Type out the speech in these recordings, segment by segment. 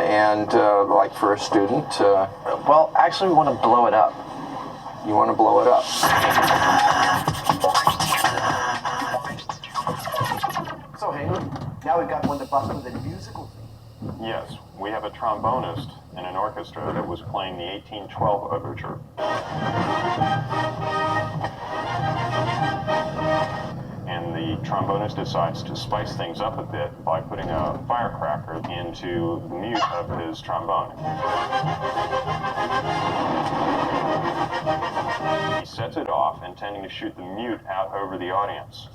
and like for a student? Well, actually, we want to blow it up. You want to blow it up? So, Hayden, now we've got one to bust with a musical theme. Yes, we have a trombonist in an orchestra that was playing the 1812 overture. And the trombonist decides to spice things up a bit by putting a firecracker into the mute of his trombone. He sets it off, intending to shoot the mute out over the audience.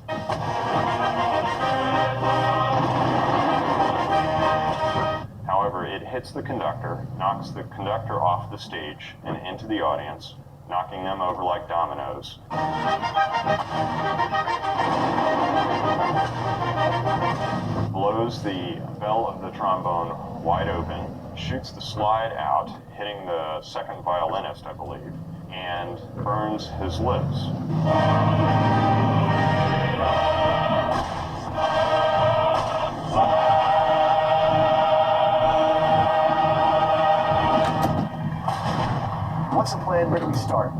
However, it hits the conductor, knocks the conductor off the stage and into the audience, knocking them over like dominoes. Blows the bell of the trombone wide open, shoots the slide out, hitting the second violinist, I believe, and burns his lips. What's the plan? Where do we start?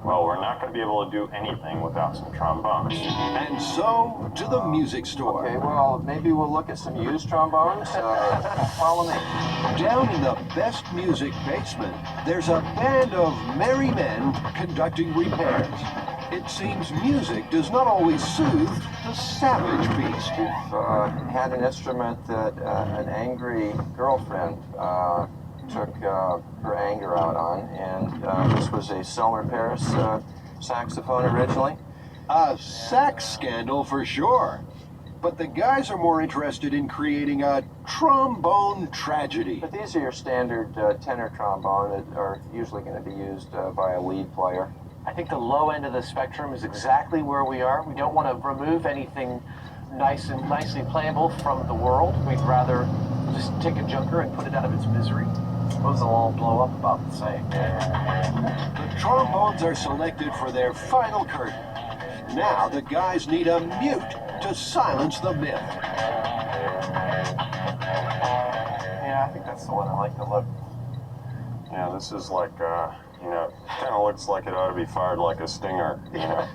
Well, we're not going to be able to do anything without some trombones. And so, to the music store. Okay, well, maybe we'll look at some used trombones. Follow me. Down in the best music basement, there's a band of merry men conducting repairs. It seems music does not always soothe the savage beast. We've had an instrument that an angry girlfriend took her anger out on, and this was a Selmer Paris saxophone originally. A sax scandal for sure. But the guys are more interested in creating a trombone tragedy. But these are your standard tenor trombone that are usually going to be used by a lead player. I think the low end of the spectrum is exactly where we are. We don't want to remove anything nicely playable from the world. We'd rather just take a junker and put it out of its misery. I suppose they'll all blow up about the same. The trombones are selected for their final curtain. Now the guys need a mute to silence the myth. Yeah, I think that's the one. I like the look. Yeah, this is like, you know, kind of looks like it ought to be fired like a stinger, you know.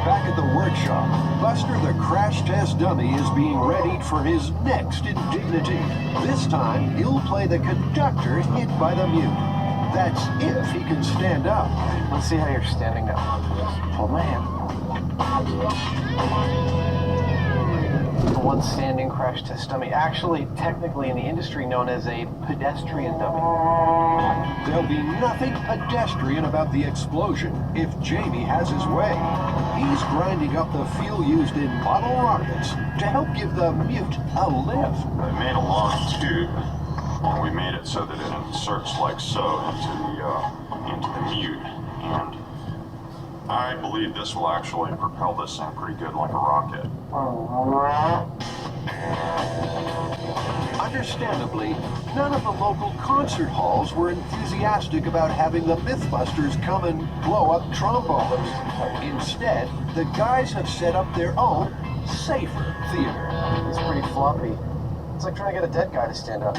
Back at the workshop, Buster the crash test dummy is being readied for his next indignity. This time, he'll play the conductor hit by the mute. That's if he can stand up. Let's see how you're standing up. Hold my hand. The one standing crash test dummy, actually technically in the industry known as a pedestrian dummy. There'll be nothing pedestrian about the explosion if Jamie has his way. He's grinding up the fuel used in model rockets to help give the mute a lift. I made a long tube, and we made it so that it inserts like so into the mute, and I believe this will actually propel this thing pretty good like a rocket. Understandably, none of the local concert halls were enthusiastic about having the Mythbusters come and blow up trombones. Instead, the guys have set up their own, safer theater. It's pretty floppy. It's like trying to get a dead guy to stand up.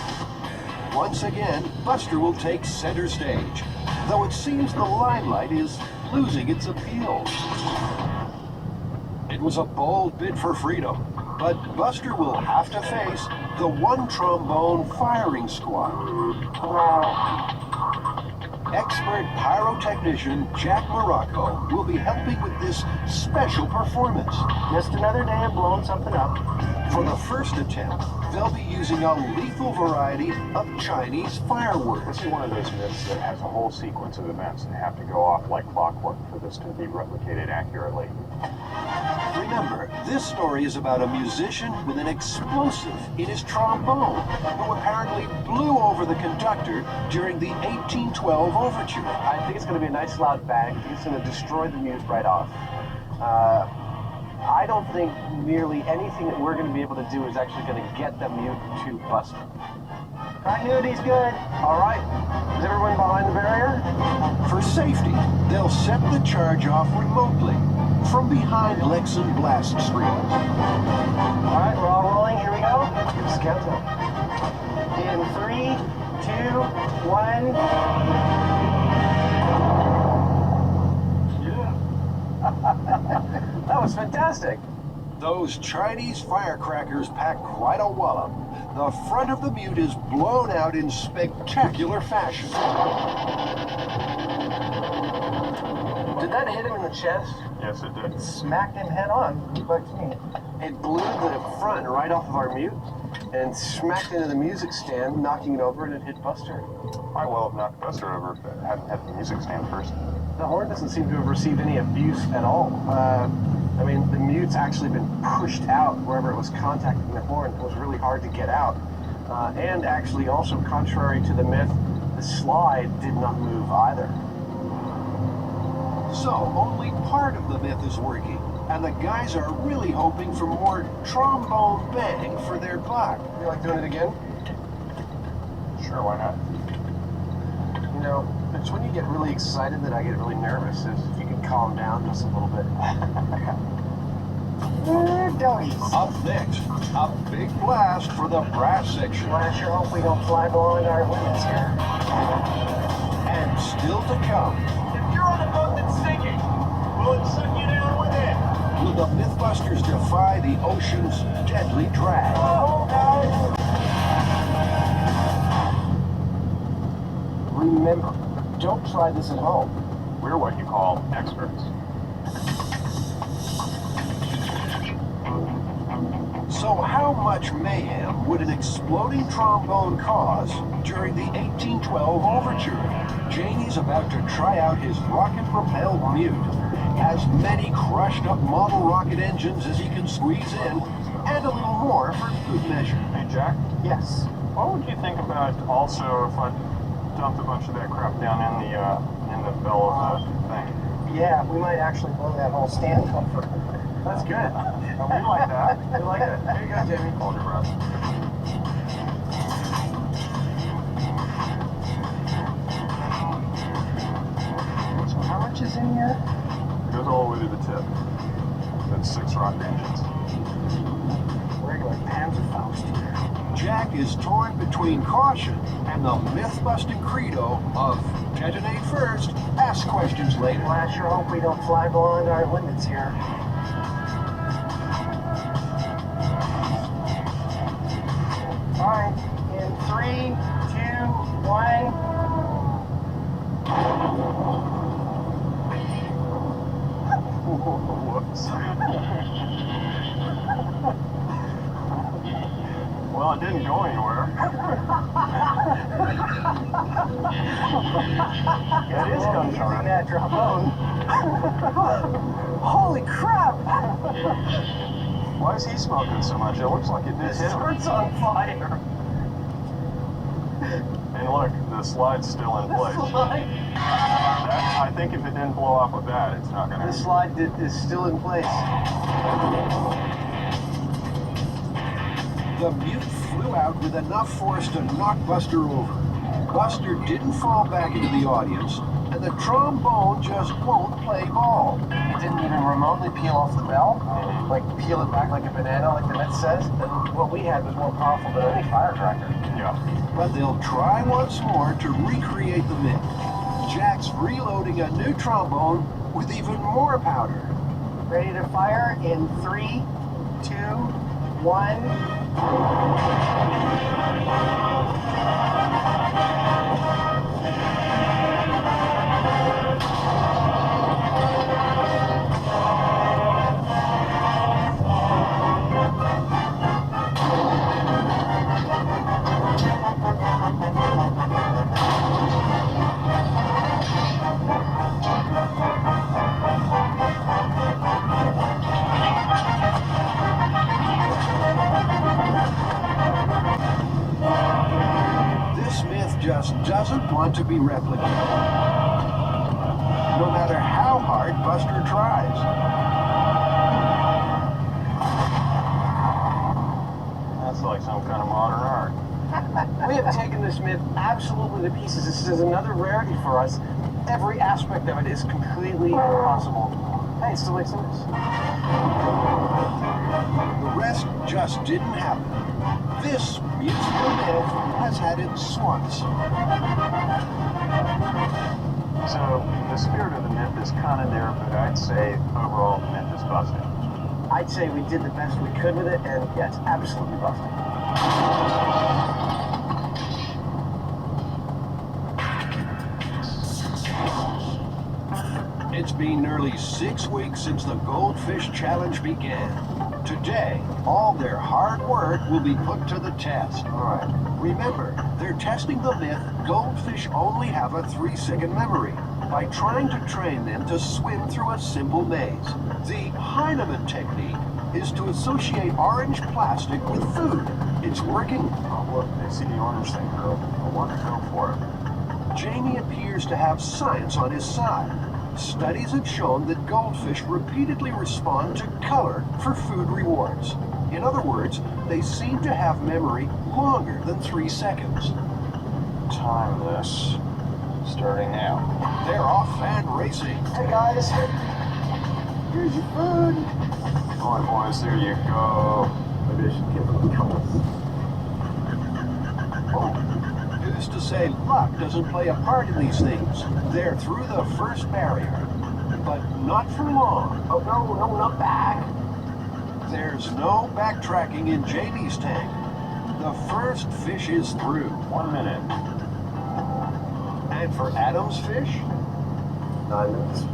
Once again, Buster will take center stage, though it seems the limelight is losing its appeal. It was a bold bid for freedom, but Buster will have to face the one trombone firing squad. Expert pyrotechnician Jack Morocco will be helping with this special performance. Just another day of blowing something up. For the first attempt, they'll be using a lethal variety of Chinese fireworks. This is one of those myths that has a whole sequence of events and have to go off like clockwork for this to be replicated accurately. Remember, this story is about a musician with an explosive in his trombone who apparently blew over the conductor during the 1812 overture. I think it's going to be a nice loud bang. I think it's going to destroy the mute right off. I don't think nearly anything that we're going to be able to do is actually going to get the mute to Buster. Continuity's good. All right. Is everyone behind the barrier? For safety, they'll set the charge off remotely from behind Lexan blast screens. All right, we're all rolling. Here we go. Give us a countdown. In 3, 2, 1. Yeah. That was fantastic. Those Chinese firecrackers pack quite a wallop. The front of the Mute is blown out in spectacular fashion. Did that hit him in the chest? Yes, it did. Smacked him head on. Looked like to me. It blew the front right off of our Mute and smacked into the music stand, knocking it over, and it hit Buster. Might well have knocked Buster over if it hadn't hit the music stand first. The horn doesn't seem to have received any abuse at all. I mean, the Mute's actually been pushed out wherever it was contacting the horn. It was really hard to get out. And actually, also contrary to the myth, the slide did not move either. So, only part of the myth is working, and the guys are really hoping for more trombone bang for their buck. You like doing it again? Sure, why not? You know, it's when you get really excited that I get really nervous. If you can calm down just a little bit. Up next, a big blast for the brass section. Well, I sure hope we don't fly below our limits here. And still to come, If you're on a boat that's sinking, will it suck you down with it? will the Mythbusters defy the ocean's deadly drag? Oh, guys! Remember, don't try this at home. We're what you call experts. So how much mayhem would an exploding trombone cause during the 1812 overture? Janie's about to try out his rocket-propelled Mute. As many crushed-up model rocket engines as he can squeeze in, and a little more for good measure. Hey, Jack, Yes. what would you think about also if I dumped a bunch of that crap down in the bell of the thing? Yeah, we might actually blow that whole stand over. That's good. Oh, we like that. We like it. Here you go, Jamie. Hold your breath. So how much is in here? It goes all the way to the tip. That's 6 rocket engines. Regular Panzerfaust here. Jack is torn between caution and the myth-busting credo of detonate first, ask questions later. Well, I sure hope we don't fly beyond our limits here. All right, in 3, 2, 1. Whoops. Well, it didn't go anywhere. It is using that trombone. Holy crap! Why is he smoking so much? It looks like it did This hit him. hurt's on fire. And look, the slide's still in place. I think if it didn't blow off with that, it's not gonna. The slide is still in place. The Mute flew out with enough force to knock Buster over. Buster didn't fall back into the audience, and the trombone just won't play ball. It didn't even remotely peel off the bell, like peel it back like a banana, like the myth says. And what we had was more powerful than any firecracker. Yeah. But they'll try once more to recreate the myth. Jack's reloading a new trombone with even more powder. Ready to fire in 3, 2, 1. Just doesn't want to be replicated. No matter how hard Buster tries. Sounds like some kind of modern art. We have taken this myth absolutely to pieces. This is another rarity for us. Every aspect of it is completely impossible. Hey, it still makes sense. The rest just didn't happen. This musical myth has had its swan song. So the spirit of the myth is kind of there, but I'd say overall the myth is busted. I'd say we did the best we could with it, and yeah, it's absolutely busted. It's been nearly 6 weeks since the Goldfish Challenge began. Today, all their hard work will be put to the test. All right. Remember, they're testing the myth goldfish only have a 3-second memory by trying to train them to swim through a simple maze. The Heinemann technique is to associate orange plastic with food. It's working. Oh, look, they see the orange thing, girl. I want to go for it. Jamie appears to have science on his side. Studies have shown that goldfish repeatedly respond to color for food rewards. In other words, they seem to have memory longer than 3 seconds. Time this. Starting now. They're off and racing. Hey guys, here's your food. Come on, boys, there you go. Maybe I should give them a couple. Who's to say luck doesn't play a part in these things? They're through the first barrier, but not for long. Oh no, not back. There's no backtracking in Jamie's tank. The first fish is through. 1 minute. And for Adam's fish, 9 minutes.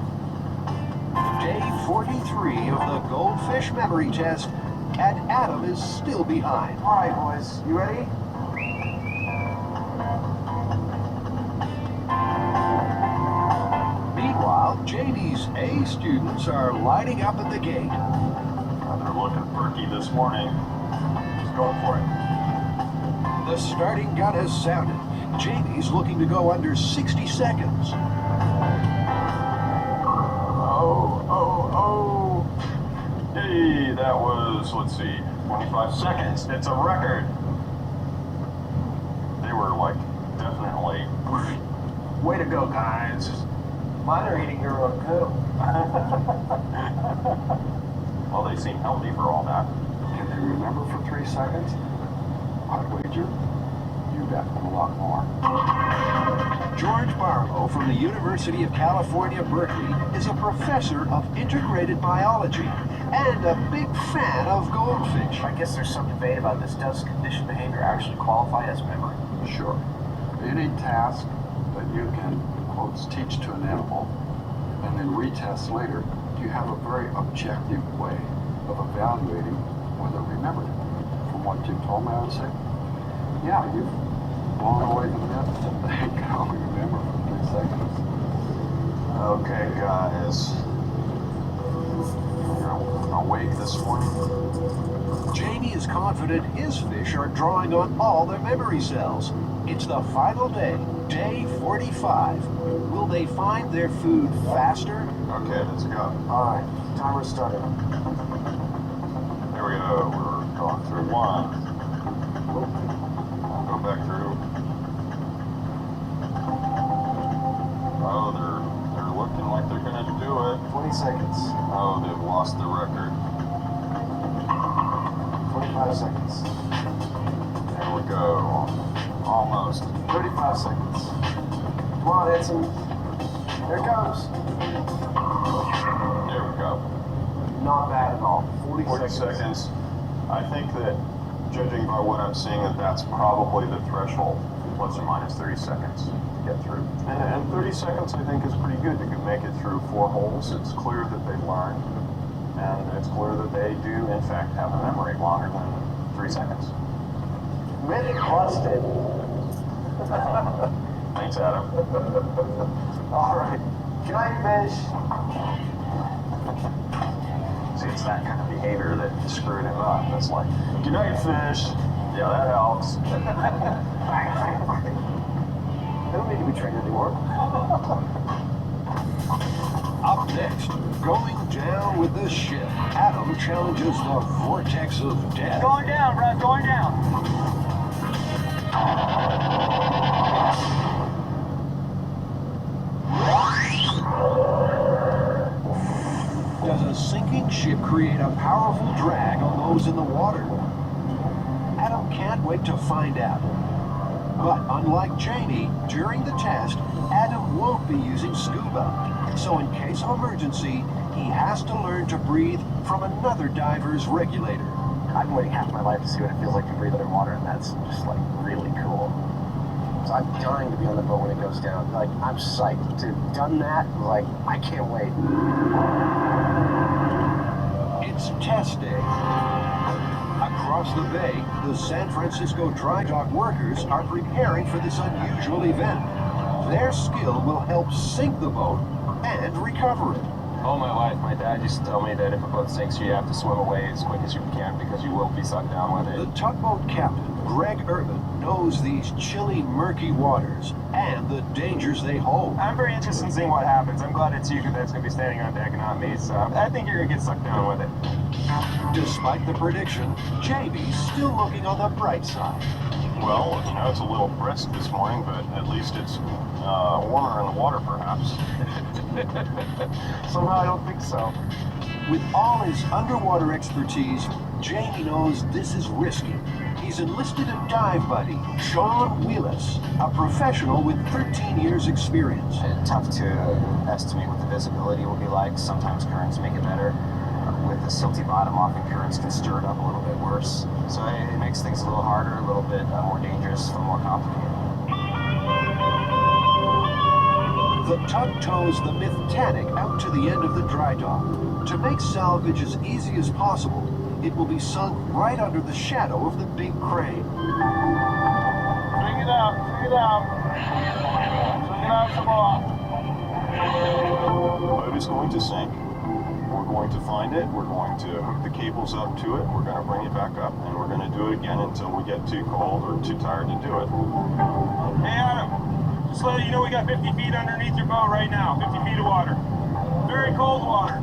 day 43 of the goldfish memory test, and Adam is still behind. All right, boys, you ready? Meanwhile, Jamie's A students are lining up at the gate. They're looking perky this morning. Just going for it. The starting gun has sounded. Jamie's looking to go under 60 seconds. Oh. Hey, that was, let's see, 25 seconds. It's a record. They were like, definitely. Way to go, guys. Mine are eating their own poo. Well, they seem healthy for all that. Can they remember for 3 seconds? I'd wager you bet them a lot more. George Barlow from the University of California, Berkeley is a professor of integrated biology and a big fan of goldfish. I guess there's some debate about this. Does conditioned behavior actually qualify as memory? Sure. Any task that you can, in quotes, teach to an animal and then retest later, you have a very objective way of evaluating whether it remembered it. From what you told me, I would say, yeah, you've blown away the myth that they can only remember for 3 seconds. Okay, guys. You're awake this morning? Jamie is confident his fish are drawing on all their memory cells. It's the final day, day 45. Will they find their food faster? Okay, let's go. All right, timer's started. There we go. We're going through 1. I'll go back through. Oh, they're looking like they're gonna do it. 20 seconds. Oh, they've lost the record. 25 seconds. There we go. Almost. 35 seconds. Come on, Hanson. Here it comes. There we go. Not bad at all. 40 seconds. I think that, judging by what I'm seeing, that's probably the threshold, plus or minus 30 seconds to get through. And 30 seconds, I think, is pretty good. You can make it through 4 holes. It's clear that they learned, and it's clear that they do, in fact, have a memory longer than 3 seconds. Myth busted. Thanks, Adam. All right. Good night, fish. See, it's that kind of behavior that screwed him up. It's like, good night, fish. Yeah, that helps. They don't need to be trained anymore. Up next, going down with the ship, Adam challenges the vortex of death. Going down, Brad, going down. Does a sinking ship create a powerful drag on those in the water? Adam can't wait to find out. But unlike Jamie, during the test, Adam won't be using scuba. So in case of emergency, he has to learn to breathe from another diver's regulator. I've been waiting half my life to see what it feels like to breathe underwater, and that's just like really cool. So I'm dying to be on the boat when it goes down. Like, I'm psyched to have done that. Like, I can't wait. It's test day. Across the bay, the San Francisco dry dock workers are preparing for this unusual event. Their skill will help sink the boat and recover it. All my life, my dad used to tell me that if a boat sinks, you have to swim away as quick as you can because you will be sucked down with The it. tugboat captain, Greg Urban, knows these chilly, murky waters and the dangers they hold. I'm very interested in seeing what happens. I'm glad it's you that's going to be standing on deck and not me, so I think you're going to get sucked down with it. Despite the prediction, Jamie's still looking on the bright side. Well, you know, it's a little brisk this morning, but at least it's warmer in the water, perhaps. Somehow I don't think so. With all his underwater expertise, Jamie knows this is risky. He's enlisted a dive buddy, Sean Wheelis, a professional with 13 years experience. Tough to estimate what the visibility will be like. Sometimes currents make it better. With the silty bottom, often currents can stir it up a little bit worse. So it makes things a little harder, a little bit more dangerous, a little more complicated. The tug tows the Mythtanic out to the end of the dry dock. To make salvage as easy as possible, it will be sunk right under the shadow of the big crane. Bring it up, bring it up. Bring it out some more. The boat is going to sink. We're going to find it. We're going to hook the cables up to it. We're going to bring it back up, and we're going to do it again until we get too cold or too tired to do it. Hey, Adam, just let you know we got 50 feet underneath your boat right now. 50 feet of water. Very cold water.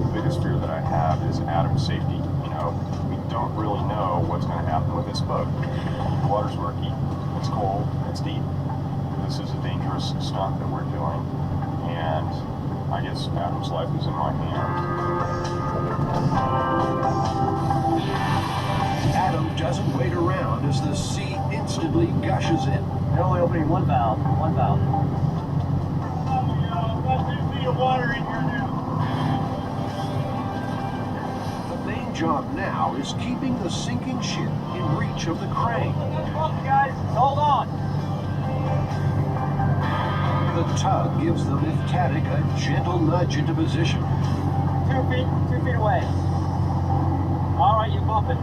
The biggest fear that I have is Adam's safety. You know, we don't really know what's going to happen with this boat. The water's murky, it's cold, it's deep. This is a dangerous stunt that we're doing, and I guess Adam's life is in my hands. Adam doesn't wait around as the sea instantly gushes in. They're only opening one valve. One valve. Got 2 feet of water in here now. The main job now is keeping the sinking ship in reach of the crane. Guys, hold on. The tug gives the Mythtanic a gentle nudge into position. 2 feet away. All right, you're bumping.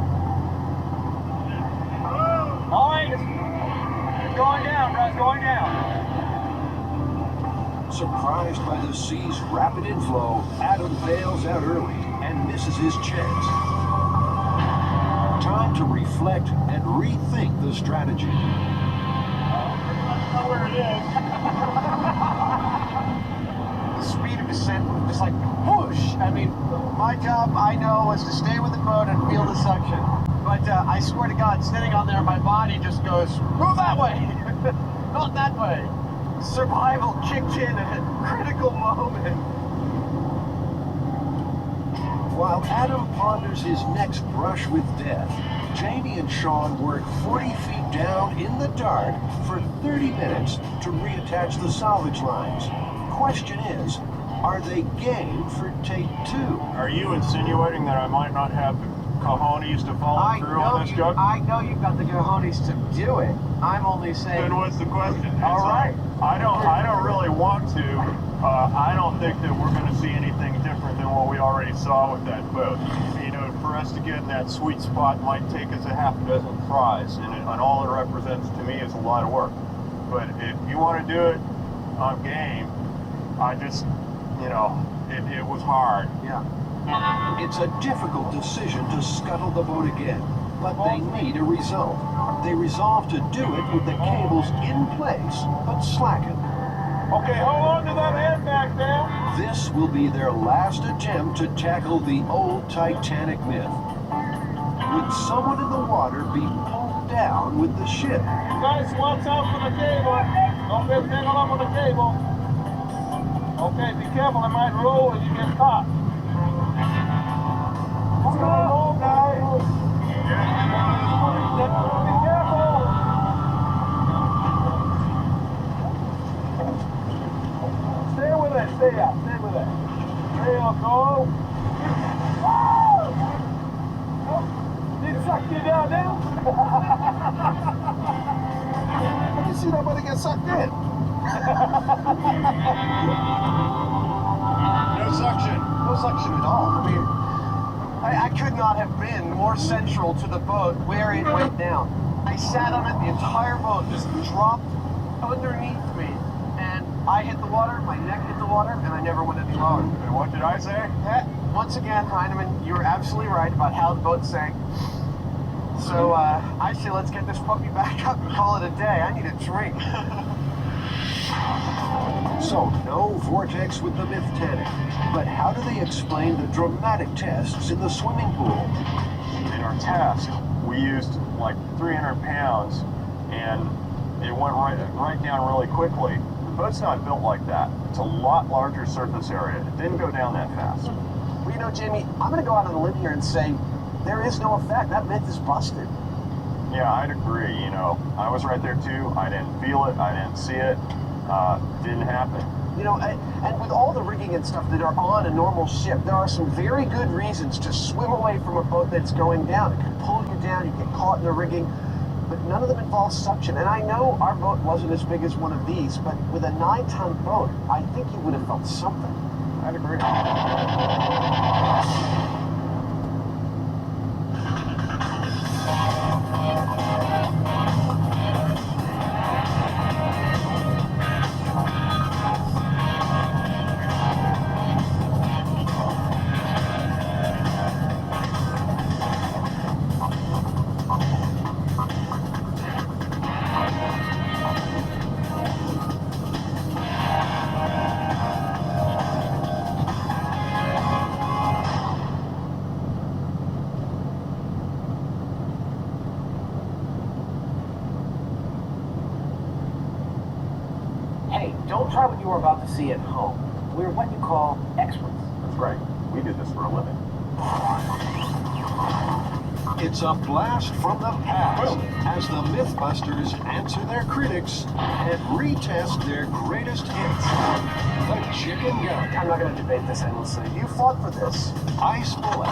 All right, it's going down, bro. It's going down. Surprised by the sea's rapid inflow, Adam bails out early and misses his chance. Time to reflect and rethink the strategy. I don't know where it is. The speed of descent was just like whoosh. I mean, my job, I know, was to stay with the boat and feel the suction. But I swear to God, sitting on there, my body just goes, move that way, not that way. Survival kicked in at a critical moment. While Adam ponders his next brush with death, Jamie and Sean work 40 feet down in the dark for 30 minutes to reattach the salvage lines. Question is, are they game for take 2? Are you insinuating that I might not have the cojones to follow through on this joke? I know you've got the cojones to do it. I'm only saying. Then what's the question? All right. I don't really want to. I don't think that we're going to see anything different than what we already saw with that boat. You know, for us to get in that sweet spot might take us a half a dozen tries, and all it represents to me is a lot of work. But if you want to do it, I'm game. I just, you know, it was hard. Yeah. It's a difficult decision to scuttle the boat again, but they need a result. They resolve to do it with the cables in place, but slackened. Okay, hold on to that end back there. This will be their last attempt to tackle the old Titanic myth. Would someone in the water be pulled down with the ship? Guys, watch out for the cable. Don't get tangled up on the cable. Okay, be careful, it might roll if you get caught. It's gonna roll, guys. Be careful. Stay with it, stay with it. There you go. Did it suck you down now? You see nobody get sucked in. No suction. No suction at all. I mean, I could not have been more central to the boat where it went down. I sat on it, the entire boat just dropped underneath me, and I hit the water, my neck hit the water, and I never went any lower. And what did I say? Once again, Heinemann, you were absolutely right about how the boat sank. So I say let's get this puppy back up and call it a day. I need a drink. So, no vortex with the Mythtanic. But how do they explain the dramatic tests in the swimming pool? In our test, we used like 300 pounds, and it went right down really quickly. The boat's not built like that. It's a lot larger surface area. It didn't go down that fast. Well, you know, Jamie, I'm going to go out on a limb here and say there is no effect. That myth is busted. Yeah, I'd agree. You know, I was right there too. I didn't feel it. I didn't see it. Didn't happen. You know, and with all the rigging and stuff that are on a normal ship, there are some very good reasons to swim away from a boat that's going down. It can pull you down, you get caught in the rigging, but none of them involve suction. And I know our boat wasn't as big as one of these, but with a 9-ton boat, I think you would have felt something. I'd agree. Hey, don't try what you were about to see at home. We're what you call experts. That's right. We do this for a living. It's a blast from the past as the Mythbusters answer their critics and retest their greatest hits. The Chicken Gun, I'm not going to debate this endlessly. You fought for this. Ice Bullet,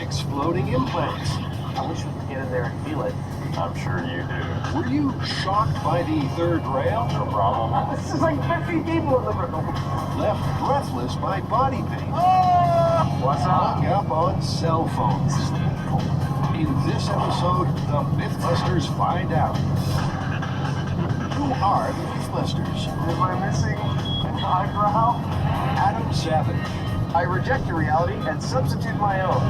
Exploding Implants. I wish we could get in there and feel it. I'm sure you do. Were you shocked by the third rail? No problem. This is like 50 people in the room. Left breathless by body pain? What's Hung up on cell phones? In this episode, the Mythbusters find out. Who are the Mythbusters? Am I missing an eyebrow? Adam Savage I reject your reality and substitute my own.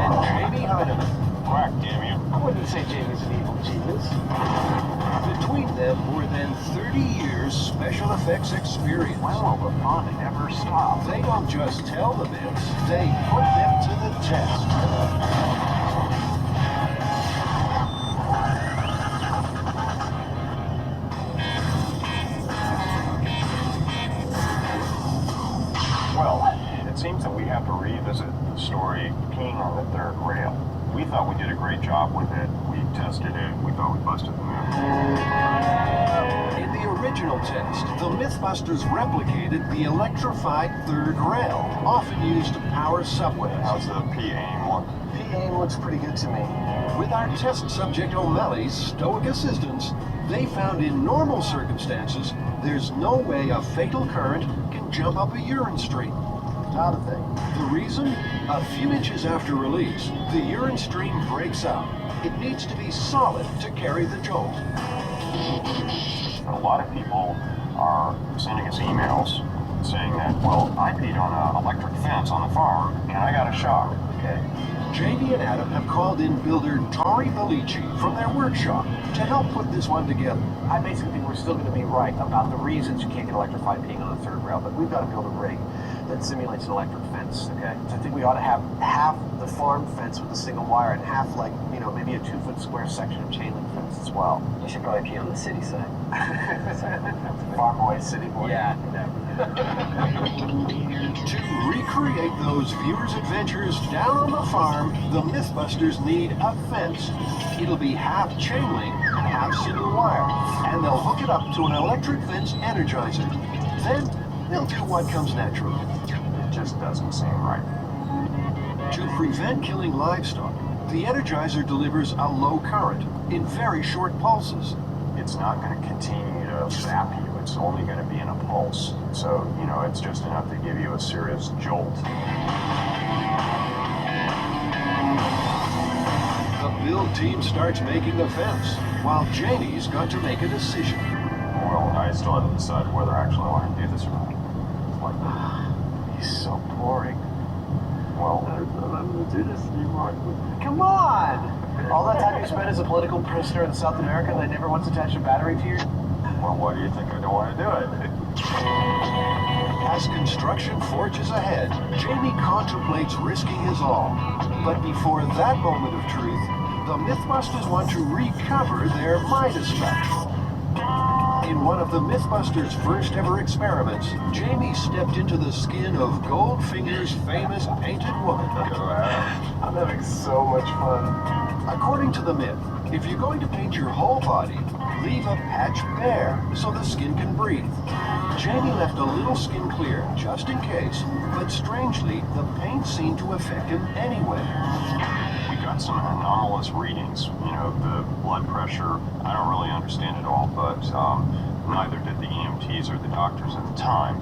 and Jamie Heineman. Quack, damn you. I wouldn't say Jamie's an evil genius. Between them, more than 30 years special effects experience. Well, the fun never stops. They don't just tell the myths, they put them to the test. Well, it seems that we have to revisit the story King on the Third Rail. We thought we did a great job with it. We tested it. We thought we busted the myth. In the original test, the Mythbusters replicated the electrified third rail, often used to power subways. How's the P-aim look? P-aim looks pretty good to me. With our test subject O'Malley's stoic assistance, they found in normal circumstances, there's no way a fatal current can jump up a urine stream. Not a thing. The reason? A few inches after release, the urine stream breaks out. It needs to be solid to carry the jolt. A lot of people are sending us emails saying that, well, I peed on an electric fence on the farm and I got a shock. Okay. Jamie and Adam have called in builder Tori Belici from their workshop to help put this one together. I basically think we're still going to be right about the reasons you can't get electrified being on a third rail, but we've got to build a rig that simulates an electric fence, okay? So I think we ought to have half the farm fence with a single wire and half, like, you know, maybe a 2-foot square section of chain link fence as well. You should probably be on the city side. Farm boy, city boy. Yeah. To recreate those viewers' adventures down on the farm, the Mythbusters need a fence. It'll be half chain link, half single wire, and they'll hook it up to an electric fence energizer. Then they'll do what comes naturally. It just doesn't seem right. To prevent killing livestock, the energizer delivers a low current in very short pulses. It's not going to continue to zap you. It's only going to be in a pulse. So, you know, it's just enough to give you a serious jolt. The build team starts making the fence, while Jamie's got to make a decision. Well, I still haven't decided whether I actually want to do this or not. It's like, He's so boring. well, I'm going to do this anymore. Come on! All that time you spent as a political prisoner in South America and they never once attached a battery to you? well, why do you think I don't want to do it? As construction forges ahead, Jamie contemplates risking his all. But before that moment of truth, the Mythbusters want to recover their Midas touch. In one of the Mythbusters' first ever experiments, Jamie stepped into the skin of Goldfinger's famous painted woman. Go ahead. I'm having so much fun. According to the myth, if you're going to paint your whole body, leave a patch bare so the skin can breathe. Jamie left a little skin clear just in case, but strangely, the paint seemed to affect him anyway. We got some anomalous readings. You know, the blood pressure, I don't really understand it all, but neither did the EMTs or the doctors at the time.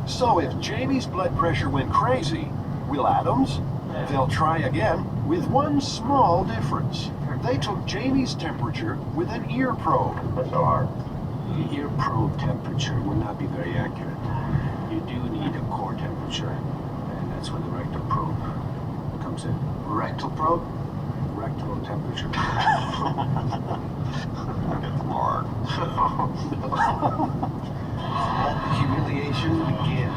So if Jamie's blood pressure went crazy, will Adam's? They'll try again with one small difference. They took Jamie's temperature with an ear probe. That's so hard. The ear probe temperature will not be very accurate. You do need a core temperature, and that's where the rectal probe comes in. Rectal probe? Rectal temperature. Get the hard. Let the humiliation begin.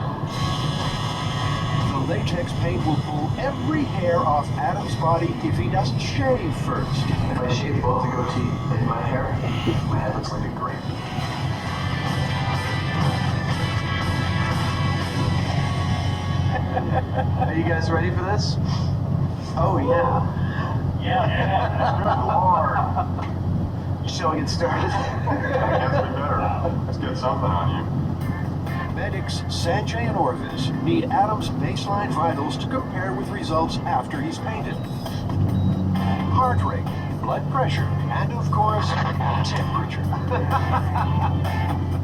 The latex paint will pull every hair off Adam's body if he doesn't shave first. If I shave both the goatee and my hair, my head looks like a grape. Are you guys ready for this? Oh, yeah. Good Lord. Shall we get started? I guess we better. Let's get something on you. Medics Sanjay and Orvis need Adam's baseline vitals to compare with results after he's painted. Heart rate, blood pressure, and of course, temperature.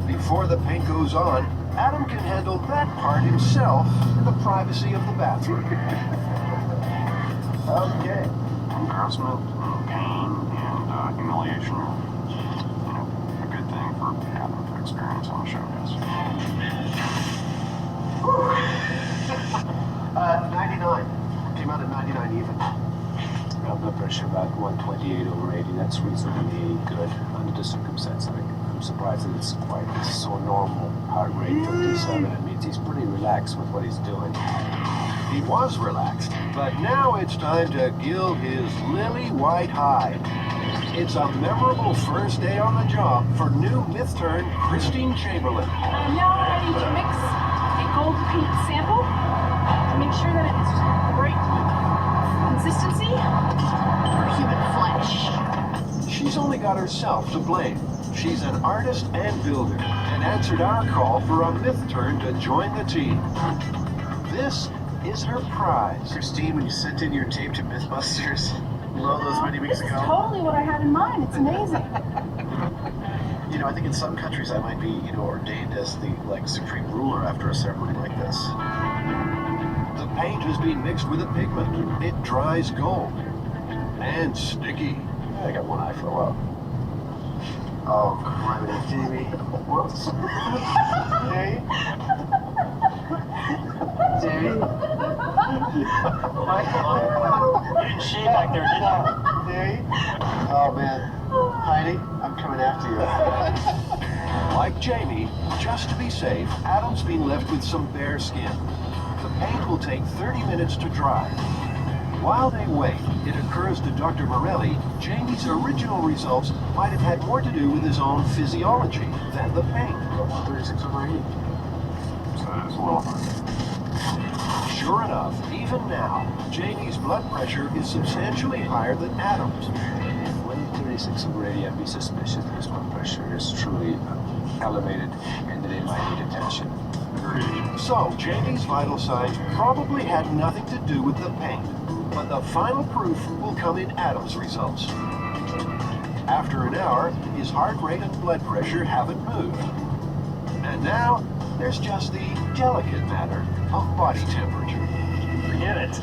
Before the paint goes on, Adam can handle that part himself in the privacy of the bathroom. Okay. Embarrassment, and pain, and humiliation are, you know, a good thing for Adam to experience on the show, guys. 99. Came out at 99 even. Blood pressure about 128/80. That's reasonably good under the circumstances. I'm surprised that it's quite so normal. Heart rate 57. It means he's pretty relaxed with what he's doing. He was relaxed, but now it's time to gild his lily white hide. It's a memorable first day on the job for new Myth-turn Christine Chamberlain. I'm now ready to mix a gold paint sample to make sure that it's the right consistency for human flesh. She's only got herself to blame. She's an artist and builder and answered our call for a Myth-turn to join the team. This is her prize. Christine, when you sent in your tape to Mythbusters, those many weeks This is ago. totally what I had in mind. It's amazing. You know, I think in some countries I might be, you know, ordained as the, like, supreme ruler after a ceremony like this. The paint has been mixed with a pigment. It dries gold. And sticky. I got one eye for a while. Oh, criminy, Jamie. Whoops. Hey. Jamie? You didn't shave back there, did you? Jamie? Oh man. Heidi, I'm coming after you. Like Jamie, just to be safe, Adam's been left with some bare skin. The paint will take 30 minutes to dry. While they wait, it occurs to Dr. Morelli, Jamie's original results might have had more to do with his own physiology than the paint. 36/80. So that's low. Sure enough, even now, Jamie's blood pressure is substantially higher than Adam's. When 36/80, I'd be suspicious that his blood pressure is truly elevated and that it might need attention. So, Jamie's vital signs probably had nothing to do with the paint, but the final proof will come in Adam's results. After an hour, his heart rate and blood pressure haven't moved. And now, there's just the delicate matter of body temperature. Forget it.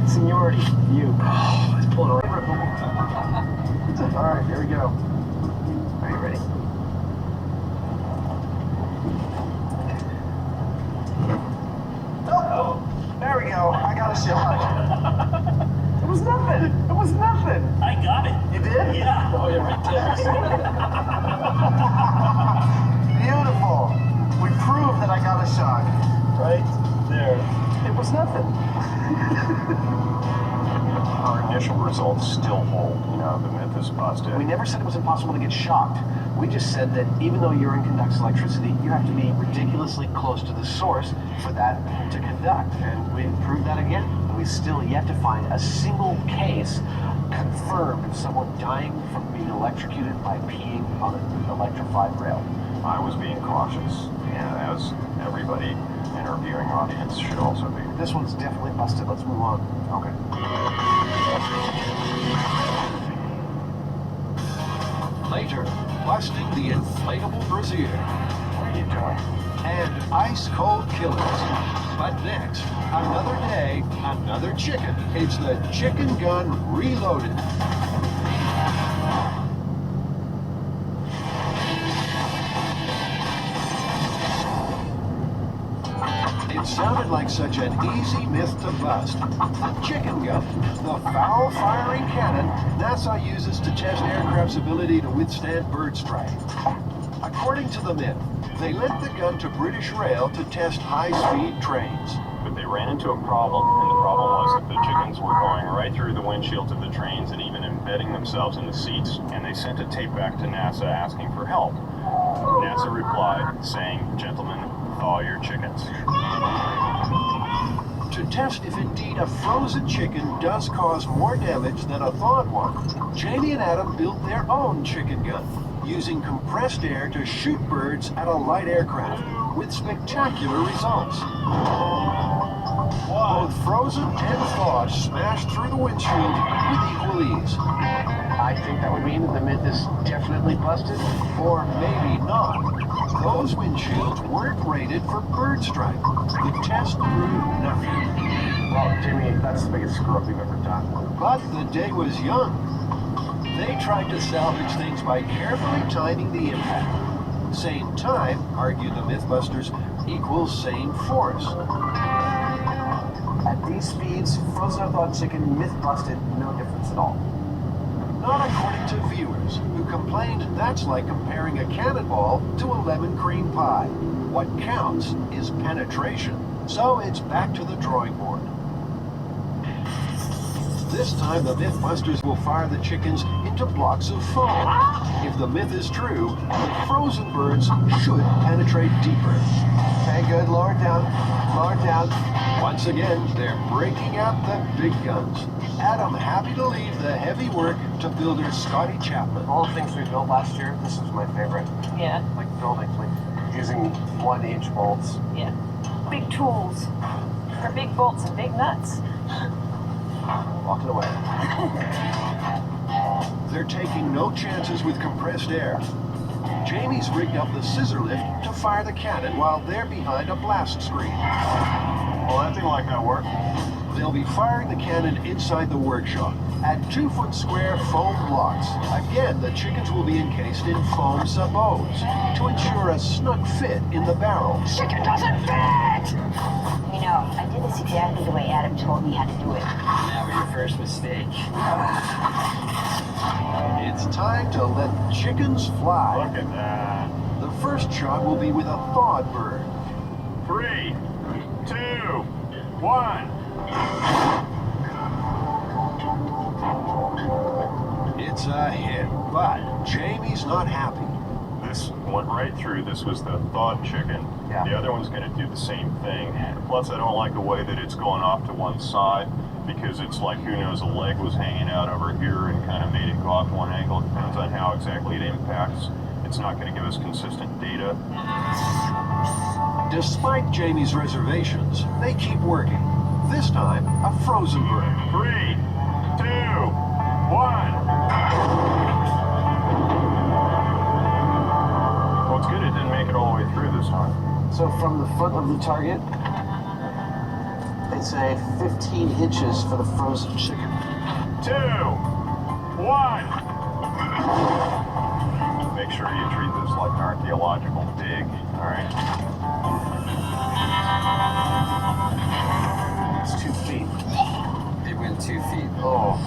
Seniority, you. Let's pull it around. All right, here we go. Are you ready? Oh, there we go. I got a shot. It was nothing. It was nothing. I got it. You did? Yeah. Oh, yeah, right there. Beautiful. We proved that I got a shot. Right there. It was nothing. Our initial results still hold. You know, the myth is busted. We never said it was impossible to get shocked. We just said that even though urine conducts electricity, you have to be ridiculously close to the source for that to conduct. And we proved that again. And we still yet to find a single case confirmed of someone dying from being electrocuted by peeing on an electrified rail. I was being cautious, and as everybody in our viewing audience should also be. This one's definitely busted. Let's move on. Okay. Later, busting the inflatable brazier. What are you doing? And ice-cold killers. But next, another day, another chicken. It's the chicken gun reloaded. It sounded like such an easy myth to bust. The chicken gun, the foul-firing cannon NASA uses to test aircraft's ability to withstand bird strike. According to the myth, they lent the gun to British Rail to test high-speed trains. But they ran into a problem, and the problem was that the chickens were going right through the windshields of the trains and even embedding themselves in the seats, and they sent a tape back to NASA asking for help. NASA replied, saying, "Gentlemen, thaw your chickens." To test if indeed a frozen chicken does cause more damage than a thawed one, Jamie and Adam built their own chicken gun, using compressed air to shoot birds at a light aircraft, with spectacular results. Both frozen and thawed smashed through the windshield with equal ease. I think that would mean that the myth is definitely busted. Or maybe not. Those windshields weren't rated for bird strike. The test proved nothing. Well, Jimmy, that's the biggest screw-up we've ever done. But the day was young. They tried to salvage things by carefully timing the impact. Same time, argued the Mythbusters, equals same force. At these speeds, frozen or thawed chicken, myth busted, no difference at all. Not according to viewers, who complained that's like comparing a cannonball to a lemon cream pie. What counts is penetration. So it's back to the drawing board. This time the Mythbusters will fire the chickens into blocks of foam. If the myth is true, the frozen birds should penetrate deeper. Okay, good. Lower it down. Lower it down. Once again, they're breaking out the big guns. Adam happy to leave the heavy work to builder Scotty Chapman. All the things we built last year, this is my favorite. Yeah, Like building, like using 1-inch bolts. yeah. Big tools for big bolts and big nuts. Walking away. They're taking no chances with compressed air. Jamie's rigged up the scissor lift to fire the cannon while they're behind a blast screen. Well, that didn't like that work. They'll be firing the cannon inside the workshop at 2-foot square foam blocks. Again, the chickens will be encased in foam sabots to ensure a snug fit in the barrel. Chicken doesn't fit! You know, I did this exactly the way Adam told me how to do it. Never your first mistake. It's time to let chickens fly. Look at that. The first shot will be with a thawed bird. 3, 2, 1. It's a hit, but Jamie's not happy. This went right through. This was the thawed chicken. Yeah. The other one's going to do the same thing. Plus, I don't like the way that it's going off to one side, because it's like, who knows, a leg was hanging out over here and kind of made it go off one angle. It depends on how exactly it impacts. It's not going to give us consistent data. Despite Jamie's reservations, they keep working. This time, a frozen bird. 3, 2, 1. Well, it's good it didn't make it all the way through this time. So from the front of the target, they say 15 inches for the frozen chicken. 2, 1. Make sure you treat this like an archaeological dig, all right? It's 2 feet. It went 2 feet. Oh.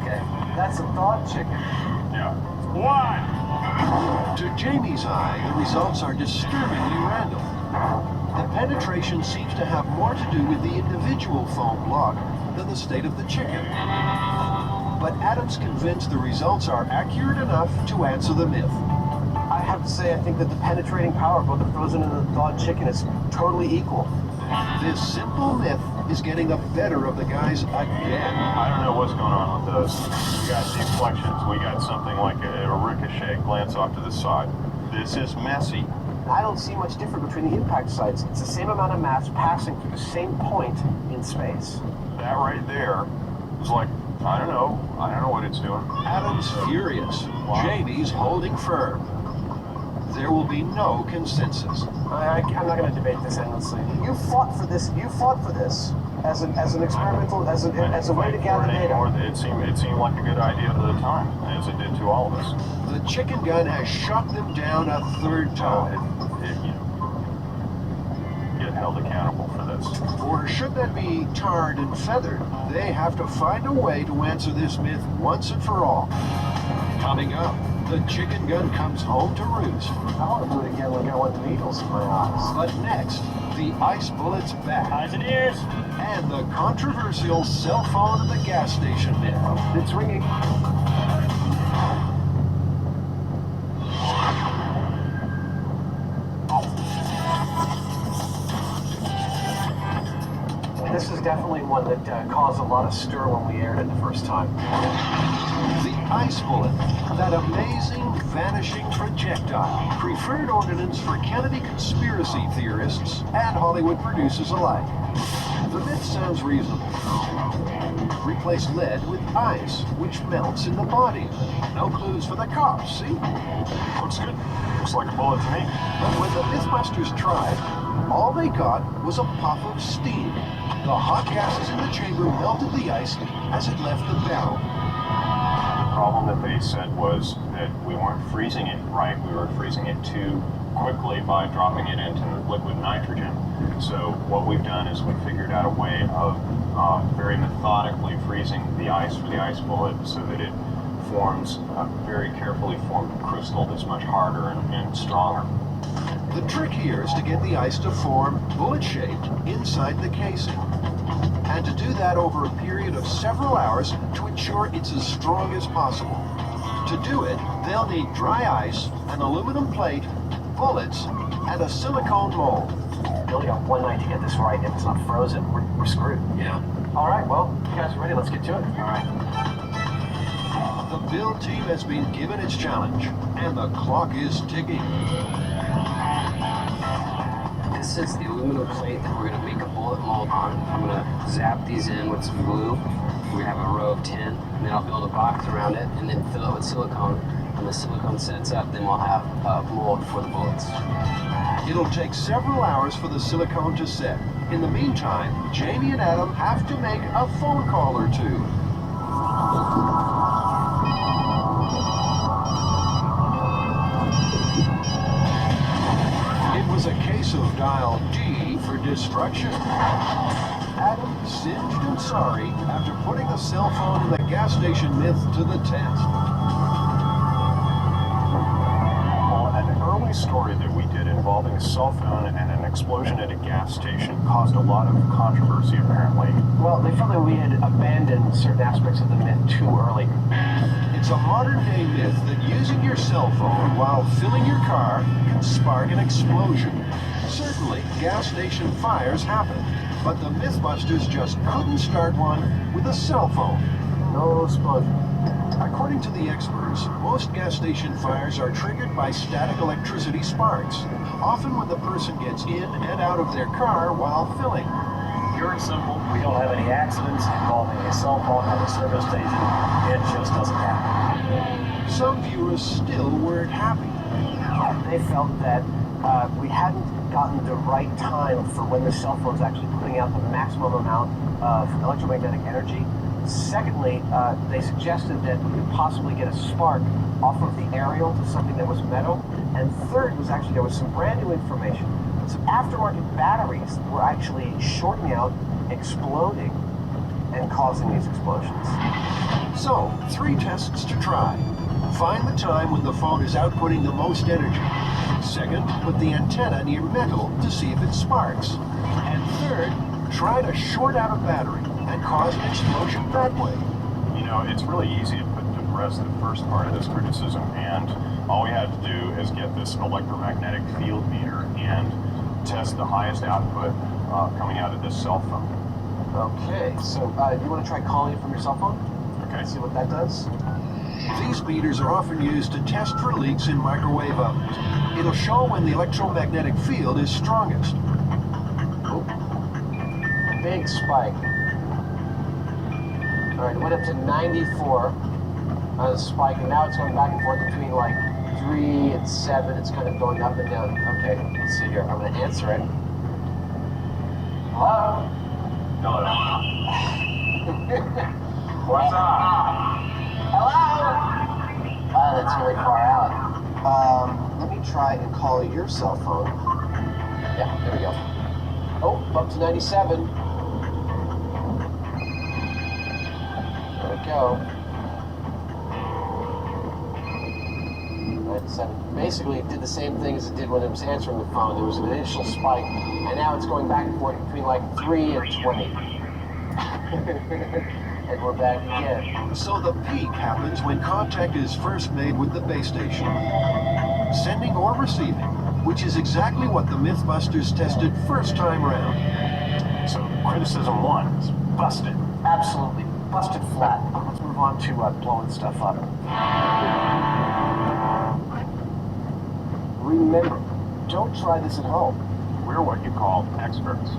Okay. That's a thawed chicken. Yeah. 1. To Jamie's eye, the results are disturbingly random. The penetration seems to have more to do with the individual foam block than the state of the chicken. But Adam's convinced the results are accurate enough to answer the myth. I have to say, I think that the penetrating power of both the frozen and the thawed chicken is totally equal. This simple myth is getting the better of the guys again. I don't know what's going on with those. We got deflections. We got something like a ricochet glance off to the side. This is messy. I don't see much different between the impact sites. It's the same amount of mass passing through the same point in space. That right there is like, I don't know what it's doing. Adam's furious. Jamie's holding firm. There will be no consensus. I'm not going to debate this endlessly. You fought for this. You fought for this as an experimental, as a way to gather data. It seemed like a good idea at the time, as it did to all of us. The chicken gun has shot them down a third time. Get held accountable for this. Or should that be tarred and feathered? They have to find a way to answer this myth once and for all. Coming up, the chicken gun comes home to roost. I want to do it again like I want needles in my eyes. But next, the ice bullet's back. Eyes and ears. And the controversial cell phone at the gas station myth. It's ringing. This is definitely one that caused a lot of stir when we aired it the first time. The ice bullet, that amazing vanishing projectile, preferred ordnance for Kennedy conspiracy theorists and Hollywood producers alike. The myth sounds reasonable. Replace lead with ice, which melts in the body. No clues for the cops, see? Looks good. Looks like a bullet to me. But when the Mythbusters tried, all they got was a puff of steam. The hot gases in the chamber melted the ice as it left the barrel. The problem that they said was that we weren't freezing it right. We were freezing it too quickly by dropping it into liquid nitrogen. So what we've done is we've figured out a way of very methodically freezing the ice for the ice bullet so that it forms a very carefully formed crystal that's much harder and stronger. The trick here is to get the ice to form bullet-shaped inside the casing. And to do that over a period of several hours to ensure it's as strong as possible. To do it, they'll need dry ice, an aluminum plate, bullets, and a silicone mold. We only got one night to get this right. If it's not frozen, we're screwed. Yeah. All right, well, you guys are ready. Let's get to it. All right. The build team has been given its challenge, and the clock is ticking. This is the aluminum plate that we're going to make a bullet mold on. I'm going to zap these in with some glue. We have a row of 10, and then I'll build a box around it, and then fill it with silicone. When the silicone sets up, then we'll have a mold for the bullets. It'll take several hours for the silicone to set, In the meantime, Jamie and Adam have to make a phone call or two. It was a case of dial D for destruction. Adam singed and sorry after putting the cell phone in the gas station myth to the test. Well, an early story that we did involving a cell phone and an explosion at a gas station caused a lot of controversy, apparently. Well, they felt that we had abandoned certain aspects of the myth too early. It's a modern-day myth that using your cell phone while filling your car can spark an explosion. Certainly, gas station fires happen, but the Mythbusters just couldn't start one with a cell phone. No explosion. According to the experts, most gas station fires are triggered by static electricity sparks, often when the person gets in and out of their car while filling. Pure and simple, we don't have any accidents involving a cell phone at a service station. It just doesn't happen. Some viewers still weren't happy. They felt that we hadn't gotten the right time for when the cell phone's actually putting out the maximum amount of electromagnetic energy. Secondly, they suggested that we could possibly get a spark off of the aerial to something that was metal. And third was actually there was some brand new information. Some aftermarket batteries were actually shorting out, exploding, and causing these explosions. So, 3 tests to try. Find the time when the phone is outputting the most energy. Second, put the antenna near metal to see if it sparks. And third, try to short out a battery and cause an explosion that way. You know, it's really easy to put to rest the first part of this criticism, and all we had to do is get this electromagnetic field meter and test the highest output coming out of this cell phone. Okay, so do you want to try calling it from your cell phone? Okay. See what that does? These meters are often used to test for leaks in microwave ovens. It'll show when the electromagnetic field is strongest. Oh. Big spike. All right, it went up to 94 on the spike, and now it's going back and forth between like 3 and 7. It's kind of going up and down. Okay, let's see here. I'm going to answer it. Hello? Hello. What's up? Hello? That's really far out. Let me try and call your cell phone. Yeah, there we go. Oh, up to 97. There we go. 97. Basically, it did the same thing as it did when it was answering the phone. There was an initial spike, and now it's going back and forth between like 3 and 20. And we're back again. So the peak happens when contact is first made with the base station. Sending or receiving, which is exactly what the Mythbusters tested first time round. So criticism 1 is busted. Absolutely. Busted flat. Let's move on to blowing stuff up. Remember, don't try this at home. We're what you call experts.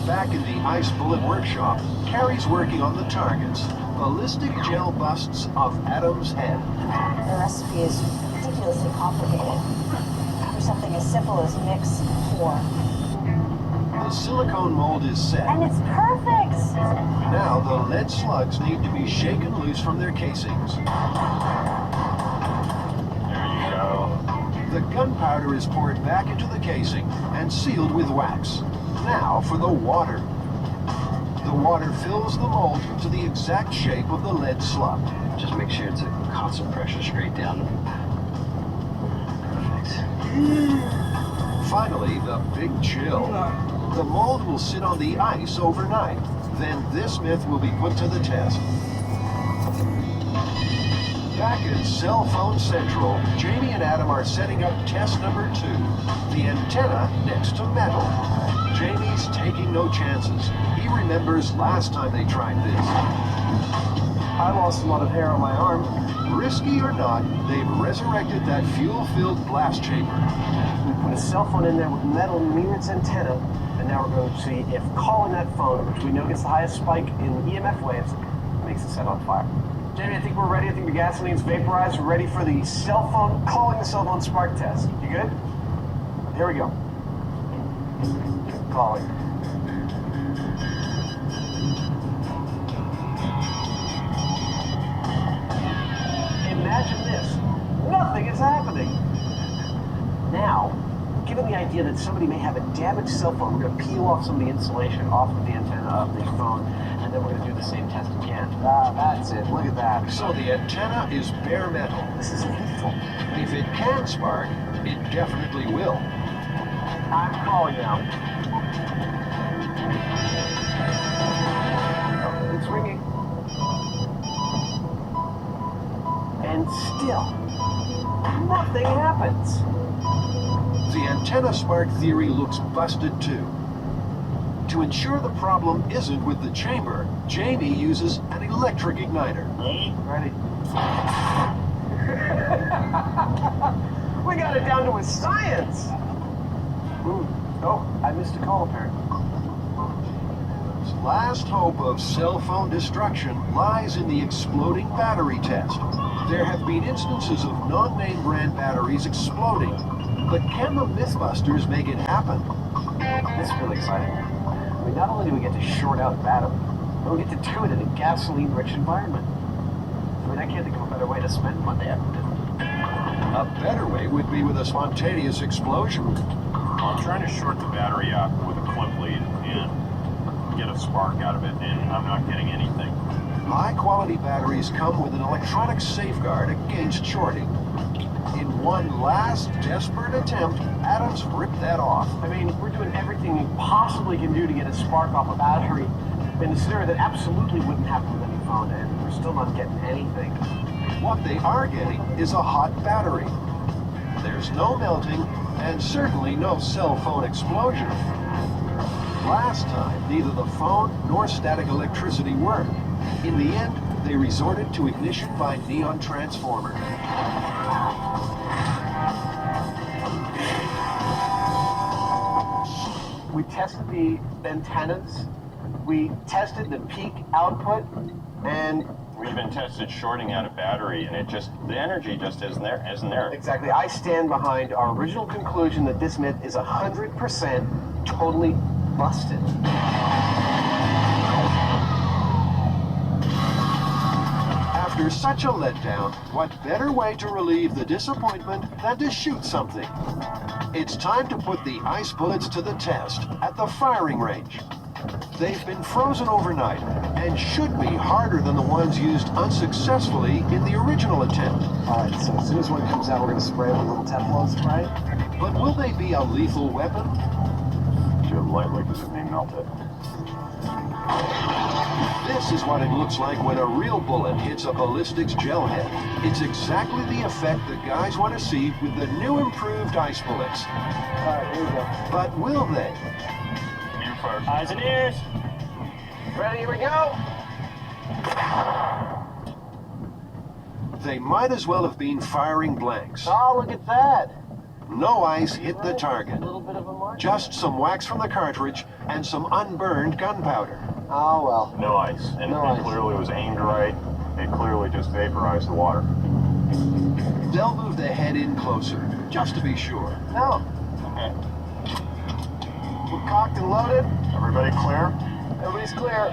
Back in the Ice Bullet workshop, Carrie's working on the targets. Ballistic gel busts of Adam's head. The recipe is ridiculously complicated. For something as simple as mix 4. The silicone mold is set. And it's perfect! Now the lead slugs need to be shaken loose from their casings. There you go. The gunpowder is poured back into the casing and sealed with wax. Now for the water. The water fills the mold to the exact shape of the lead slug. Just make sure it's a constant pressure straight down. Perfect. Finally, the big chill. The mold will sit on the ice overnight. Then this myth will be put to the test. Back at Cell Phone Central, Jamie and Adam are setting up test number 2. The antenna next to metal. Jamie's taking no chances. He remembers last time they tried this. I lost a lot of hair on my arm. Risky or not, they've resurrected that fuel-filled blast chamber. We put a cell phone in there with metal near its antenna, and now we're going to see if calling that phone, which we know gets the highest spike in EMF waves, makes it set on fire. Jamie, I think we're ready. I think the gasoline's vaporized. We're ready for the cell phone, calling the cell phone spark test. You good? Here we go. Calling. Imagine this. Nothing is happening. Now, given the idea that somebody may have a damaged cell phone, we're going to peel off some of the insulation off of the antenna of the phone, and then we're going to do the same test again. Ah, that's it. Look at that. So the antenna is bare metal. This is lethal. If it can spark, it definitely will. I'm calling now. Oh, it's ringing. And still, nothing happens. The antenna spark theory looks busted too. To ensure the problem isn't with the chamber, Jamie uses an electric igniter. Ready? We got it down to a science. Oh, I missed a call apparently. Last hope of cell phone destruction lies in the exploding battery test. There have been instances of non-name brand batteries exploding, but can the Mythbusters make it happen? This is really exciting. I mean, not only do we get to short out a battery, but we get to do it in a gasoline-rich environment. I mean, I can't think of a better way to spend Monday afternoon. A better way would be with a spontaneous explosion. I'm trying to short the battery out with a clip lead and get a spark out of it, and I'm not getting anything. High-quality batteries come with an electronic safeguard against shorting. In one last desperate attempt, Adams ripped that off. I mean, we're doing everything we possibly can do to get a spark off a battery in a scenario that absolutely wouldn't happen with any phone, and we're still not getting anything. What they are getting is a hot battery. There's no melting, and certainly no cell phone explosion. Last time, neither the phone nor static electricity worked. In the end, they resorted to ignition by neon transformer. We tested the antennas, we tested the peak output, and We've been tested shorting out a battery, and the energy just isn't there. exactly, I stand behind our original conclusion that this myth is 100% totally busted. After such a letdown, what better way to relieve the disappointment than to shoot something? It's time to put the ice bullets to the test at the firing range. They've been frozen overnight and should be harder than the ones used unsuccessfully in the original attempt. All right, so as soon as one comes out, we're going to spray it with a little Teflon spray. But will they be a lethal weapon? Do it lightly because it may melt it. This is what it looks like when a real bullet hits a ballistics gel head. It's exactly the effect the guys want to see with the new improved ice bullets. All right, here we go. But will they? You first. Eyes and ears. Ready, here we go. They might as well have been firing blanks. Oh, look at that. No ice hit the target. A little bit of a mark. Just some wax from the cartridge and some unburned gunpowder. Oh, well. No ice. And No it ice. clearly was aimed right. It clearly just vaporized the water. They'll move the head in closer, just to be sure. No. Okay. We're cocked and loaded. Everybody clear? Everybody's clear.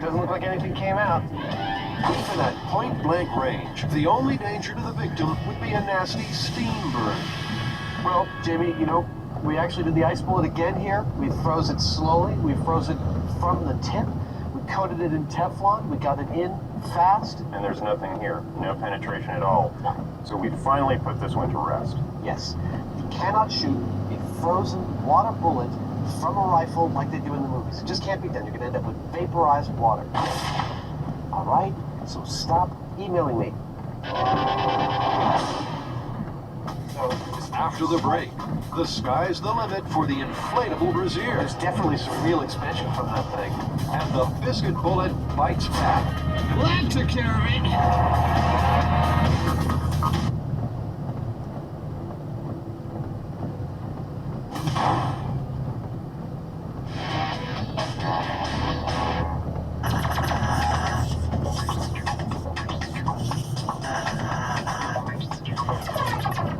Doesn't look like anything came out. Even at point-blank range, the only danger to the victim would be a nasty steam burn. Well, Jamie, you know, we actually did the ice bullet again here. We froze it slowly. We froze it from the tip. We coated it in Teflon. We got it in fast. And there's nothing here, no penetration at all. So we finally put this one to rest. Yes, you cannot shoot a frozen water bullet from a rifle like they do in the movies. It just can't be done. You're going to end up with vaporized water. All right, so stop emailing me. After the break, the sky's the limit for the inflatable brassiere. There's definitely some real expansion from that thing. And the biscuit bullet bites back. Well, that took care of it.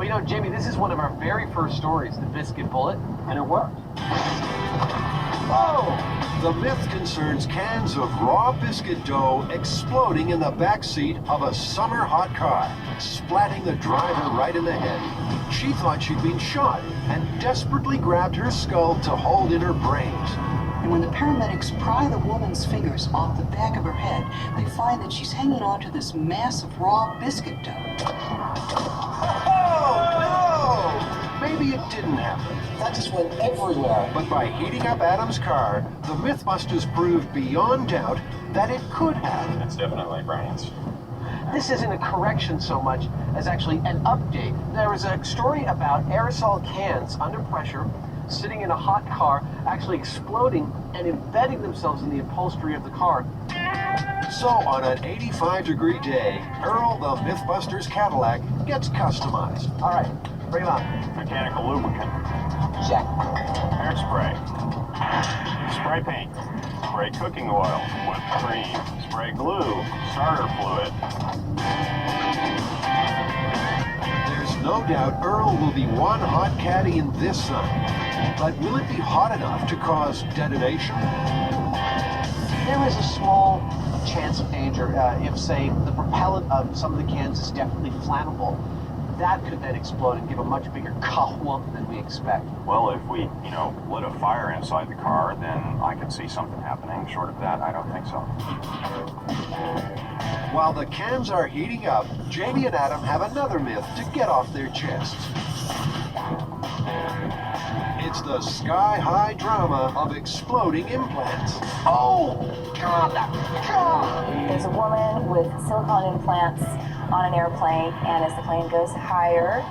You know, Jamie, this is one of our very first stories, the biscuit bullet, and it worked. Oh! The myth concerns cans of raw biscuit dough exploding in the back seat of a summer hot car, splatting the driver right in the head. She thought she'd been shot and desperately grabbed her skull to hold in her brains. And when the paramedics pry the woman's fingers off the back of her head, they find that she's hanging on to this mass of raw biscuit dough. Oh, no! Maybe it didn't happen. That just went everywhere. But by heating up Adam's car, the Mythbusters proved beyond doubt that it could have. It's definitely brains. This isn't a correction so much as actually an update. There was a story about aerosol cans under pressure, sitting in a hot car, actually exploding and embedding themselves in the upholstery of the car. So on an 85-degree day, Earl the Mythbusters Cadillac gets customized. All right, bring it on. Mechanical lubricant. Check. Hairspray. Spray paint. Spray cooking oil. Whipped cream. Spray glue. Starter fluid. There's no doubt Earl will be one hot caddy in this sun. But will it be hot enough to cause detonation? There is a small chance of danger if, say, the propellant of some of the cans is definitely flammable. That could then explode and give a much bigger kahwump than we expect. Well, if we, lit a fire inside the car, then I could see something happening. Short of that, I don't think so. While the cans are heating up, Jamie and Adam have another myth to get off their chests. It's the sky-high drama of exploding implants. Oh, God, God! There's a woman with silicone implants on an airplane, and as the plane goes higher,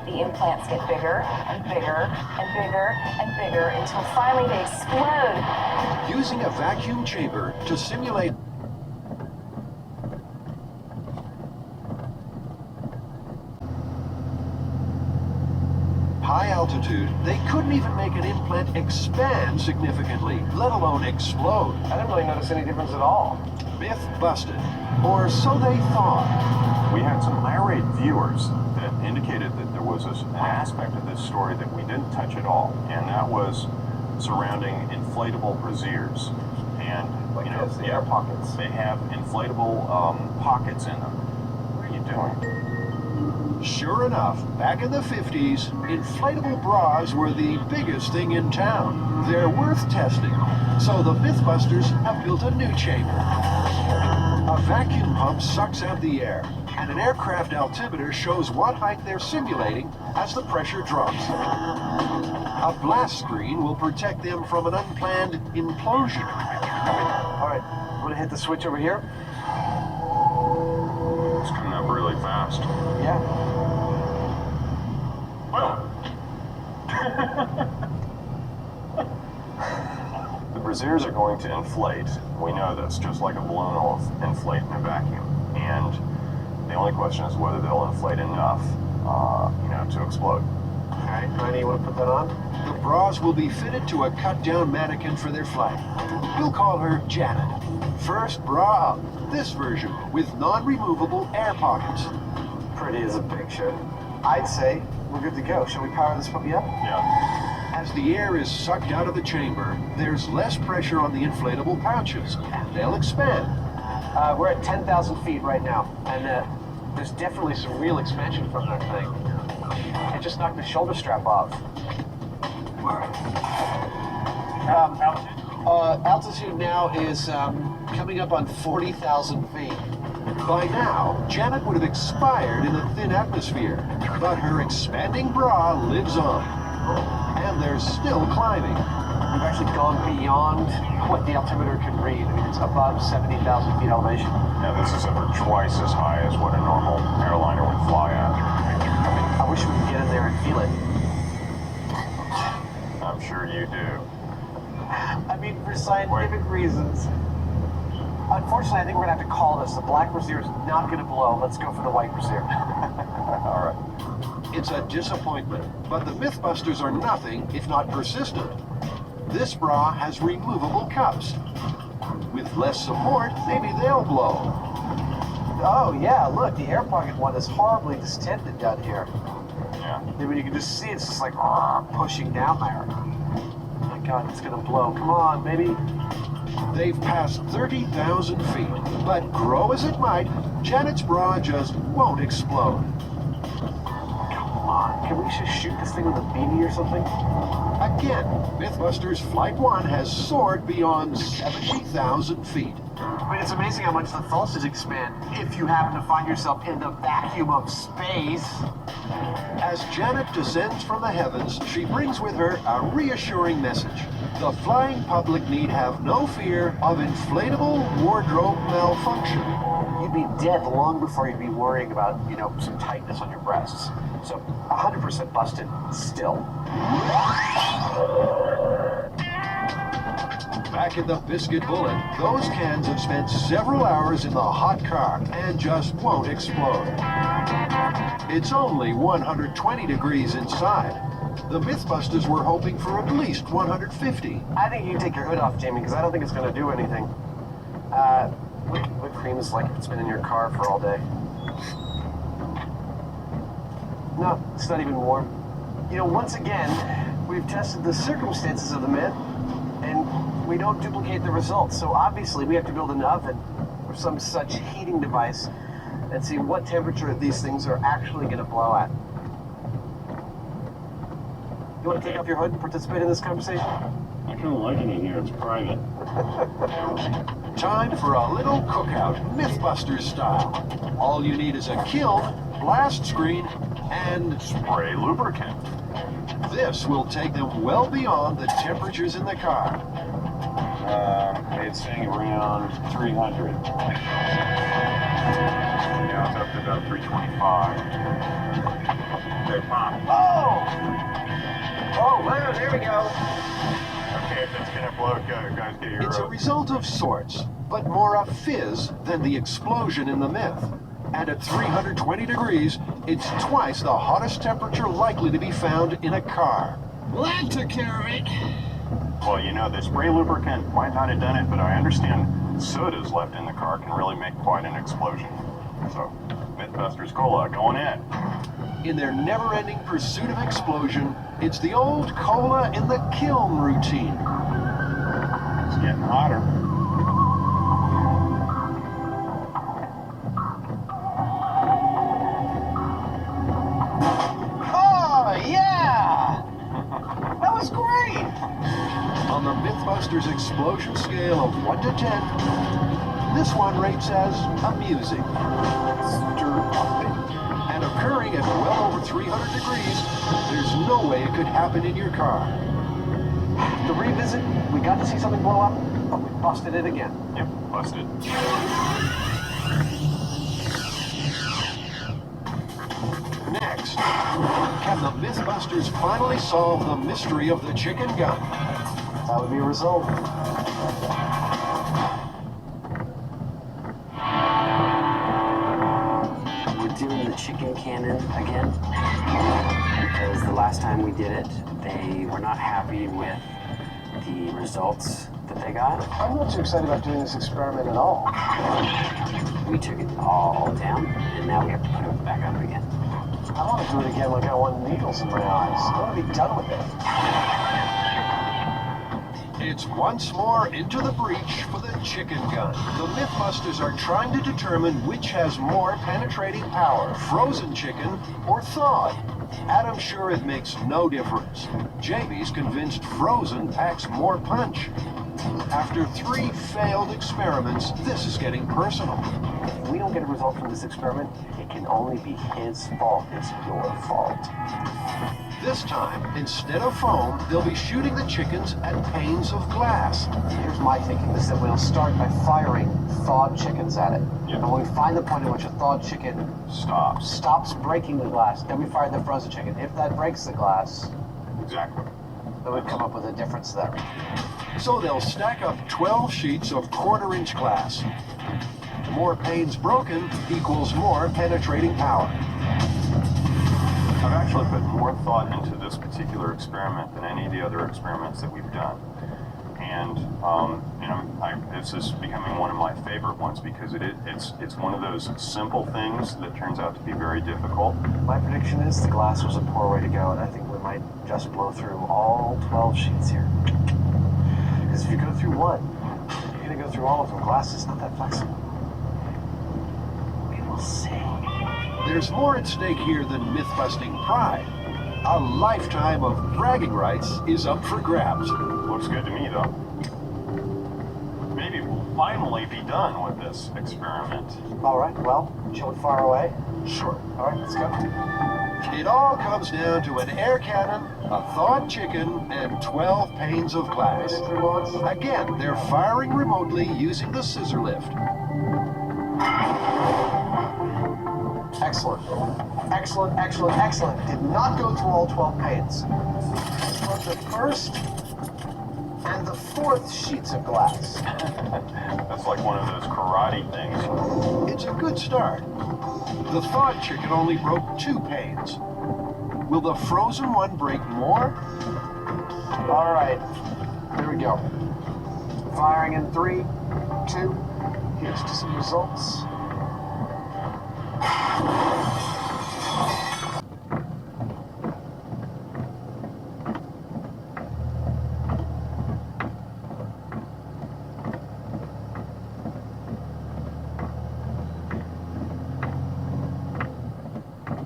the implants get bigger and bigger and bigger and bigger until finally they explode. Using a vacuum chamber to simulate high altitude, they couldn't even make an implant expand significantly, let alone explode. I didn't really notice any difference at all. Myth busted. Or so they thought. We had some irate viewers that indicated that there was an aspect of this story that we didn't touch at all, and that was surrounding inflatable brassieres. And, the air pockets. They have inflatable pockets in them. What are you doing? Sure enough, back in the 50s, inflatable bras were the biggest thing in town. They're worth testing. So the Mythbusters have built a new chamber. A vacuum pump sucks out the air, and an aircraft altimeter shows what height they're simulating as the pressure drops. A blast screen will protect them from an unplanned implosion. All right, I'm gonna hit the switch over here. It's coming up really fast. Yeah. The brassieres are going to inflate. We know this, just like a balloon will inflate in a vacuum. And the only question is whether they'll inflate enough, to explode. Okay, Randy, you want to put that on? The bras will be fitted to a cut-down mannequin for their flight. We'll call her Janet. First bra up, this version with non-removable air pockets. Pretty as a picture. I'd say we're good to go. Shall we power this puppy up? Yeah. As the air is sucked out of the chamber, there's less pressure on the inflatable pouches, and they'll expand. We're at 10,000 feet right now, and there's definitely some real expansion from that thing. It just knocked the shoulder strap off. Altitude now is coming up on 40,000 feet. By now, Janet would have expired in the thin atmosphere, but her expanding bra lives on. And they're still climbing. We've actually gone beyond what the altimeter can read. I mean, it's above 70,000 feet elevation. Now this is over twice as high as what a normal airliner would fly at. I wish we could get in there and feel it. I'm sure you do. I mean, for scientific reasons. Unfortunately, I think we're gonna have to call this. The black brassiere is not gonna blow. Let's go for the white brassiere. All right. It's a disappointment, but the Mythbusters are nothing if not persistent. This bra has removable cups. With less support, maybe they'll blow. Oh, yeah, look, the air pocket one is horribly distended down here. Yeah. I mean, you can just see it's just like pushing down there. Oh my God, it's gonna blow. Come on, baby. They've passed 30,000 feet, but grow as it might, Janet's bra just won't explode. Come on, can we just shoot this thing with a BB or something? Again, Mythbusters Flight 1 has soared beyond 70,000 feet. I mean, it's amazing how much the sausage expand if you happen to find yourself in the vacuum of space. As Janet descends from the heavens, she brings with her a reassuring message. The flying public need have no fear of inflatable wardrobe malfunction. You'd be dead long before you'd be worrying about, you know, some tightness on your breasts. So 100% busted still. Back in the Biscuit Bullet, those cans have spent several hours in the hot car and just won't explode. It's only 120 degrees inside. The Mythbusters were hoping for at least 150. I think you can take your hood off, Jamie, because I don't think it's going to do anything. Whipped cream is like it's been in your car for all day. No, it's not even warm. You know, once again, we've tested the circumstances of the myth, and we don't duplicate the results. So obviously, we have to build an oven or some such heating device and see what temperature these things are actually going to blow at. You want to take off your hood and participate in this conversation? I kind of like it in here. It's private. Time for a little cookout, Mythbusters style. All you need is a kiln, blast screen, and Spray lubricant. this will take them well beyond the temperatures in the car. It's saying around 300. Yeah, it's up to about 325. Okay, pop. Oh, wow, there we go. Okay, if it's gonna blow, guys, get your. It's a result of sorts, but more a fizz than the explosion in the myth. And at 320 degrees, it's twice the hottest temperature likely to be found in a car. Well, that took care of it. Well, you know, the spray lubricant might not have done it, but I understand sodas left in the car can really make quite an explosion. So, Mythbusters Cola going in. In their never-ending pursuit of explosion, it's the old cola in the kiln routine. It's getting hotter. Oh, yeah! That was great! On the Mythbusters explosion scale of 1 to 10, this one rates as amusing. And occurring at well over 300 degrees, there's no way it could happen in your car. The revisit, we got to see something blow up, but we busted it again. Yep, busted. Next, can the Mythbusters finally solve the mystery of the chicken gun? That would be a result. We're doing the chicken cannon again because the last time we did it, they were not happy with the results that they got. I'm not too excited about doing this experiment at all. We took it all down, and now we have to put it back up again. I want to do it again like I want needles in my eyes. I want to be done with it. It's once more into the breach for the chicken gun. The Mythbusters are trying to determine which has more penetrating power, frozen chicken or thawed. Adam's sure it makes no difference. JB's convinced frozen packs more punch. After 3 failed experiments, this is getting personal. If we don't get a result from this experiment, it can only be his fault. It's your fault. This time, instead of foam, they'll be shooting the chickens at panes of glass. Here's my thinking, is that we'll start by firing thawed chickens at it. Yep. And when we find the point at which a thawed chicken stops breaking the glass, then we fire the frozen chicken. If that breaks the glass, Exactly. then we'd come up with a difference there. So they'll stack up 12 sheets of 1/4-inch glass. More panes broken equals more penetrating power. I've actually put more thought into this particular experiment than any of the other experiments that we've done. And and this is becoming one of my favorite ones because it's one of those simple things that turns out to be very difficult. My prediction is the glass was a poor way to go, and I think we might just blow through all 12 sheets here. Because if you go through one, you're going to go through all of them. Glass is not that flexible. We will see. There's more at stake here than myth-busting pride. A lifetime of bragging rights is up for grabs. Looks good to me, though. Maybe we'll finally be done with this experiment. All right, well, shall we fire away? Sure. All right, let's go. It all comes down to an air cannon, a thawed chicken, and 12 panes of glass. Again, they're firing remotely using the scissor lift. Excellent. Excellent, excellent, excellent. Did not go through all 12 panes. But the first and the fourth sheets of glass. That's like one of those karate things. It's a good start. The thawed chicken only broke 2 panes. Will the frozen one break more? All right, here we go. Firing in 3, 2. Here's to some results.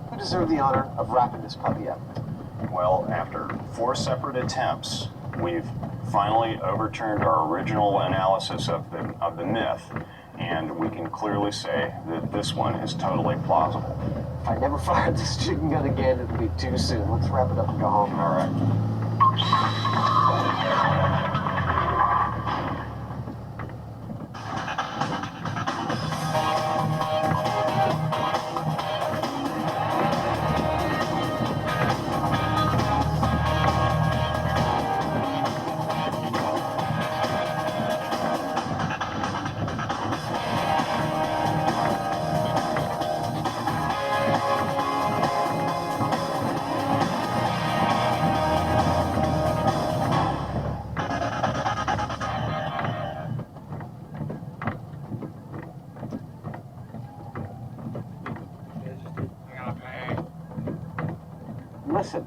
Who deserved the honor of wrapping this puppy up? Well, after 4 separate attempts, we've finally overturned our original analysis of the myth, and we can clearly say that this one is totally plausible. If I never fired this chicken gun again, it'll be too soon. Let's wrap it up and go home. All right. Listen,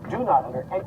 do not under any...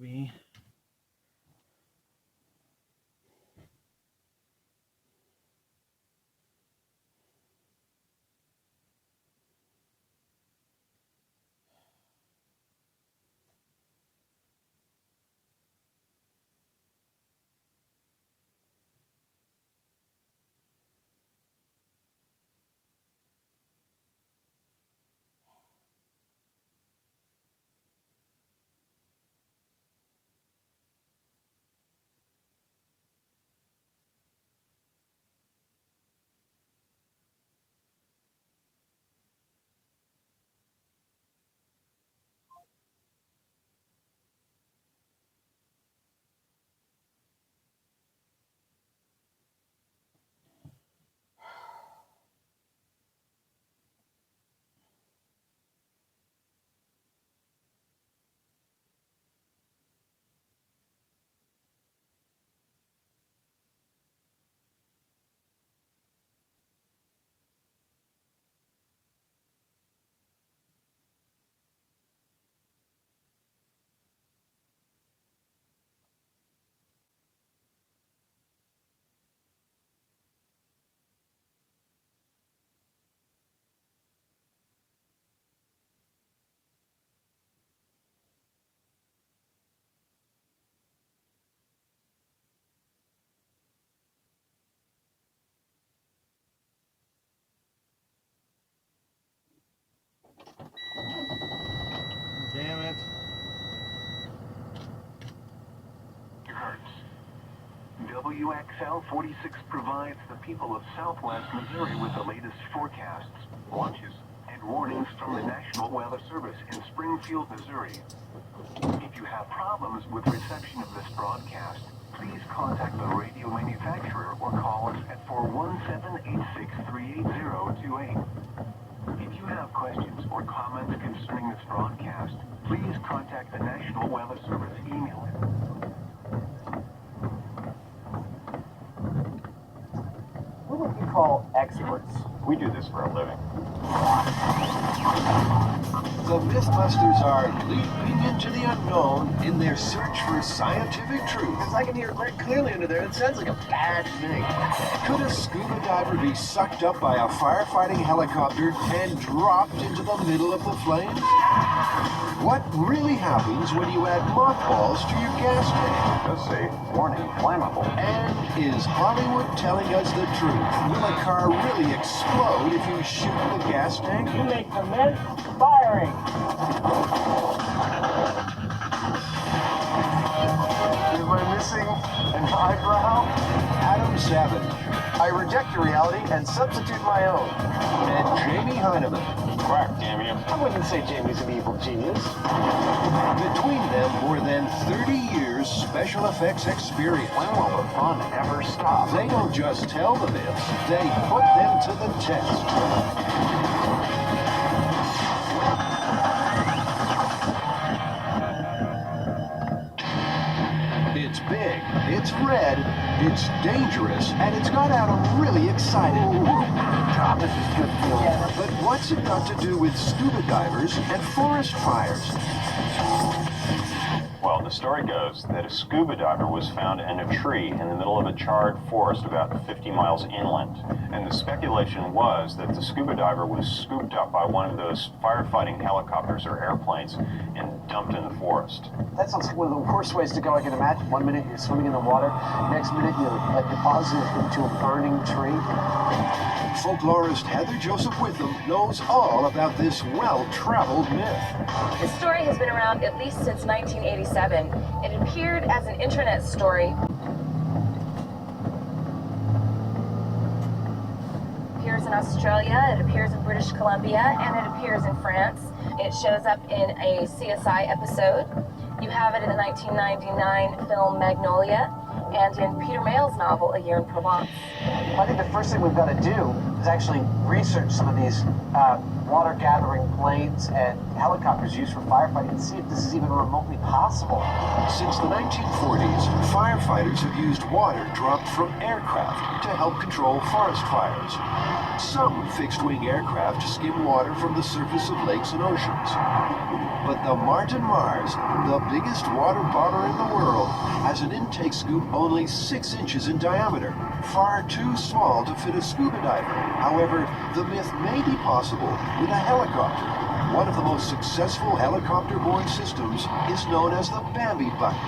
be. Damn it. WXL 46 provides the people of Southwest Missouri with the latest forecasts, watches, and warnings from the National Weather Service in Springfield, Missouri. If you have problems with reception of this broadcast, please contact the radio manufacturer or call us at 417-863-8028. If you have questions or comments concerning this broadcast, please contact the National Weather Service email. Who would you call experts? We do this for a living. The Mythbusters are leaping into the unknown in their search for scientific truth. Because I can hear it very clearly under there. It sounds like a bad thing. Could a scuba diver be sucked up by a firefighting helicopter and dropped into the middle of the flames? What really happens when you add mothballs to your gas tank? Does say, warning, flammable. And is Hollywood telling us the truth? Will a car really explode if you shoot the gas tank? You make the men firing. Am I missing an eyebrow? Adam Savage. I reject your reality and substitute my own. And Jamie Heineman. Quack, damn you. I wouldn't say Jamie's an evil genius. Between them, more than 30 years special effects experience. When will the fun ever stop? They don't just tell the myths, they put them to the test. It's big, it's red, it's dangerous, and it's got Adam really excited. God, this is good feeling. But what's it got to do with scuba divers and forest fires? Well, the story goes that a scuba diver was found in a tree in the middle of a charred forest about 50 miles inland. And the speculation was that the scuba diver was scooped up by one of those firefighting helicopters or airplanes and dumped in the forest. That sounds like one of the worst ways to go I can imagine. 1 minute you're swimming in the water, next minute you're deposited into a burning tree. Folklorist Heather Joseph Witham knows all about this well-traveled myth. This story has been around at least since 1987. It appeared as an internet story. It appears in Australia, it appears in British Columbia, and it appears in France. It shows up in a CSI episode. You have it in the 1999 film Magnolia, and in Peter Mail's novel, A Year in Provence. I think the first thing we've got to do has actually researched some of these water gathering planes and helicopters used for firefighting to see if this is even remotely possible. Since the 1940s, firefighters have used water dropped from aircraft to help control forest fires. Some fixed-wing aircraft skim water from the surface of lakes and oceans. But the Martin Mars, the biggest water bomber in the world, has an intake scoop only 6 inches in diameter, far too small to fit a scuba diver. However, the myth may be possible with a helicopter. One of the most successful helicopter-borne systems is known as the Bambi bucket.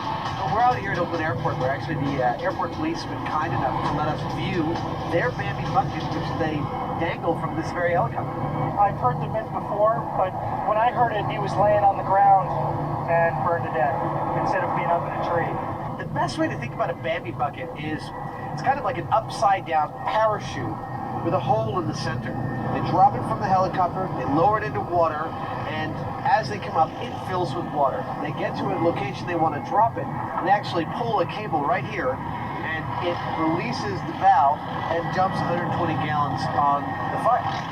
We're out here at Oakland Airport, where actually the airport police have been kind enough to let us view their Bambi bucket, which they dangle from this very helicopter. I've heard the myth before, but when I heard it, he was laying on the ground and burned to death instead of being up in a tree. The best way to think about a Bambi bucket is it's kind of like an upside-down parachute with a hole in the center. They drop it from the helicopter, they lower it into water, and as they come up, it fills with water. They get to a location they want to drop it, and they actually pull a cable right here, and it releases the valve and dumps 120 gallons on the fire.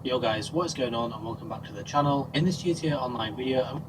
Yo guys, what is going on and welcome back to the channel. In this GTA Online video,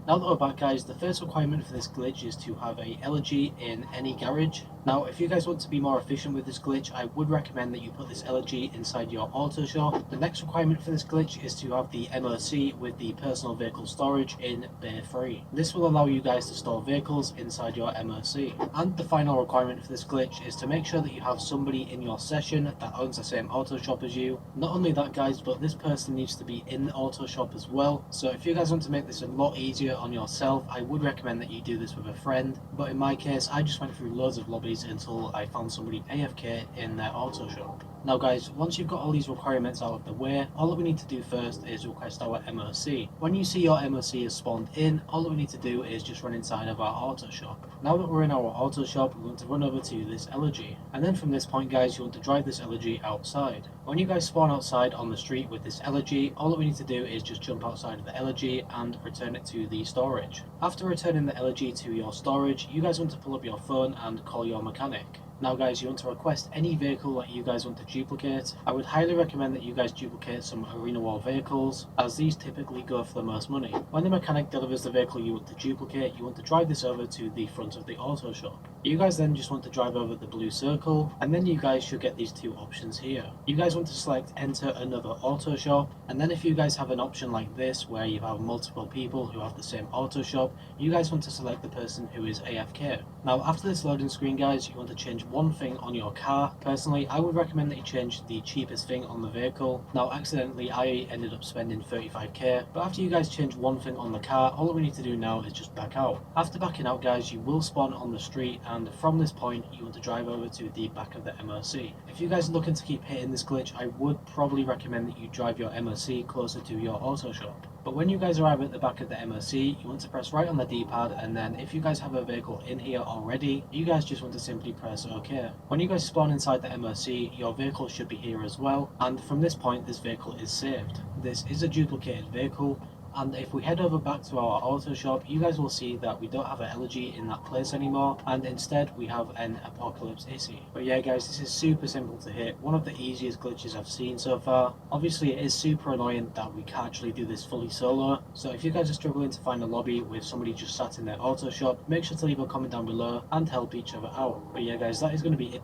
now that we're back guys, the first requirement for this glitch is to have a elegy in any garage. Now if you guys want to be more efficient with this glitch, I would recommend that you put this elegy inside your auto shop. The next requirement for this glitch is to have the MOC with the personal vehicle storage in Bay 3. This will allow you guys to store vehicles inside your MOC. And the final requirement for this glitch is to make sure that you have somebody in your session that owns the same auto shop as you. Not only that guys, but this person needs to be in the auto shop as well. So if you guys want to make this a lot easier on yourself, I would recommend that you do this with a friend. But in my case, I just went through loads of lobbies until I found somebody AFK in their auto shop. Now guys, once you've got all these requirements out of the way, all that we need to do first is request our MOC. When you see your MOC is spawned in, all that we need to do is just run inside of our auto shop. Now that we're in our auto shop, we want to run over to this elegy. And then from this point guys, you want to drive this elegy outside. When you guys spawn outside on the street with this elegy, all that we need to do is just jump outside of the elegy and return it to the storage. After returning the elegy to your storage, you guys want to pull up your phone and call your mechanic. Now guys, you want to request any vehicle that you guys want to duplicate. I would highly recommend that you guys duplicate some arena war vehicles, as these typically go for the most money. When the mechanic delivers the vehicle you want to duplicate, you want to drive this over to the front of the auto shop. You guys then just want to drive over the blue circle, and then you guys should get these two options here. You guys want to select enter another auto shop, and then if you guys have an option like this where you have multiple people who have the same auto shop, you guys want to select the person who is AFK. Now after this loading screen guys, you want to change one thing on your car. Personally, I would recommend that you change the cheapest thing on the vehicle. Now accidentally I ended up spending 35k, but after you guys change one thing on the car, all we need to do now is just back out. After backing out guys, you will spawn on the street, and from this point you want to drive over to the back of the MOC. If you guys are looking to keep hitting this glitch, I would probably recommend that you drive your MOC closer to your auto shop. But when you guys arrive at the back of the MOC, you want to press right on the D-pad, and then if you guys have a vehicle in here already, you guys just want to simply press OK. When you guys spawn inside the MOC, your vehicle should be here as well, and from this point this vehicle is saved. This is a duplicated vehicle, And if we head over back to our auto shop, you guys will see that we don't have an Elegy in that place anymore, and instead we have an Apocalypse AC. But yeah guys, this is super simple to hit, one of the easiest glitches I've seen so far. Obviously it is super annoying that we can't actually do this fully solo, so if you guys are struggling to find a lobby with somebody just sat in their auto shop, make sure to leave a comment down below and help each other out. But yeah guys, that is going to be it.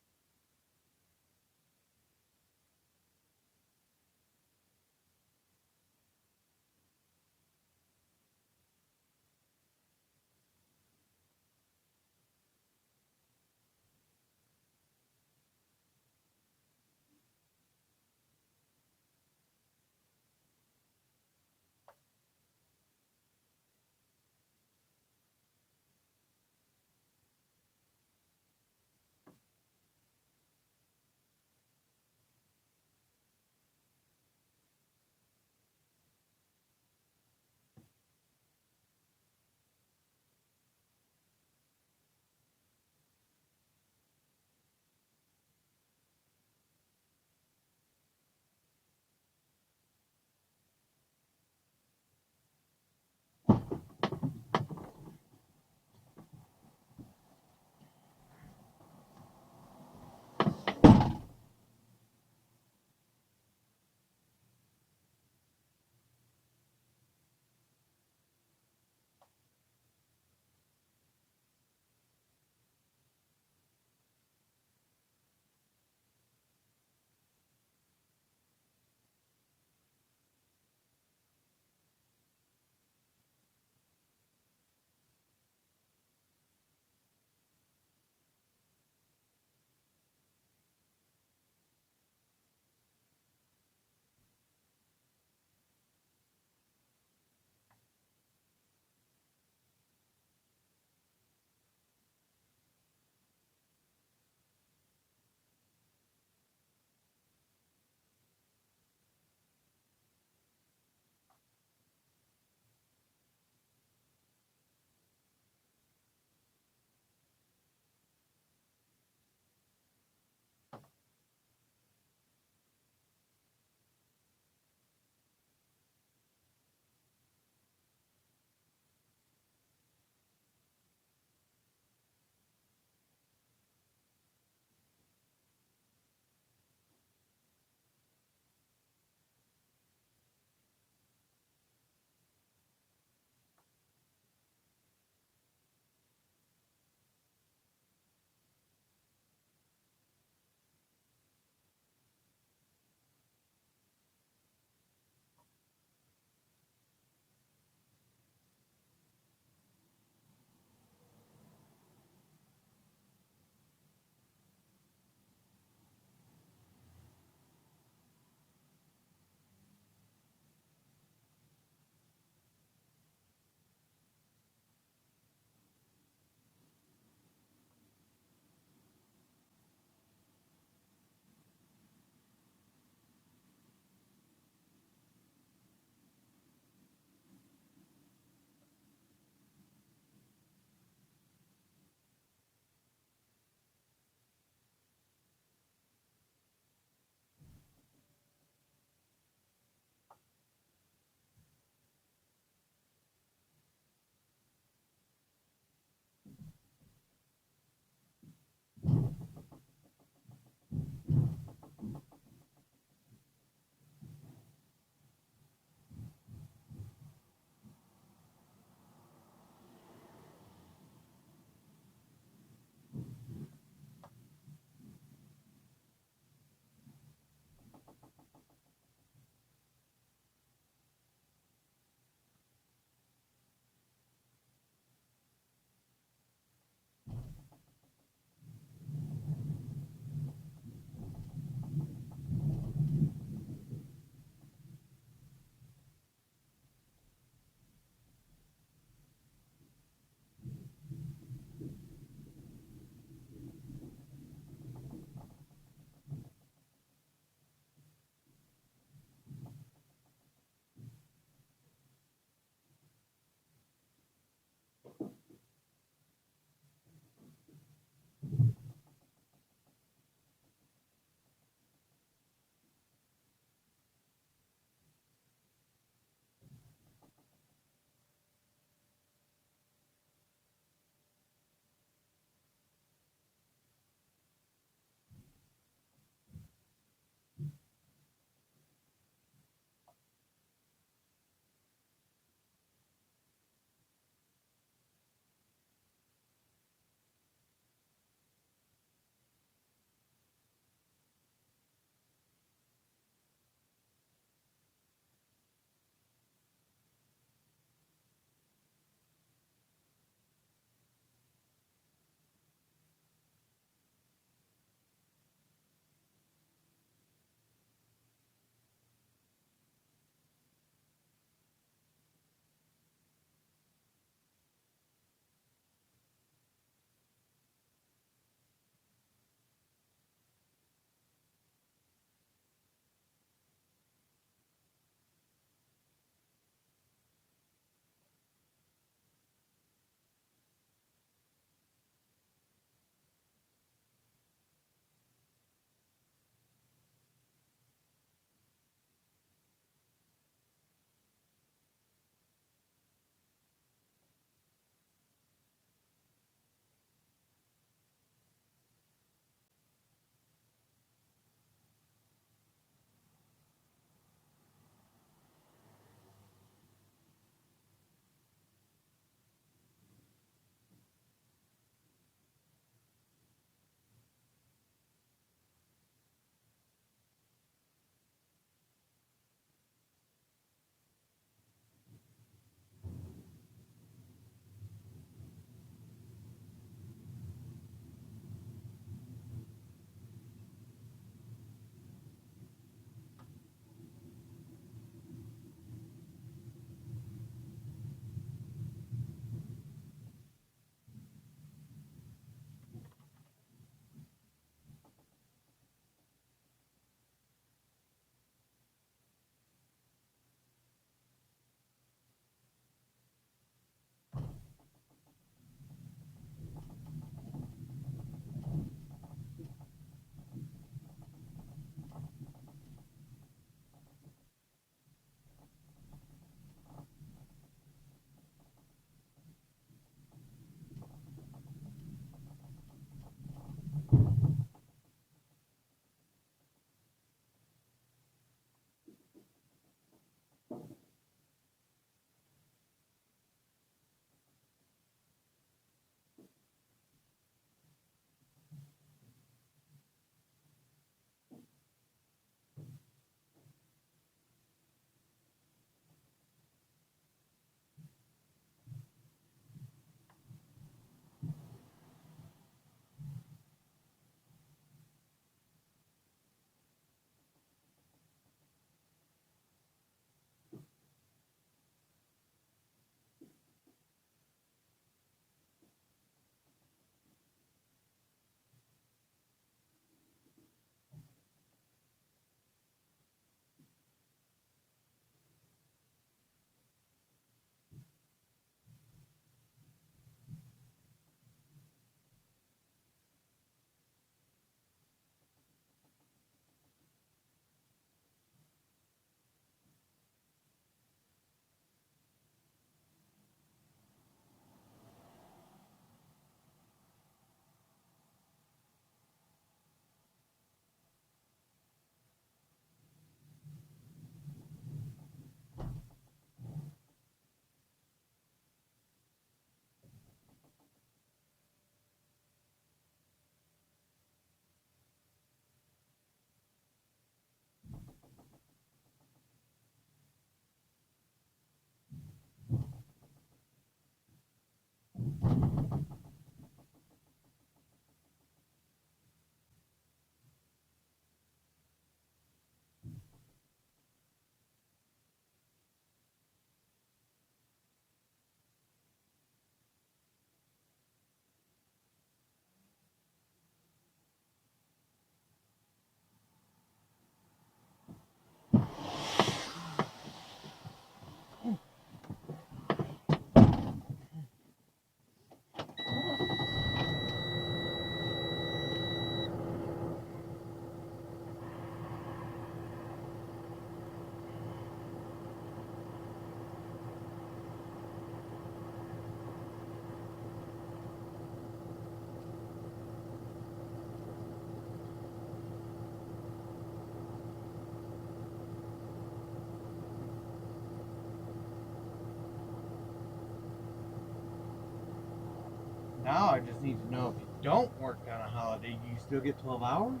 Now I just need to know if you don't work on a holiday, do you still get 12 hours?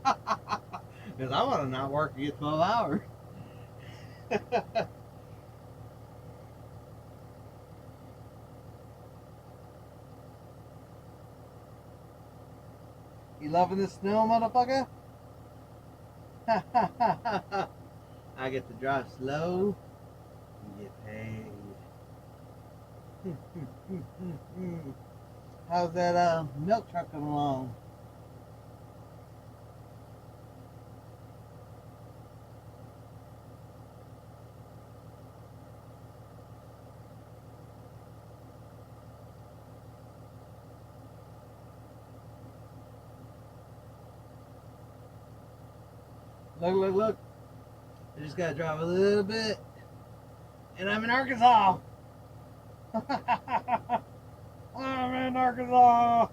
Because I want to not work and get 12 hours. You loving the snow, motherfucker? I get to drive slow and get paid. How's that milk truck coming along? Look, look, look. I just gotta drive a little bit. And I'm in Arkansas. I'm in Arkansas.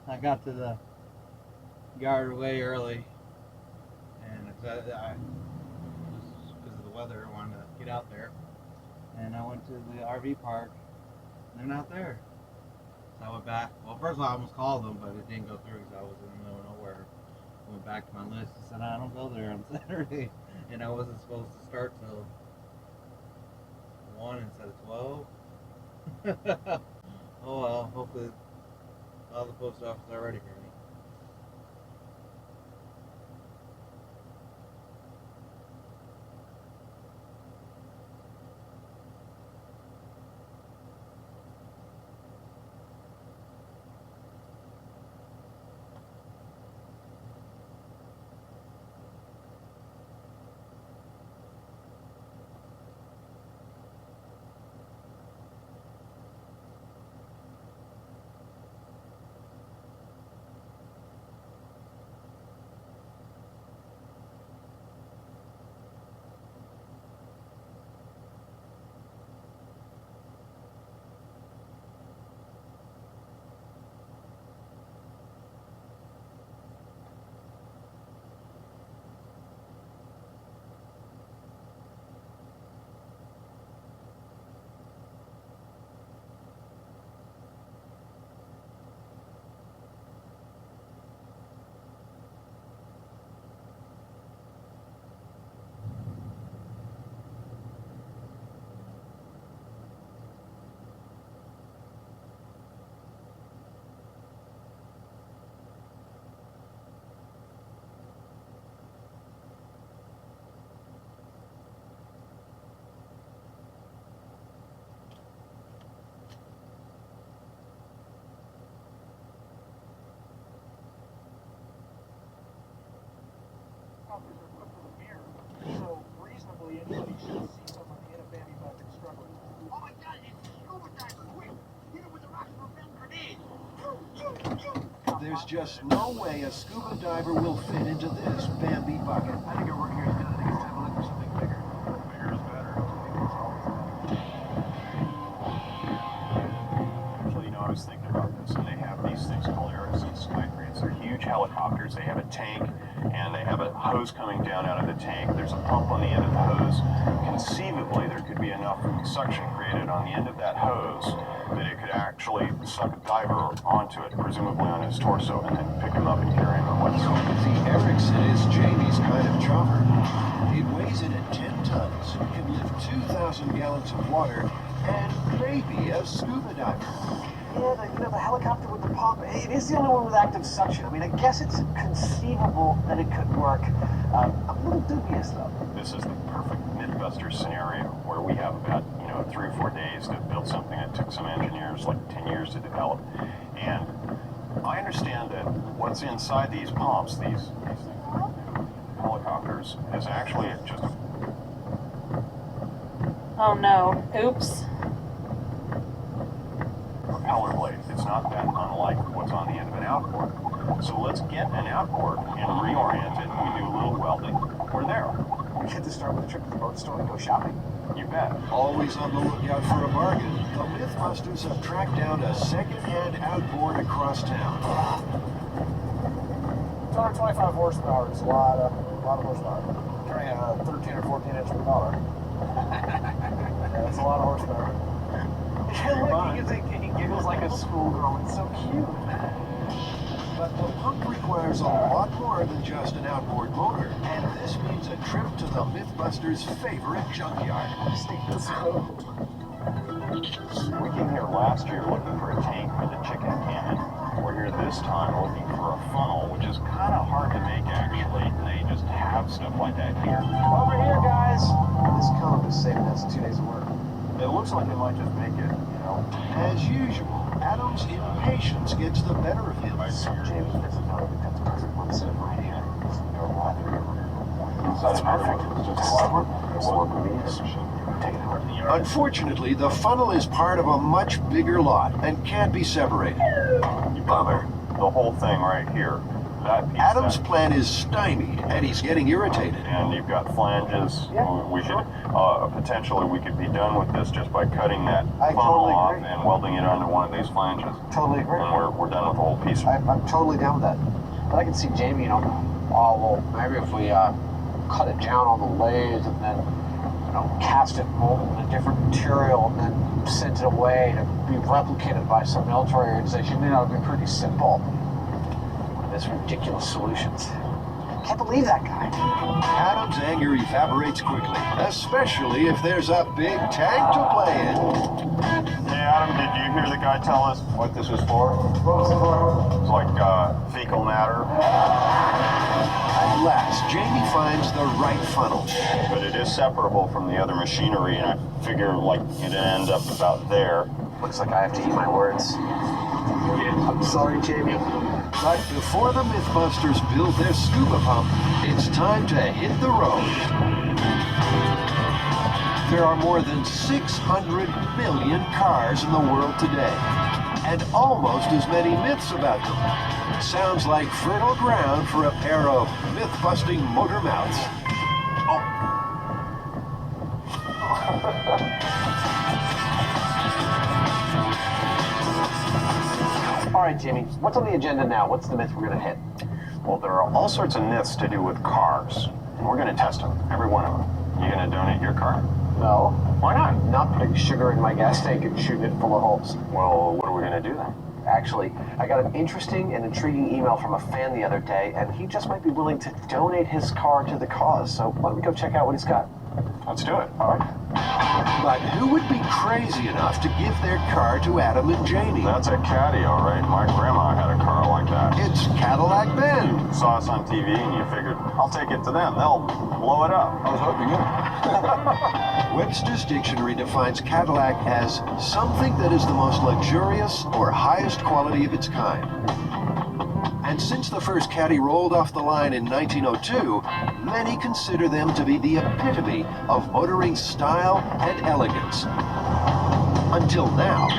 I got to the yard way early, and because of the weather, I wanted to get out there. And I went to the RV park, and they're not there. So I went back. Well, first of all, I almost called them, but it didn't go through because I was in the middle of nowhere. I went back to my list and said, I don't go there on Saturday. And I wasn't supposed to start till 1 instead of 12. Oh well, hopefully all the post office are ready for me. Helicopters are equipped with a mirror, so reasonably anybody should see someone in a baby bucket struggling. Oh my god, it's a scuba diver! Quick! Hit it with a rock from a grenade! There's just no way a scuba diver will fit into this Bambi bucket. I think our work here is done. I think it's time to look for something bigger. Bigger is better. Actually, I was thinking about this, and they have these things called SMILEYBRYANs. They're huge helicopters. They have a tank, and they have a hose coming down out of the tank. There's a pump on the end of the hose. Conceivably, there could be enough suction created on the end of that hose that it could actually suck a diver onto it, presumably on his torso, and then pick him up and carry him away. The Ericsson is Jamie's kind of chopper. It weighs in at 10 tons, can lift 2,000 gallons of water, and maybe a scuba diver. Yeah, the helicopter with the pump, it is the only one with active suction. I mean, I guess it's conceivable that it could work. I'm a little dubious, though. This is the perfect Mythbuster scenario where we have about, 3 or 4 days to build something that took some engineers like 10 years to develop. And I understand that what's inside these pumps, these helicopters, is actually just Oh no. Oops. Propeller blade. It's not that unlike what's on the end of an outboard. So let's get an outboard and reorient it. We do a little welding. We're there. We get to start with a trip to the boat store and go shopping. You bet. Always on the lookout for a bargain, the Mythbusters have tracked down a second-hand outboard across town. 225 horsepower. It's a lot of horsepower. Turning a 13 or 14 inch propeller. Yeah, that's a lot of horsepower. He giggles like a schoolgirl. It's so cute. But the pump requires a lot more than just an outboard motor, and this means a trip to the Mythbusters' favorite junkyard. We came here last year looking for a tank for the chicken cannon. We're here this time looking for a funnel, which is kind of hard to make actually. They just have stuff like that here. Over here, guys. This cone is saving us 2 days of work. It looks like they might just make it, you know. As usual, Adam's impatience gets the better of him. Jamie, this is not a good perfect one set right here. That's perfect. Unfortunately, the funnel is part of a much bigger lot and can't be separated. Bummer. The whole thing right here. Adam's plan is stymied, and he's getting irritated. And you've got flanges. Yeah, we should potentially we could be done with this just by cutting that funnel totally off agree. and welding it onto one of these flanges. Totally agree. And we're done with the whole piece. I'm totally down with that. But I can see Jamie, oh well, maybe if we cut it down on the lathe and then cast it, mold it in a different material, and then sent it away to be replicated by some military organization, it would be pretty simple. There's ridiculous solutions. Can't believe that guy. Adam's anger evaporates quickly, especially if there's a big tank to play in. Hey Adam, did you hear the guy tell us what this was for? What was it for? It's like fecal matter. At last, Jamie finds the right funnel. But it is separable from the other machinery, and I figure like it ends up about there. Looks like I have to eat my words. I'm sorry, Jamie. But before the Mythbusters build their scuba pump, it's time to hit the road. There are more than 600 million cars in the world today, and almost as many myths about them. Sounds like fertile ground for a pair of myth-busting motor mouths. All right, Jamie, what's on the agenda now? What's the myth we're going to hit? Well, there are all sorts of myths to do with cars, and we're going to test them, every one of them. You going to donate your car? No. Why not? Not putting sugar in my gas tank and shooting it full of holes. Well, what are we going to do then? Actually, I got an interesting and intriguing email from a fan the other day, and he just might be willing to donate his car to the cause. So why don't we go check out what he's got? Let's do it. All right. But who would be crazy enough to give their car to Adam and Jamie? That's a Caddy, all right. My grandma had a car like that. It's Cadillac Ben. Saw us on TV and you figured, I'll take it to them. They'll blow it up. I was hoping it. Webster's dictionary defines Cadillac as something that is the most luxurious or highest quality of its kind. And since the first Caddy rolled off the line in 1902, many consider them to be the epitome of motoring style and elegance. Until now.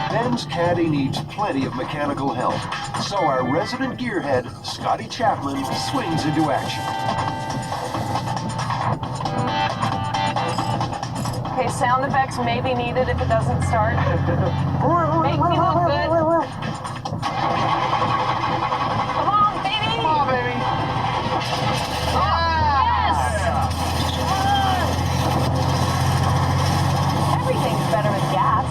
Ben's Caddy needs plenty of mechanical help, so our resident gearhead, Scotty Chapman, swings into action. Okay, sound effects may be needed if it doesn't start. Make me look good. Come on, baby! Come on, baby! Yes! Everything's better with gas.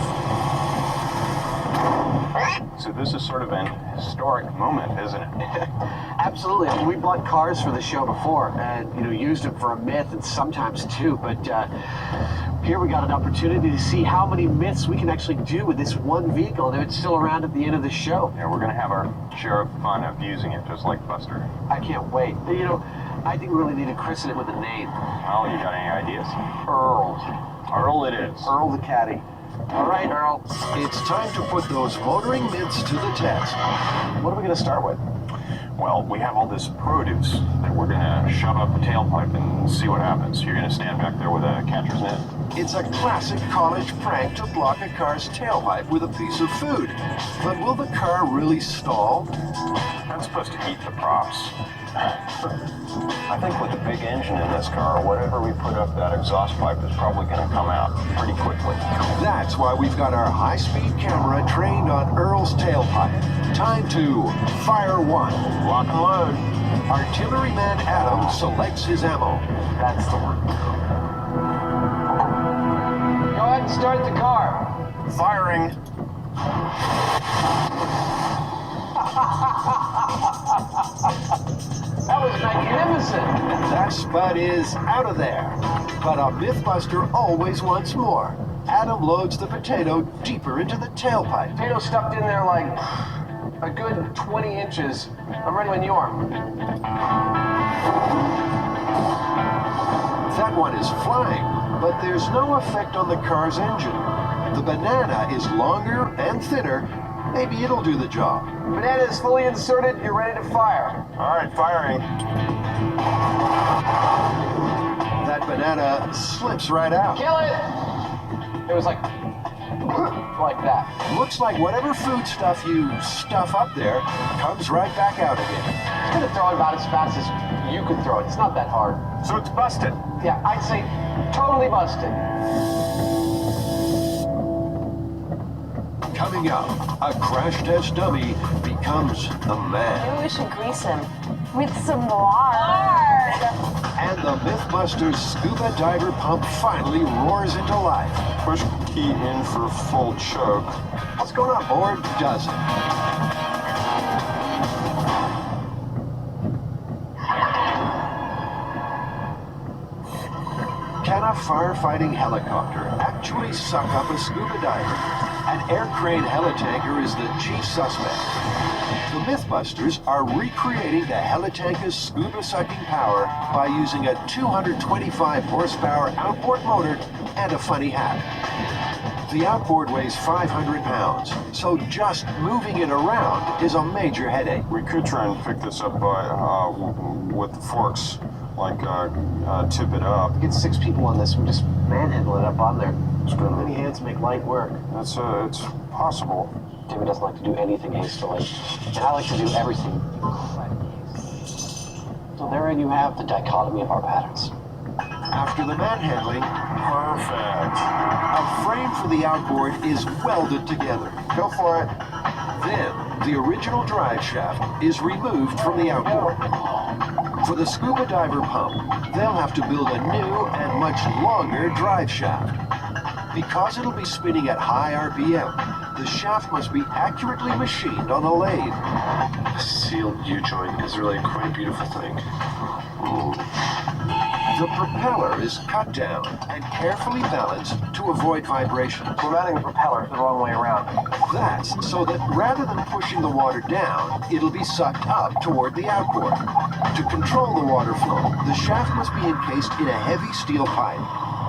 So this is sort of an historic moment, isn't it? Absolutely. I mean, we bought cars for the show before and, used them for a myth and sometimes two, but here we got an opportunity to see how many myths we can actually do with this one vehicle, and it's still around at the end of the show. Yeah, we're going to have our share of fun of using it, just like Buster. I can't wait. I think we really need to christen it with a name. Well, you got any ideas? Earl. Earl it is. Earl the Caddy. All right, Earl. It's time to put those motoring myths to the test. What are we going to start with? Well, we have all this produce that we're gonna shove up the tailpipe and see what happens. You're gonna stand back there with a catcher's net. It's a classic college prank to block a car's tailpipe with a piece of food. But will the car really stall? That's supposed to eat the props. I think with the big engine in this car, whatever we put up that exhaust pipe is probably going to come out pretty quickly. That's why we've got our high-speed camera trained on Earl's tailpipe. Time to fire one. Lock and load. Artilleryman Adam selects his ammo. That's the word. Go ahead and start the car. Firing. That was magnificent. That Spud is out of there. But a Mythbuster always wants more. Adam loads the potato deeper into the tailpipe. Potato stuffed in there like a good 20 inches. I'm ready when you are. That one is flying, but there's no effect on the car's engine. The banana is longer and thinner. Maybe it'll do the job. Banana is fully inserted. You're ready to fire. All right, firing. That banana slips right out. Kill it! It was like that. Looks like whatever food stuff you stuff up there comes right back out again. It's gonna throw it about as fast as you could throw it. It's not that hard. So it's busted. Yeah, I'd say totally busted. Coming up, a crash test dummy becomes the man. Maybe we should grease him with some lard. And the Mythbusters scuba diver pump finally roars into life. Push key in for full choke. What's going on board? Doesn't. Can a firefighting helicopter actually suck up a scuba diver? An air crane helitanker is the chief suspect. The Mythbusters are recreating the helitanker's scuba sucking power by using a 225 horsepower outboard motor and a funny hat. The outboard weighs 500 pounds, so just moving it around is a major headache. We could try and pick this up by with the forks, like tip it up. Get 6 people on this. We just manhandle it up on there. Many hands make light work. That's it's possible. David doesn't like to do anything hastily, and I like to do everything. So therein you have the dichotomy of our patterns. After the manhandling, Perfect. a frame for the outboard is welded together. Go for it. Then, the original drive shaft is removed from the outboard. For the scuba diver pump, they'll have to build a new and much longer drive shaft. Because it'll be spinning at high RPM, the shaft must be accurately machined on a lathe. The sealed U-joint is really quite a beautiful thing. The propeller is cut down and carefully balanced to avoid vibrations. We're mounting the propeller the wrong way around. That's so that rather than pushing the water down, it'll be sucked up toward the outboard. To control the water flow, the shaft must be encased in a heavy steel pipe.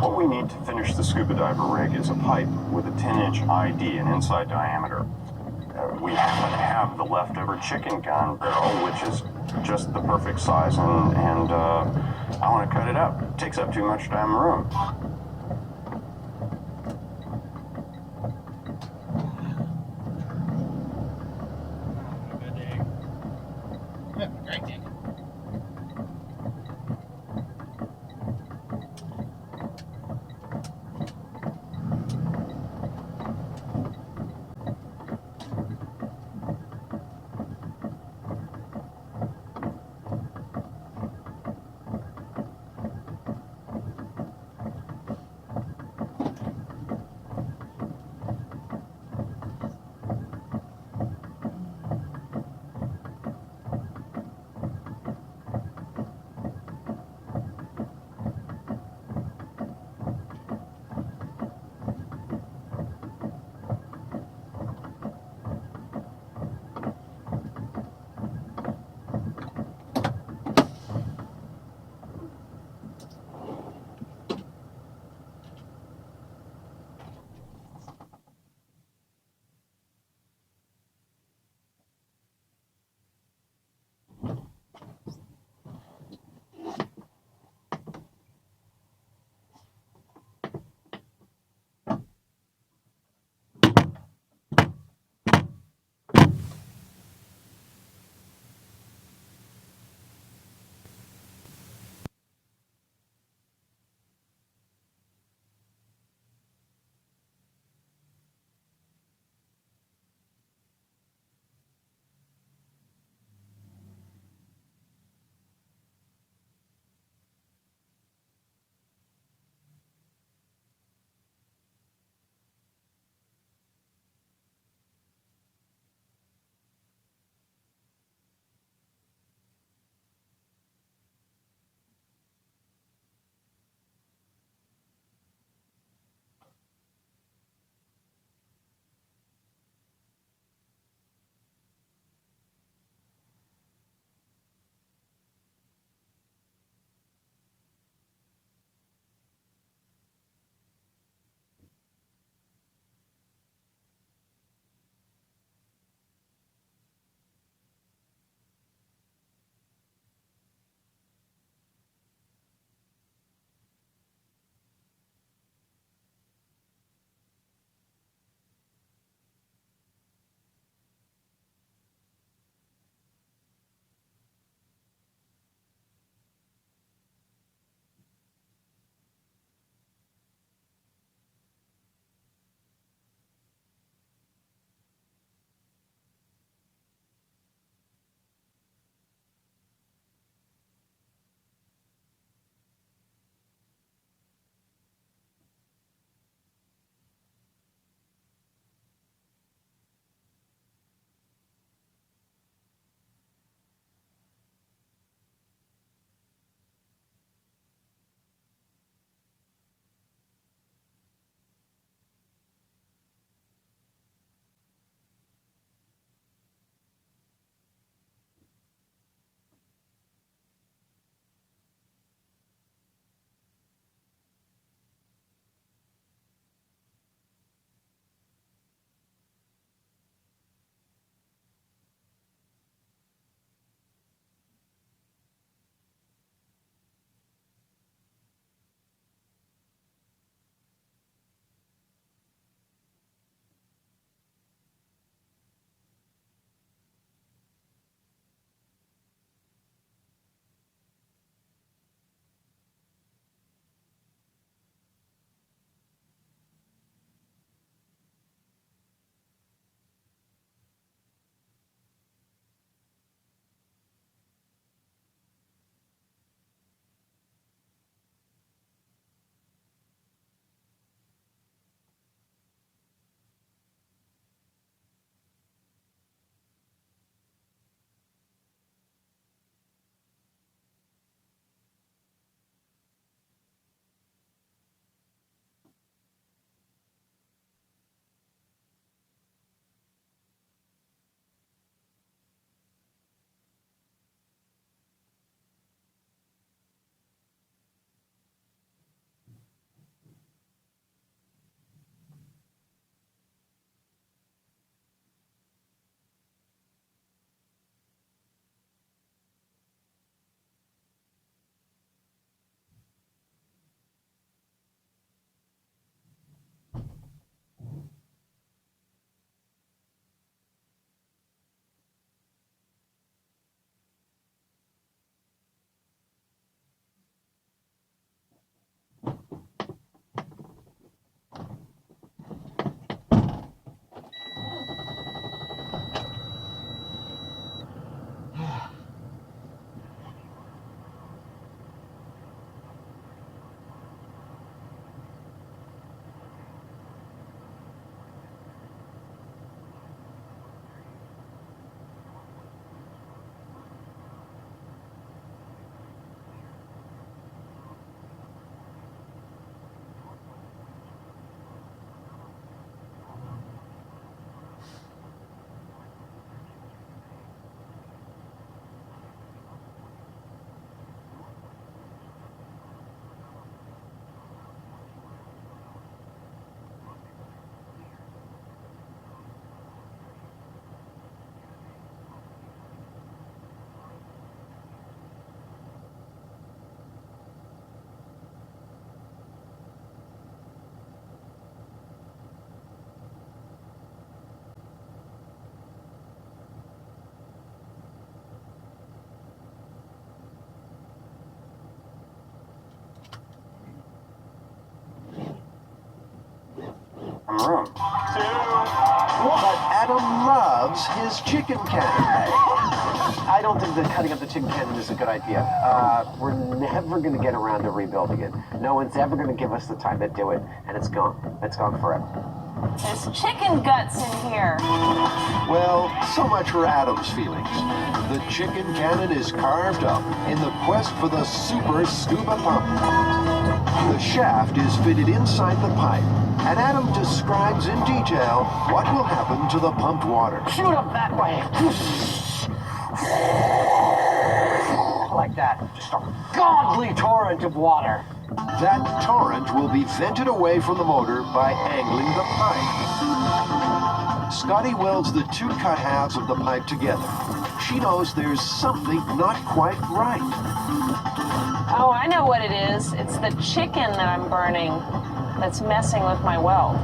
What we need to finish the scuba diver rig is a pipe with a 10-inch ID and inside diameter. We happen to have the leftover chicken gun barrel, which is just the perfect size, and I want to cut it up. It takes up too much damn room. Good day. Great day. room. 2. But Adam loves his chicken cannon. I don't think that cutting up the chicken cannon is a good idea. We're never going to get around to rebuilding it. No one's ever going to give us the time to do it, and it's gone. It's gone forever. There's chicken guts in here. Well, so much for Adam's feelings. The chicken cannon is carved up in the quest for the super scuba pump. The shaft is fitted inside the pipe, and Adam describes in detail what will happen to the pumped water. Shoot up that way. Like that. Just a godly torrent of water. That torrent will be vented away from the motor by angling the pipe. Scotty welds the two cut halves of the pipe together. She knows there's something not quite right. Oh, I know what it is. It's the chicken that I'm burning that's messing with my weld.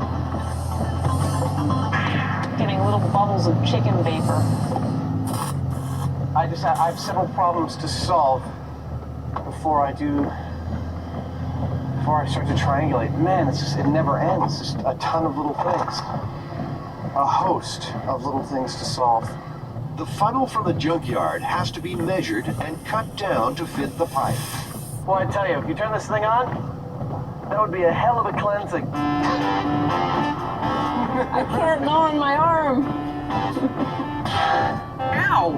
Getting little bubbles of chicken vapor. I have several problems to solve before I start to triangulate. Man, it never ends. Just a ton of little things. A host of little things to solve. The funnel from the junkyard has to be measured and cut down to fit the pipe. Well, I tell you, if you turn this thing on, that would be a hell of a cleansing. I can't go on my arm. Ow!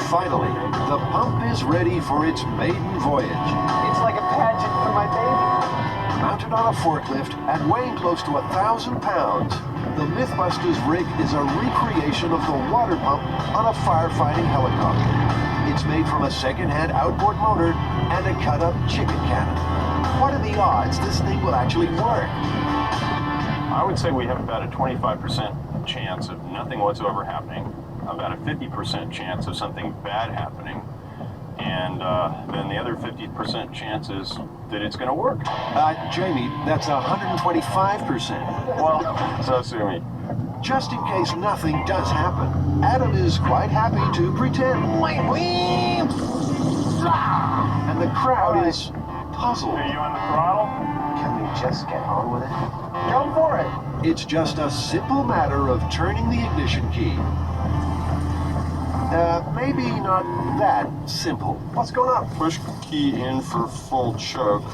Finally, the pump is ready for its maiden voyage. It's like a pageant for my baby. Mounted on a forklift and weighing close to 1,000 pounds, the Mythbusters rig is a recreation of the water pump on a firefighting helicopter. It's made from a second-hand outboard motor and a cut-up chicken cannon. What are the odds this thing will actually work? I would say we have about a 25% chance of nothing whatsoever happening, about a 50% chance of something bad happening, and then the other 50% chance is that it's going to work. Jamie, that's 125%. Well, so sue me. Just in case nothing does happen, Adam is quite happy to pretend. And the crowd is puzzled. Are you on the throttle? Can we just get on with it? Go for it. It's just a simple matter of turning the ignition key. Maybe not that simple. What's going on? Push key in for full choke.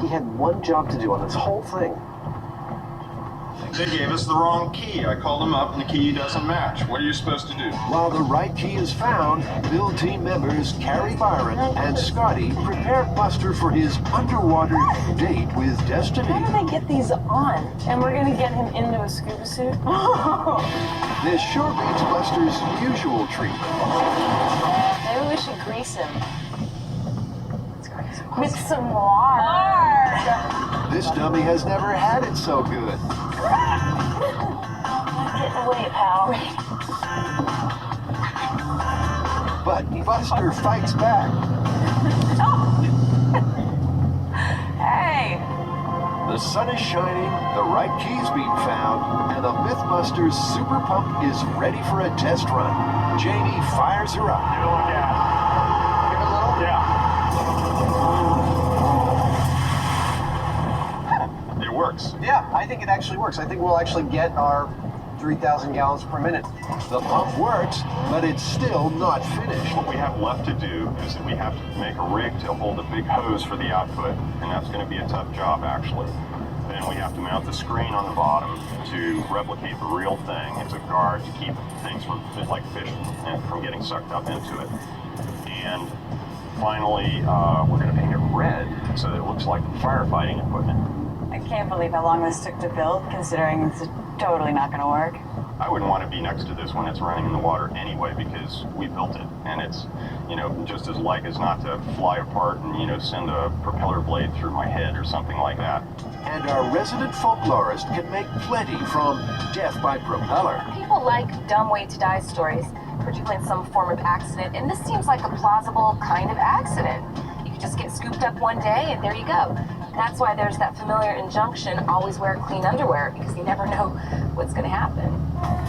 He had one job to do on this whole thing. They gave us the wrong key. I called them up and the key doesn't match. What are you supposed to do? While the right key is found, build team members Carrie Byron and Scotty prepare Buster for his underwater date with Destiny. How do they get these on? And we're gonna get him into a scuba suit? This sure beats Buster's usual treat. Maybe we should grease him. With some lard. This dummy has never had it so good. Get away, pal. But Buster fights back. Hey! The sun is shining, the right key's being found, and the Mythbusters super pump is ready for a test run. Jamie fires her up. Give it a little gas. Give it a little? Yeah. It works. Yeah, I think it actually works. I think we'll actually get our 3,000 gallons per minute. The pump works, but it's still not finished. What we have left to do is that we have to make a rig to hold a big hose for the output, and that's going to be a tough job, actually. Then we have to mount the screen on the bottom to replicate the real thing. It's a guard to keep things from, like fish, from getting sucked up into it. And finally, we're going to paint it red so that it looks like firefighting equipment. I can't believe how long this took to build, considering it's totally not going to work. I wouldn't want to be next to this when it's running in the water anyway, because we built it, and it's, just as like as not to fly apart and, send a propeller blade through my head or something like that. And our resident folklorist can make plenty from death by propeller. People like dumb way to die stories, particularly in some form of accident, and this seems like a plausible kind of accident. You could just get scooped up one day and there you go. That's why there's that familiar injunction, always wear clean underwear, because you never know what's going to happen.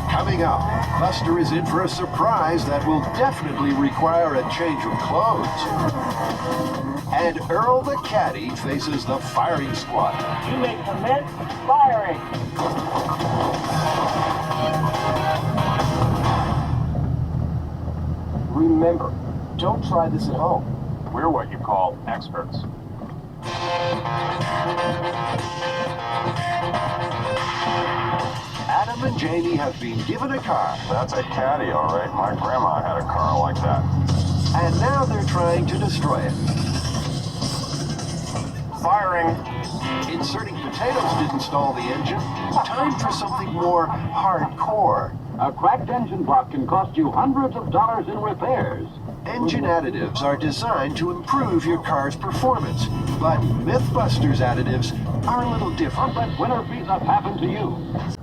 Coming up, Buster is in for a surprise that will definitely require a change of clothes. And Earl the caddy faces the firing squad. You may commence firing. Remember, don't try this at home. We're what you call experts. Adam and Jamie have been given a car. That's a caddy, all right. My grandma had a car like that. And now they're trying to destroy it. Firing. Inserting potatoes didn't stall the engine. Time for something more hardcore. A cracked engine block can cost you hundreds of dollars in repairs. Engine additives are designed to improve your car's performance, but Mythbusters additives are a little different. Don't let winter beat up happen to you.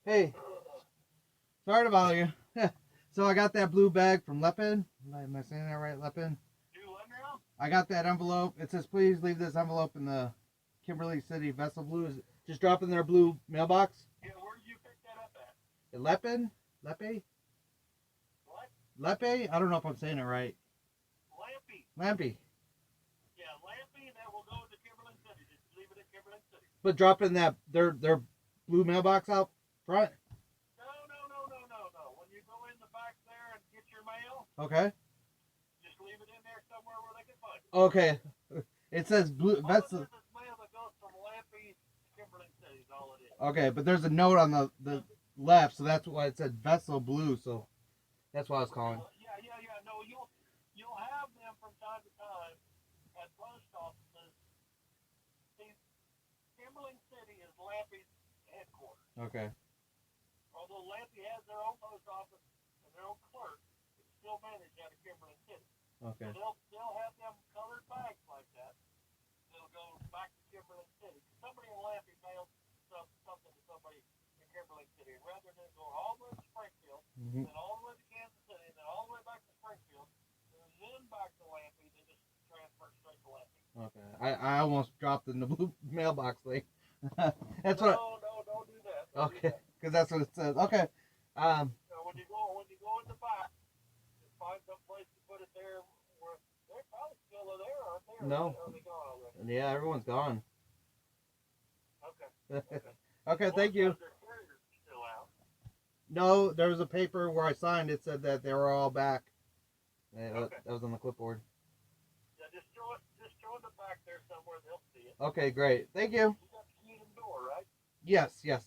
Hey, sorry to bother you. So I got that blue bag from Lepin. Am I saying that right, Lepin? I got that envelope. It says, please leave this envelope in the Kimberly City Vessel Blue. Is it just drop in their blue mailbox? Yeah, where did you pick that up at? Lepin? Lepe? What? Lepe? I don't know if I'm saying it right. Lampy. Yeah, Lampy, and that will go to Kimberly City. Just leave it at Kimberly City. But drop in that their blue mailbox out front? No. When you go in the back there and get your mail, Okay. just leave it in there somewhere where they can find it. Okay. It says blue vessel. It's mail that goes from Lampy to Kimberly City is all it is. Okay, but there's a note on the left, so that's why it said Vessel Blue, so that's why I was calling. Yeah. No, you'll have them from time to time at post offices. See, Kimberly City is Lampy's headquarters. Okay. Although Lampy has their own post office and their own clerk, it's still managed out of Kimberly City. Okay. So they'll have them colored bags like that. They'll go back to Kimberly City. Somebody in Lampy mailed something to somebody in Kimberly City. And rather than go all the way to Springfield, then all the way to Kansas City, and then all the way back to Springfield, and then back to Lampy, they just transfer straight to Lampy. Okay. I almost dropped in the blue mailbox thing. That's No, what. don't do that. Okay. Because that's what it says. Okay. So when you go in the back, just find some place to put it there where they're probably still there, aren't they? No. Or are they gone already? Yeah, everyone's gone. Okay. Okay, thank you. Their carrier's still out. No, there was a paper where I signed. It said that they were all back. That was on the clipboard. Yeah, just throw it in the back there somewhere. They'll see it. Okay, great. Thank you. You got the key to the door, right? Yes. Yep.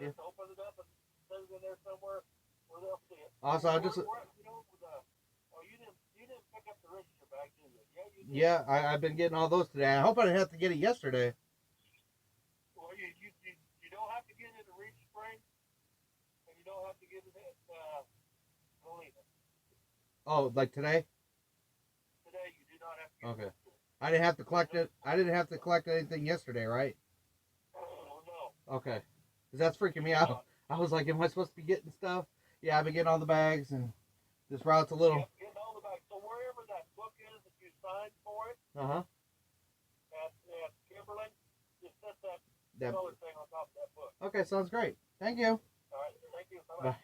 Just open it up and set it in there somewhere where they'll see it. Also, I just. You didn't pick up the register bag, did you? Yeah, you did. Yeah, I've been getting all those today. I hope I didn't have to get it yesterday. Well, you don't have to get it at Reach Spring, and you don't have to get it at Galena. Oh, like today? Today, you do not have to get Okay. it. I didn't have to collect it. I didn't have to collect anything yesterday, right? Oh, no. Okay. Because that's freaking me out. I was like, am I supposed to be getting stuff? Yeah, I've been getting all the bags, and this route's a little. Getting all the bags. So wherever that book is that you signed for it, Uh-huh. at Kimberly, just set that That. color thing on top of that book. Okay, sounds great. Thank you. All right, thank you. Bye-bye. Bye.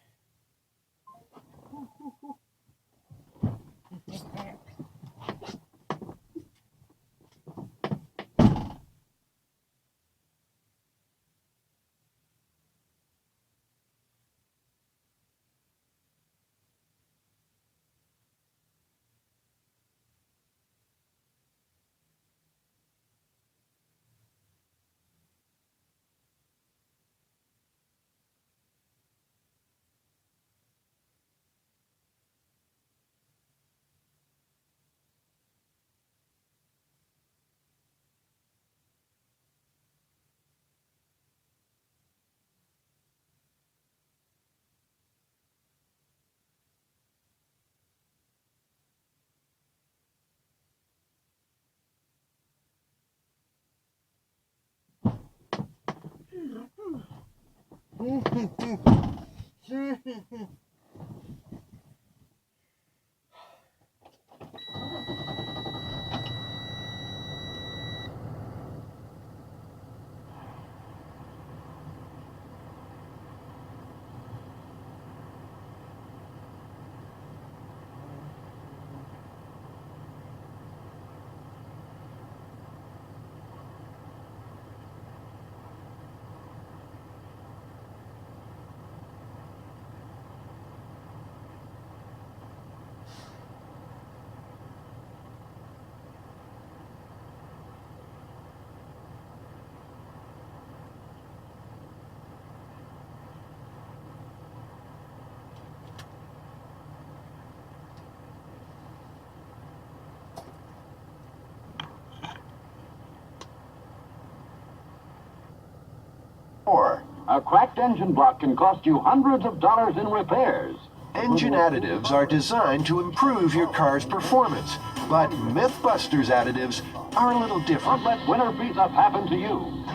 A cracked engine block can cost you hundreds of dollars in repairs. Engine additives are designed to improve your car's performance, but Mythbusters additives are a little different. Don't let winter beat-up happen to you.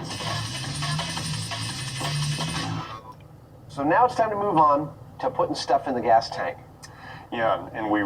So now it's time to move on to putting stuff in the gas tank. Yeah, and we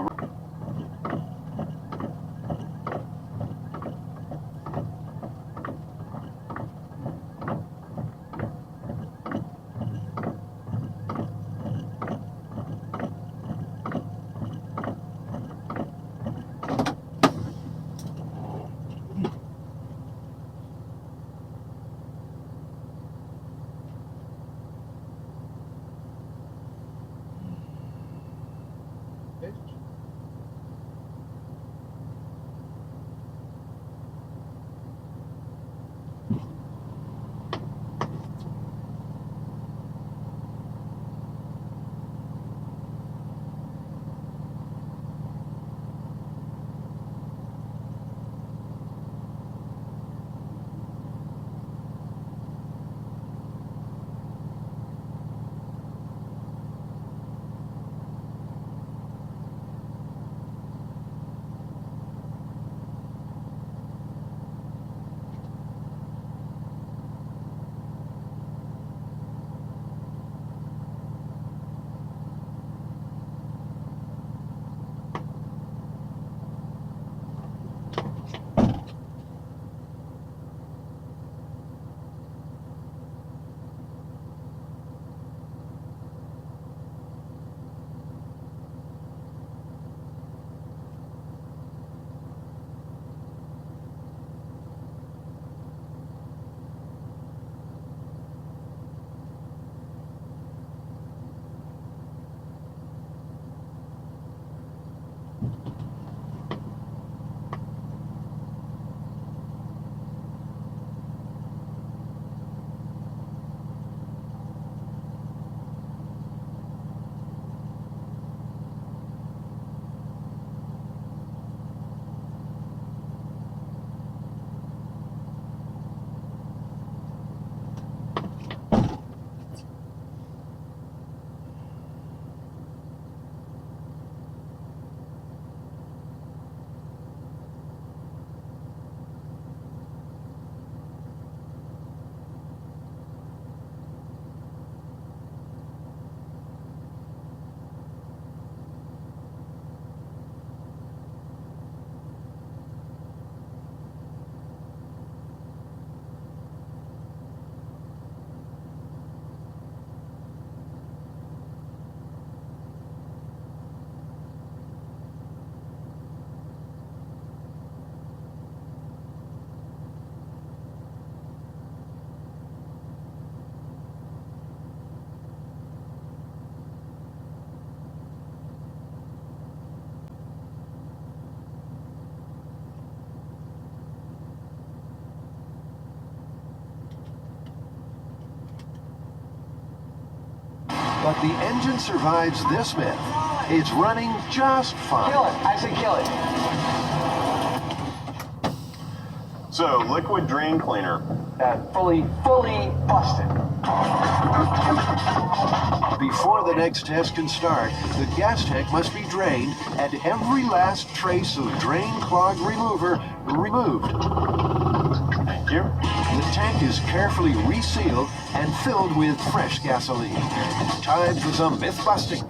But the engine survives this myth. It's running just fine. Kill it. I say kill it. So, liquid drain cleaner. Fully busted. Before the next test can start, the gas tank must be drained and every last trace of drain clog remover removed. Thank you. The tank is carefully resealed and filled with fresh gasoline. Time for some myth busting.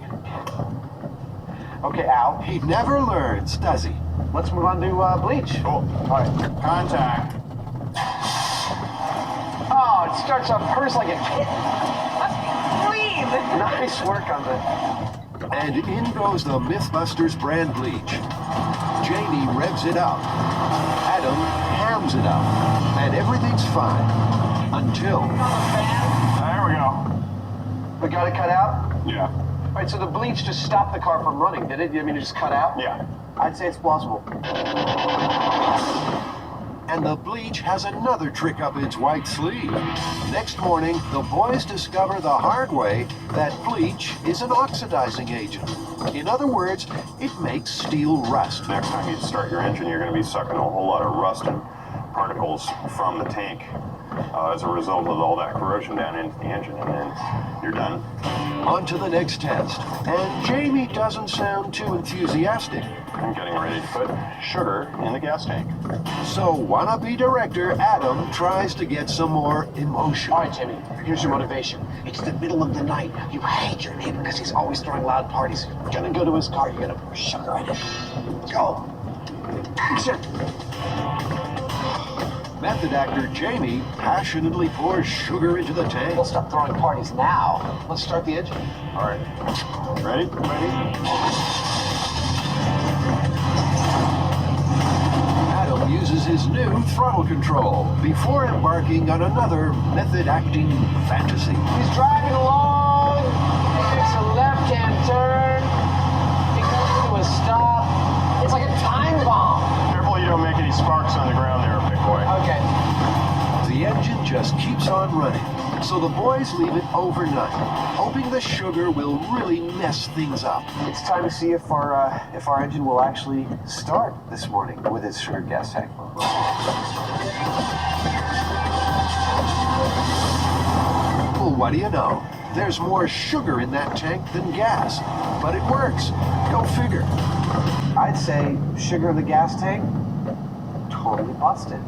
Okay, Al. He never learns, does he? Let's move on to bleach. Cool. All right. Contact. Oh, it starts off hers like a kitten. Clean! Nice work on the... And in goes the Mythbusters brand bleach. Jamie revs it up. Adam hams it up. And everything's fine. Until... There we go. We got it cut out? Yeah. All right, so the bleach just stopped the car from running, did it? I mean, it just cut out? Yeah. I'd say it's plausible. And the bleach has another trick up its white sleeve. Next morning, the boys discover the hard way that bleach is an oxidizing agent. In other words, it makes steel rust. Next time you start your engine, you're going to be sucking a whole lot of rust and particles from the tank. as a result of all that corrosion down into the engine, and then you're done. On to the next test. And Jamie doesn't sound too enthusiastic. I'm getting ready to put sugar in the gas tank. So wannabe director Adam tries to get some more emotion. All right, Jimmy, here's your motivation. It's the middle of the night. You hate your neighbor because he's always throwing loud parties. You're gonna go to his car, you're gonna pour sugar in it. Go. Action. Method actor Jamie passionately pours sugar into the tank. We'll stop throwing parties now. Let's start the engine. All right. Ready? Adam uses his new throttle control before embarking on another method acting fantasy. He's driving along. He makes a left-hand turn. He comes to a stop. It's like a time bomb. Careful you don't make any sparks on the ground there, big boy. Okay. The engine just keeps on running, so the boys leave it overnight, hoping the sugar will really mess things up. It's time to see if our engine will actually start this morning with its sugar gas tank. Well, what do you know? There's more sugar in that tank than gas, but it works. Go figure. I'd say sugar in the gas tank, totally busted.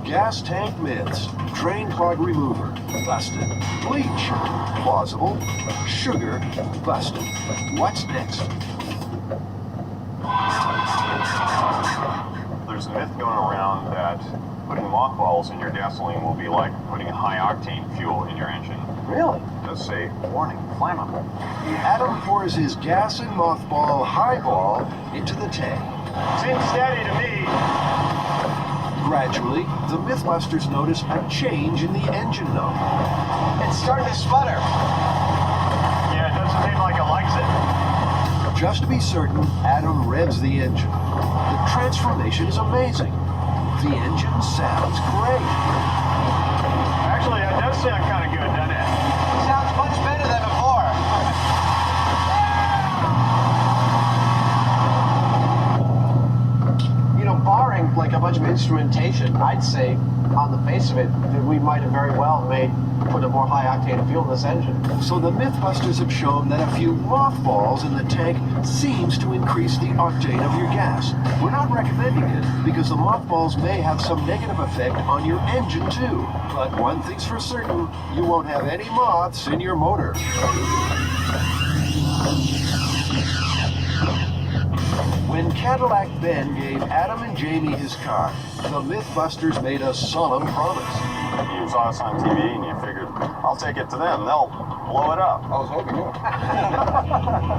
Gas tank myths. Drain clog remover. Busted. Bleach. Plausible. Sugar. Busted. What's next? There's a myth going around that putting mothballs in your gasoline will be like putting high-octane fuel in your engine. Really? It does say, warning, flammable. Adam pours his gas and mothball highball into the tank. Seems steady to me. Gradually, the Mythbusters notice a change in the engine note. It's starting to sputter. Yeah, it doesn't seem like it likes it. Just to be certain, Adam revs the engine. The transformation is amazing. The engine sounds great. Actually, it does sound kind of good, doesn't it? Sounds much better than before. Barring like a bunch of instrumentation, I'd say on the face of it that we might have very well put a more high-octane fuel in this engine. So the Mythbusters have shown that a few mothballs in the tank seems to increase the octane of your gas. We're not recommending it because the mothballs may have some negative effect on your engine too. But one thing's for certain, you won't have any moths in your motor. When Cadillac Ben gave Adam and Jamie his car, the Mythbusters made a solemn promise. You saw us on TV and you figured, I'll take it to them. They'll blow it up. I was hoping you.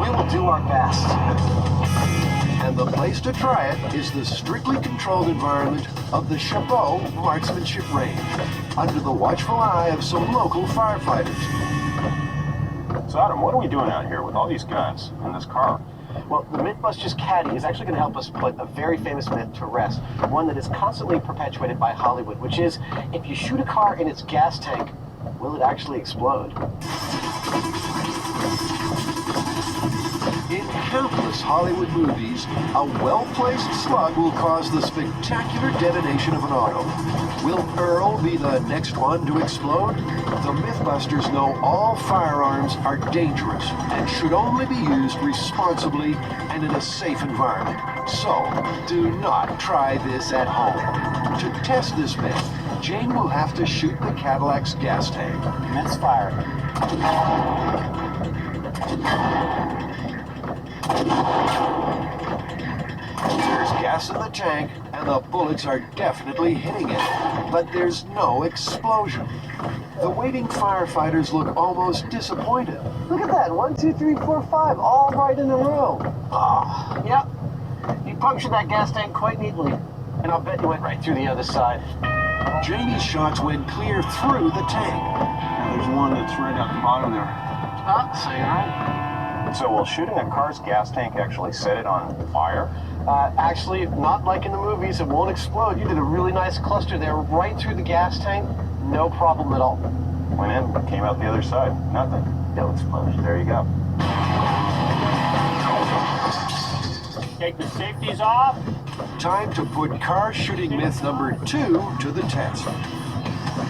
We will do our best. And the place to try it is the strictly controlled environment of the Chabot Marksmanship Range, under the watchful eye of some local firefighters. So Adam, what are we doing out here with all these guns in this car? Well, the Mythbusters Caddy is actually going to help us put a very famous myth to rest, one that is constantly perpetuated by Hollywood, which is, if you shoot a car in its gas tank, will it actually explode? In countless Hollywood movies, a well-placed slug will cause the spectacular detonation of an auto. Will Earl be the next one to explode? The Mythbusters know all firearms are dangerous and should only be used responsibly and in a safe environment. So, do not try this at home. To test this myth, Jane will have to shoot the Cadillac's gas tank. That's fire. There's gas in the tank, and the bullets are definitely hitting it, but there's no explosion. The waiting firefighters look almost disappointed. Look at that, 1, 2, 3, 4, 5, all right in a row. Oh, yep. You punctured that gas tank quite neatly, and I'll bet you went right through the other side. Jamie's shots went clear through the tank. There's one that's right at the bottom there. So you're right. So will shooting a car's gas tank actually set it on fire? Actually, not like in the movies, it won't explode. You did a really nice cluster there, right through the gas tank. No problem at all. Went in, came out the other side. Nothing. No explosion. There you go. Take the safeties off. Time to put car shooting myth number 2 to the test.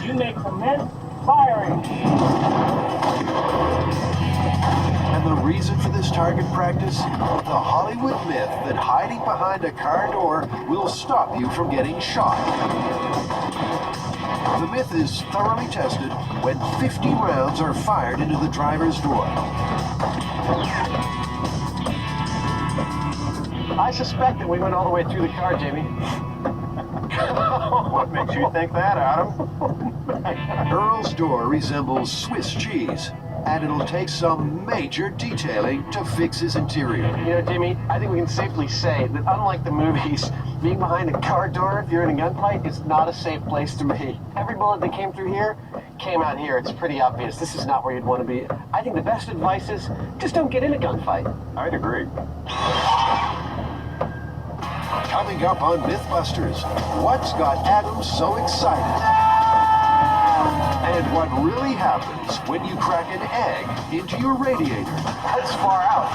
You may commence firing. And the reason for this target practice? The Hollywood myth that hiding behind a car door will stop you from getting shot. The myth is thoroughly tested when 50 rounds are fired into the driver's door. I suspect that we went all the way through the car, Jamie. What makes you think that, Adam? Earl's door resembles Swiss cheese, and it'll take some major detailing to fix his interior. You know, Jamie, I think we can safely say that unlike the movies, being behind a car door if you're in a gunfight is not a safe place to be. Every bullet that came through here came out here. It's pretty obvious. This is not where you'd want to be. I think the best advice is just don't get in a gunfight. I'd agree. Coming up on Mythbusters, what's got Adam so excited? And what really happens when you crack an egg into your radiator? That's far out.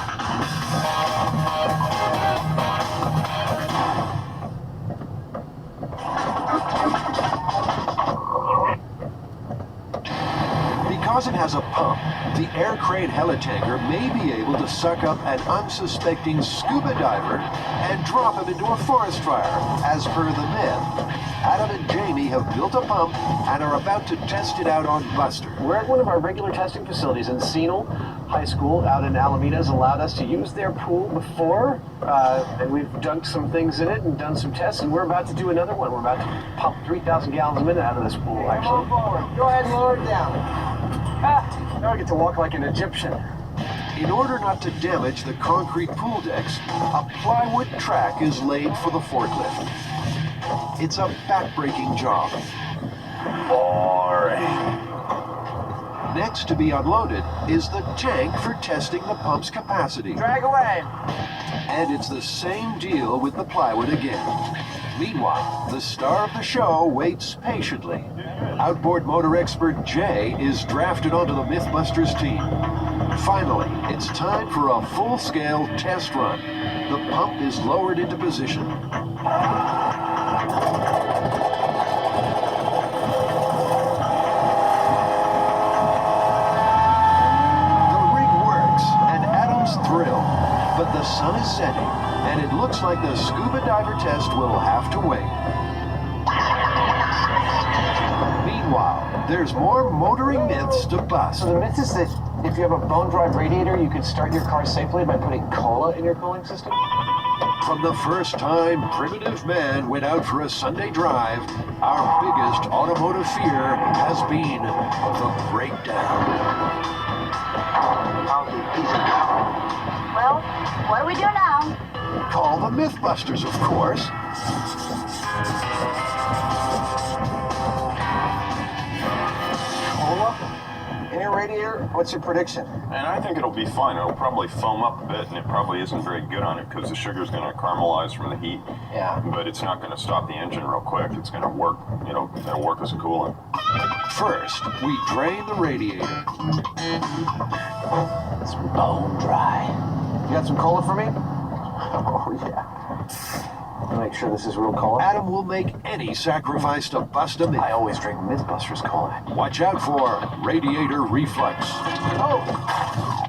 Because it has a pump, the air crane helitanker may be able to suck up an unsuspecting scuba diver and drop him into a forest fire, as per the myth. Adam and Jamie have built a pump and are about to test it out on Buster. We're at one of our regular testing facilities, and Encino High School out in Alameda has allowed us to use their pool before, and we've dunked some things in it and done some tests, and we're about to do another one. We're about to pump 3,000 gallons a minute out of this pool, actually. Go ahead and lower it down. Now I get to walk like an Egyptian. In order not to damage the concrete pool decks, a plywood track is laid for the forklift. It's a back-breaking job. Boring. Next to be unloaded is the tank for testing the pump's capacity. Drag away. And it's the same deal with the plywood again. Meanwhile, the star of the show waits patiently. Outboard motor expert Jay is drafted onto the Mythbusters team. Finally, it's time for a full-scale test run. The pump is lowered into position. Thrilled, but the sun is setting, and it looks like the scuba diver test will have to wait. Meanwhile, there's more motoring myths to bust. So the myth is that if you have a bone-dry radiator, you can start your car safely by putting cola in your cooling system? From the first time primitive man went out for a Sunday drive, our biggest automotive fear has been the breakdown. Well, what do we do now? Call the Mythbusters, of course. Cola in your radiator? What's your prediction? And I think it'll be fine. It'll probably foam up a bit, and it probably isn't very good on it because the sugar's going to caramelize from the heat. Yeah. But it's not going to stop the engine real quick. It's going to work, it'll work as a coolant. First, we drain the radiator. It's bone dry. You got some cola for me? Oh, yeah. I'll make sure this is real cola. Adam will make any sacrifice to bust a myth. I always drink Mythbusters cola. Watch out for radiator reflux. Oh!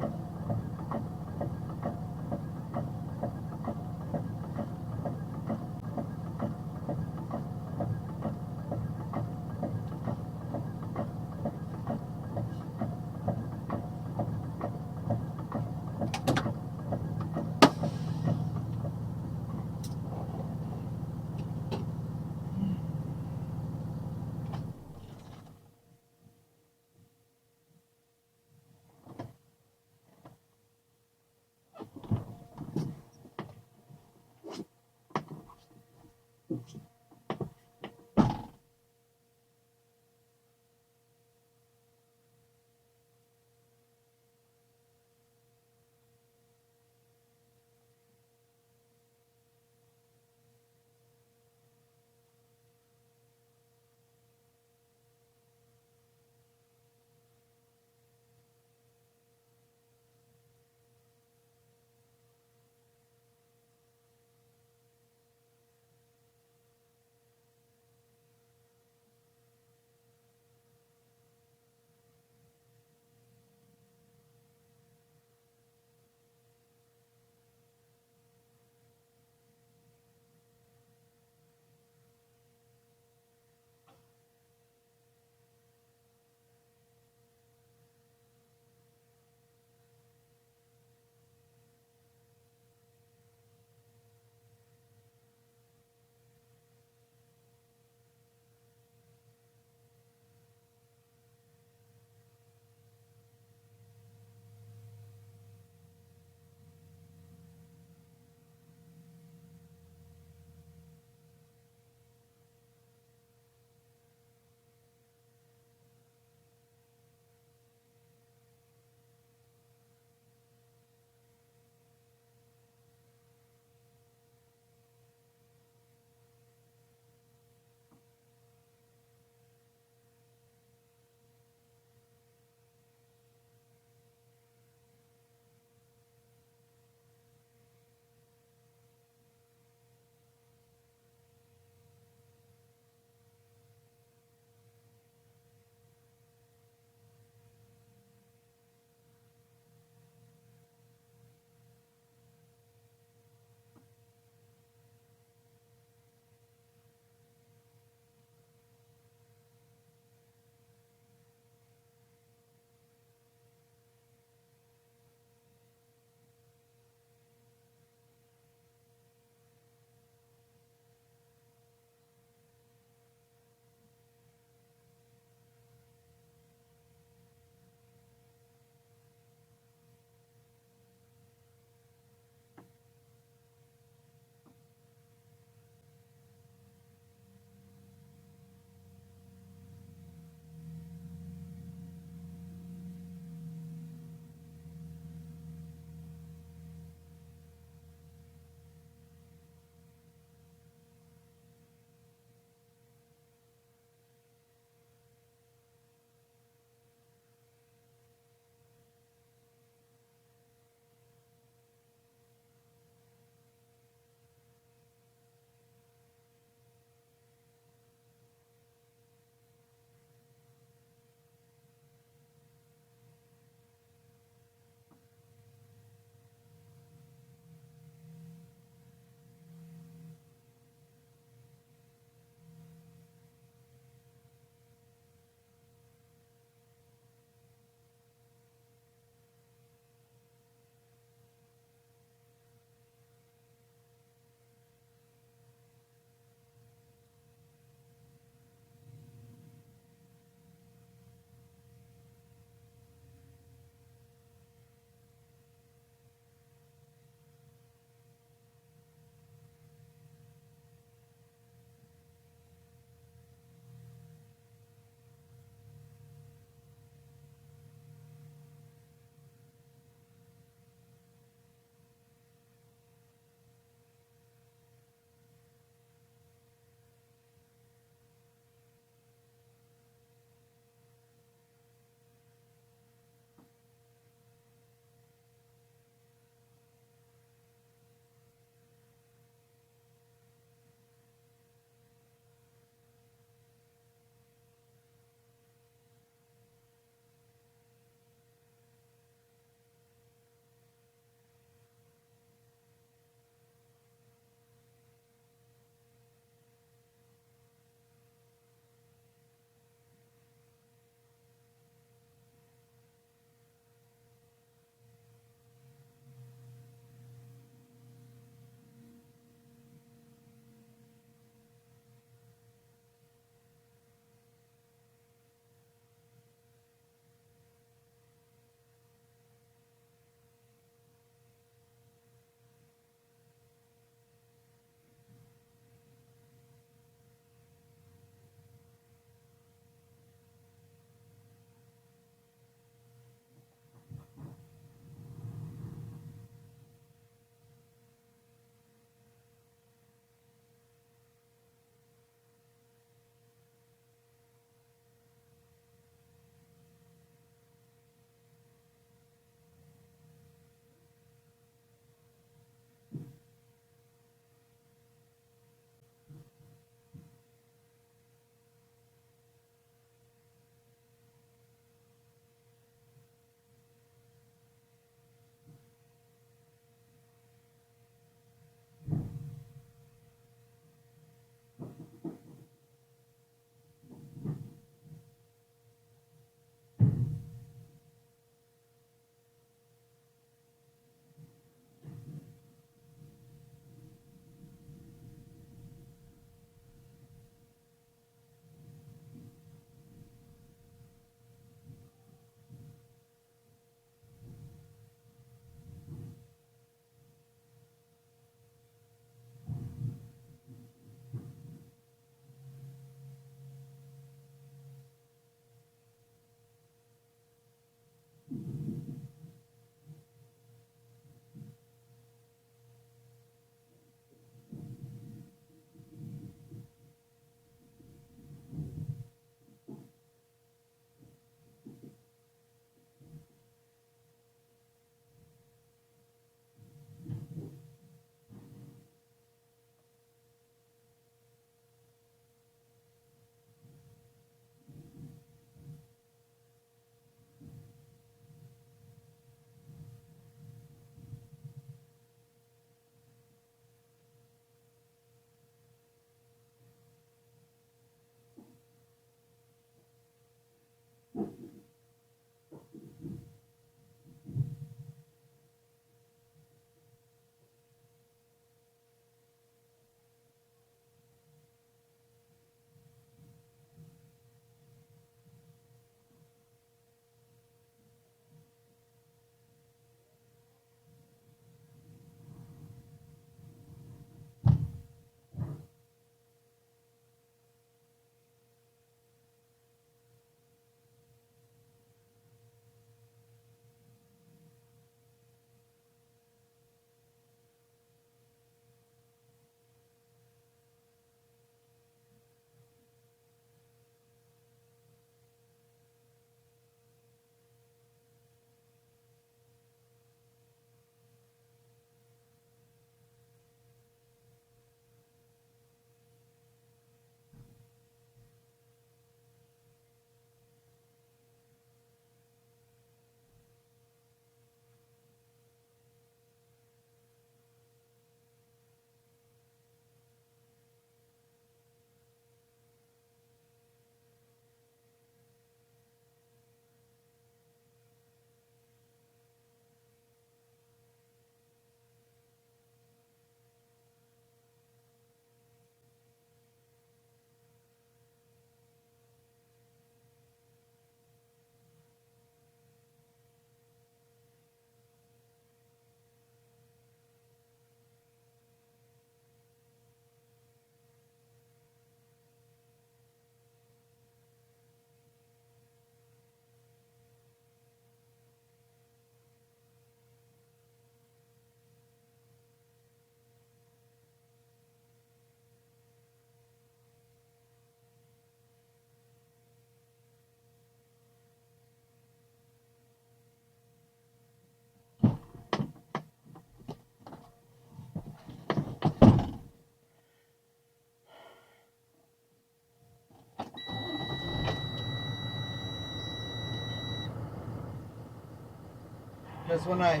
Because when I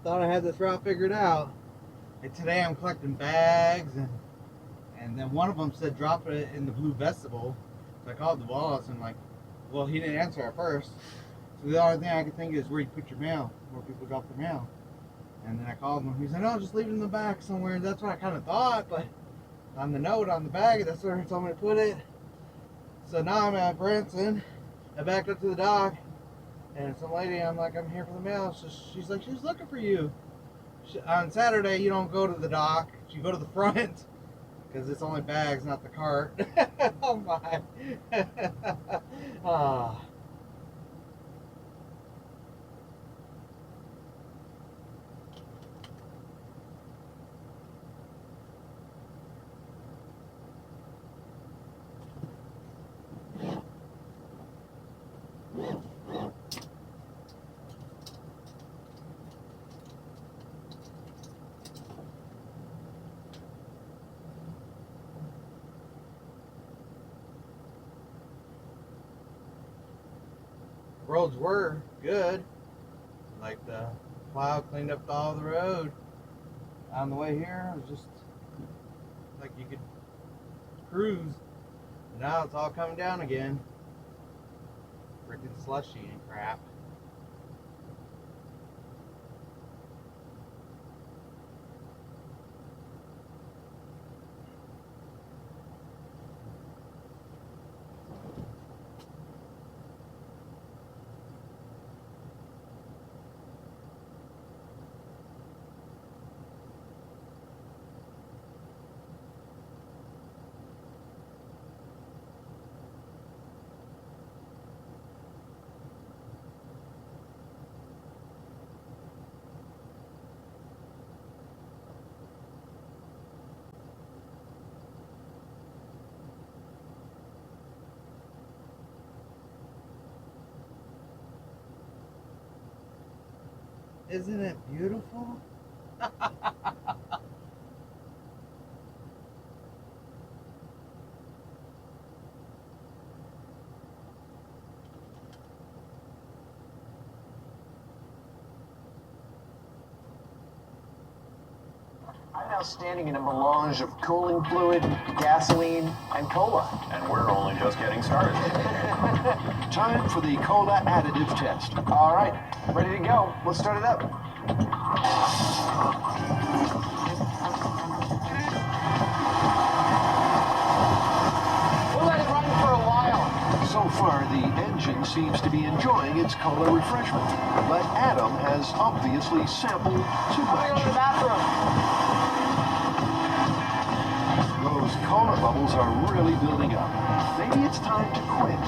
thought I had this route figured out, and today I'm collecting bags, and then one of them said drop it in the blue vestibule. So I called the boss and like, well, he didn't answer at first. So the only thing I could think is where you put your mail, where people drop their mail. And then I called him. He said, "No, just leave it in the back somewhere." That's what I kind of thought, but on the note on the bag, that's where he told me to put it. So now I'm at Branson. I backed up to the dock, and some lady, I'm like, "I'm here for the mail." So she's like, "She's looking for you." On Saturday, you don't go to the dock. You go to the front because it's only bags, not the cart. Oh my. Ah. Roads were good. Like the plow cleaned up all the road. On the way here, it was just like you could cruise. Now it's all coming down again. Freaking slushy and crap. Isn't it beautiful? I'm now standing in a melange of cooling fluid, gasoline, and cola. And we're only just getting started. Time for the cola additive test. All right, ready to go. Let's start it up. We'll let it run for a while. So far, the engine seems to be enjoying its cola refreshment, but Adam has obviously sampled too Go to the much. bathroom. Those cola bubbles are really building up. Maybe it's time to quit.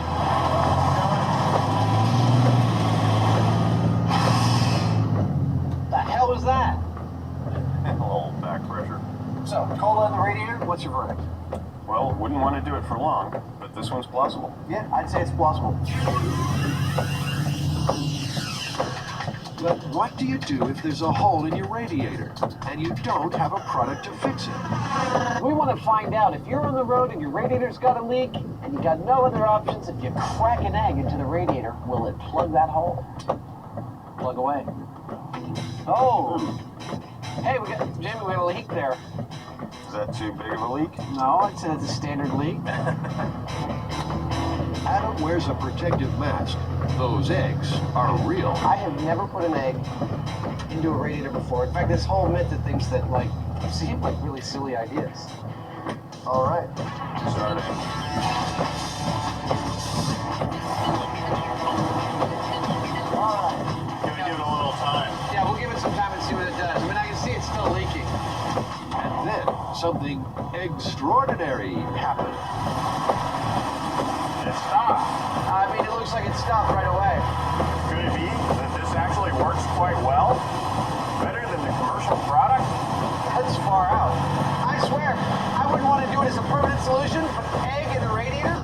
The hell was that? A little back pressure. So, cola in the radiator, what's your verdict? Well, wouldn't want to do it for long, but this one's plausible. Yeah, I'd say it's plausible. But what do you do if there's a hole in your radiator and you don't have a product to fix it? We want to find out if you're on the road and your radiator's got a leak and you got no other options. If you crack an egg into the radiator, will it plug that hole? Plug away. Oh! Hey, Jamie, we got a leak there. Is that too big of a leak? No, I'd say it's a standard leak. Adam wears a protective mask. Those eggs are real. I have never put an egg into a radiator before. In fact, this whole method thinks that, like, seem like really silly ideas. All right. Starting. All right. Gonna give it a little time. Yeah, we'll give it some time and see what it does. I mean, I can see it's still leaking. And then something extraordinary happened. It stopped. I mean, it looks like it stopped right away. Could it be that this actually works quite well? Better than the commercial product? That's far out. I swear, I wouldn't want to do it as a permanent solution, but egg in the radiator?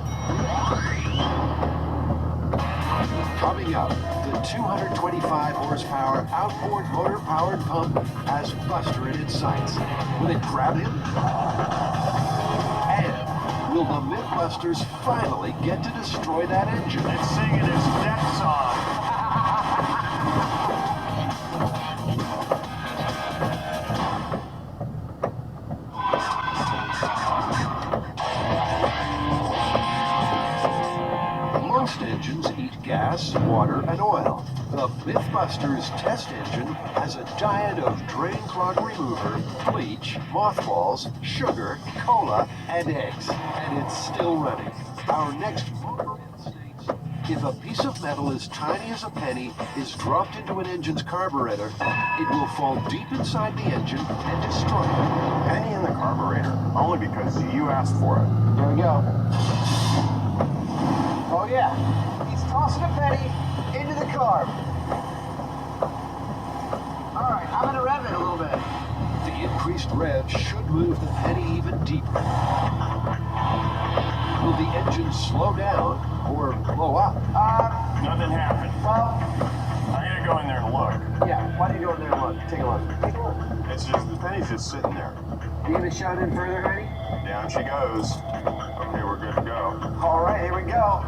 Coming up, the 225 horsepower outboard motor-powered pump has Buster in its sights. Will it grab him? And will the Mythbusters finally get to destroy that engine? It's singing its death song. Most engines eat gas, water, and oil. The Mythbusters test engine has a diet of drain clog remover, bleach, mothballs, sugar, cola, and eggs. And it's still running. Our next motor myth states, if a piece of metal as tiny as a penny is dropped into an engine's carburetor, it will fall deep inside the engine and destroy it. Penny in the carburetor, only because you asked for it. Here we go. Oh yeah, he's tossing a penny into the carb. All right, I'm gonna rev it a little bit. The increased rev should move the penny even deeper. Will the engine slow down or blow up? Nothing happened. Well, I'm gonna go in there and look. yeah, why don't you go in there and look? Take a look. Take a look. It's just, the penny's just sitting there. You gonna shove it in further, honey? Down she goes. Okay, we're good to go. All right, here we go.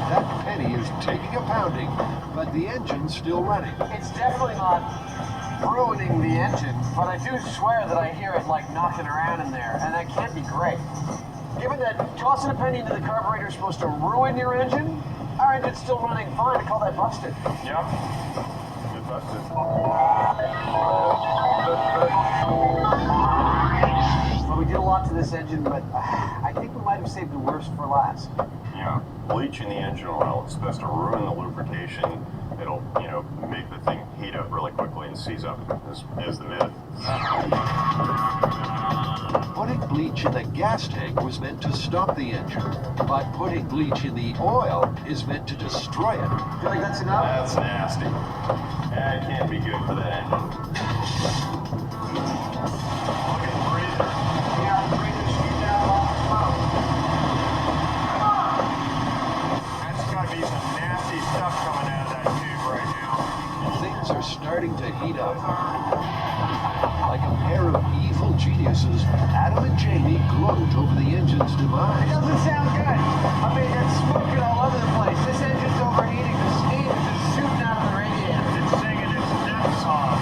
That penny is taking a pounding, but the engine's still running. It's definitely not ruining the engine, but I do swear that I hear it like knocking around in there, and that can't be great. Given that tossing a penny into the carburetor is supposed to ruin your engine, our engine's still running fine. I call that busted. Yep. Good busted. Well, we did a lot to this engine, but I think we might have saved the worst for last. Yeah, bleach in the engine oil is supposed to ruin the lubrication. It'll, make the thing heat up really quickly and seize up, is the myth. Putting bleach in the gas tank was meant to stop the engine, but putting bleach in the oil is meant to destroy it. Feel like that's enough? That's nasty. That can't be good for that engine. Things are starting to heat up. Like a pair of evil geniuses, Adam and Jamie gloat over the engine's demise. It doesn't sound good. I mean, it's smoking all over the place. This engine's overheating. The steam is just shooting out of the radiator. It's singing its death song.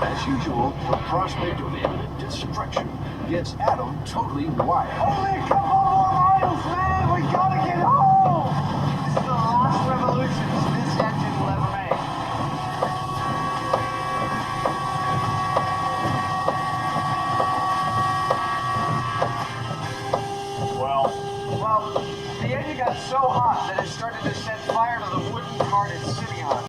As usual, the prospect of imminent destruction gets Adam totally wild. Only a couple more miles, man! We gotta get home! This is the last revolution this engine will ever make. Well, the engine got so hot that it started to set fire to the wooden cart it's sitting on.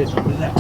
this with that.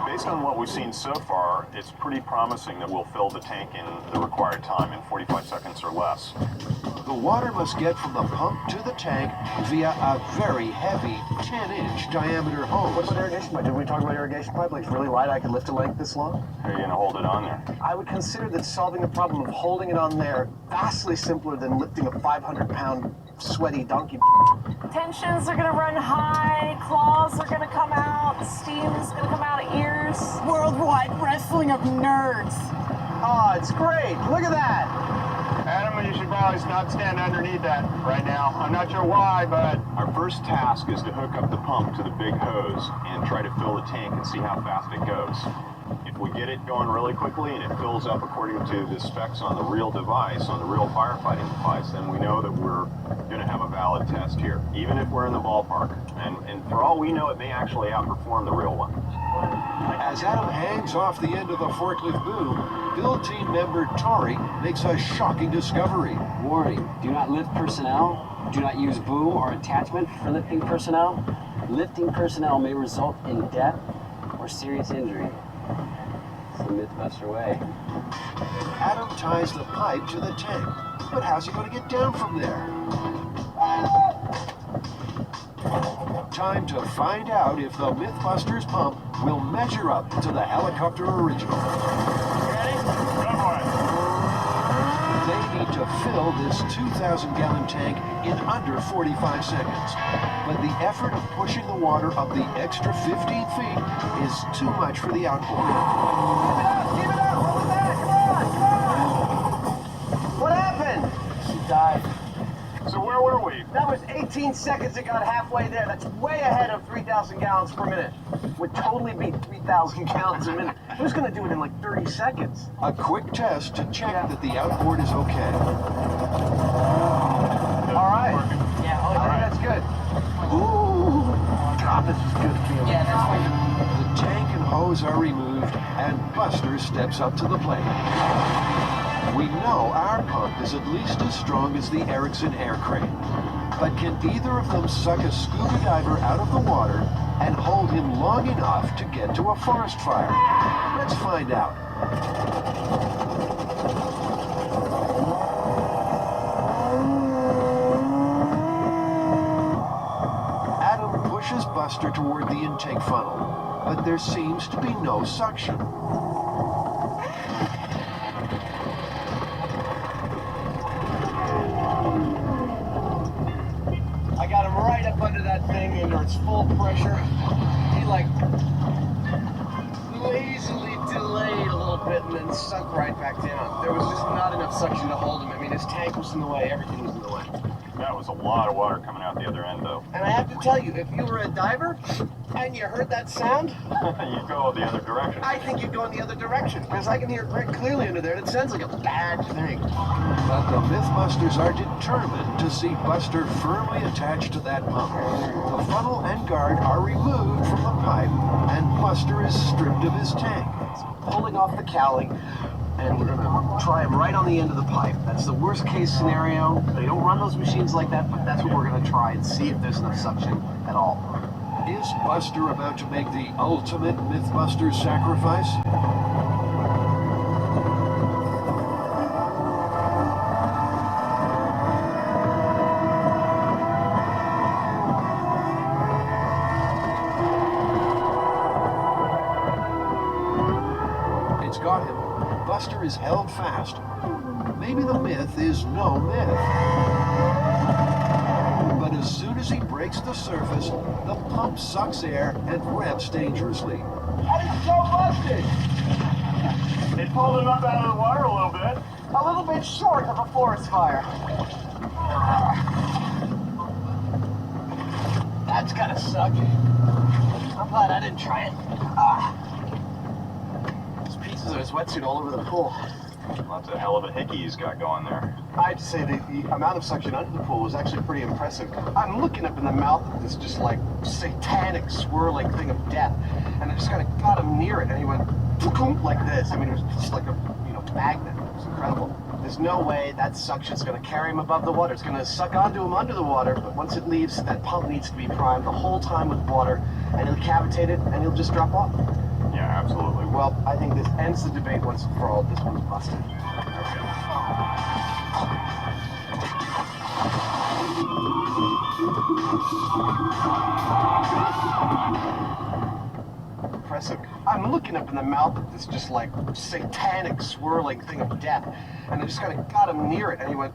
Based on what we've seen so far, it's pretty promising that we'll fill the tank in the required time in 45 seconds or less. The water must get from the pump to the tank via a very heavy 10-inch diameter hose. What about irrigation pipe? Did we talk about irrigation pipe? Like, it's really light, I can lift a length this long? How are you going to hold it on there? I would consider that solving the problem of holding it on there vastly simpler than lifting a 500-pound sweaty donkey. Tensions are gonna run high, claws are gonna come out, steam's gonna come out of ears. Worldwide wrestling of nerds. Oh, it's great. Look at that. Adam, you should probably not stand underneath that right now. I'm not sure why, but... Our first task is to hook up the pump to the big hose and try to fill the tank and see how fast it goes. If we get it going really quickly and it fills up according to the specs on the real device, on the real firefighting device, then we know that we're going to have a valid test here, even if we're in the ballpark. And for all we know, it may actually outperform the real one. As Adam hangs off the end of the forklift boom, build team member Tori makes a shocking discovery. Warning, do not lift personnel. Do not use boom or attachment for lifting personnel. Lifting personnel may result in death or serious injury. It's the Mythbuster way. Adam ties the pipe to the tank, but how's he going to get down from there? Time to find out if the Mythbusters pump will measure up to the helicopter original. Ready? Go for it. They need to fill this 2,000-gallon tank in under 45 seconds. But the effort of pushing the water up the extra 15 feet is too much for the outboard. Keep it up! Hold it back! Come on! What happened? She died. So where were we? That was 18 seconds. It got halfway there. That's way ahead of 3,000 gallons per minute. Would totally beat 3,000 gallons a minute. Who's going to do it in like 30 seconds? A quick test to check that the outboard is okay. All right. Yeah, all right. That's good. Ooh. God, this is good feeling. Yeah, that's fine. The tank and hose are removed, and Buster steps up to the plate. We know our pump is at least as strong as the Erickson air crane. But can either of them suck a scuba diver out of the water and hold him long enough to get to a forest fire? Let's find out. Adam pushes Buster toward the intake funnel, but there seems to be no suction. I got him right up under that thing under its full pressure. He like lazily delayed a little bit and then sunk right back down. There was just not enough suction to hold him. I mean, his tank was in the way, everything was in the way. That was a lot of water coming out the other end, though. And I have to tell you, if you were a diver and you heard that sound, You'd go the other direction. I think you'd go in the other direction, because I can hear it very clearly under there, and it sounds like a bad thing. But the Mythbusters are determined to see Buster firmly attached to that pump. The funnel and guard are removed from the pipe, and Buster is stripped of his tank. Pulling off the cowling, and we're gonna try him right on the end of the pipe. That's the worst case scenario. They don't run those machines like that, but that's what we're gonna try and see if there's enough suction at all. Is Buster about to make the ultimate Mythbusters sacrifice? It's got him. Buster is held fast. Maybe the myth is no myth. But as soon as he breaks the surface, the pump sucks air and revs dangerously. How did you so busted? It pulled him up out of the water a little bit. A little bit short of a forest fire. That's gotta suck. I'm glad I didn't try it. There's pieces of his wetsuit all over the pool. That's a hell of a hickey he's got going there. I have to say the amount of suction under the pool was actually pretty impressive. I'm looking up in the mouth of this just like satanic swirling thing of death, and I just kind of got him near it, and he went like this. I mean, it was just like a magnet. It was incredible. There's no way that suction's going to carry him above the water. It's going to suck onto him under the water, but once it leaves, that pump needs to be primed the whole time with water, and he'll cavitate it, and he'll just drop off. Yeah, absolutely. Well, I think this ends the debate once and for all. This one's busted. Impressive. I'm looking up in the mouth of this just like satanic swirling thing of death, and I just kind of got him near it, and he went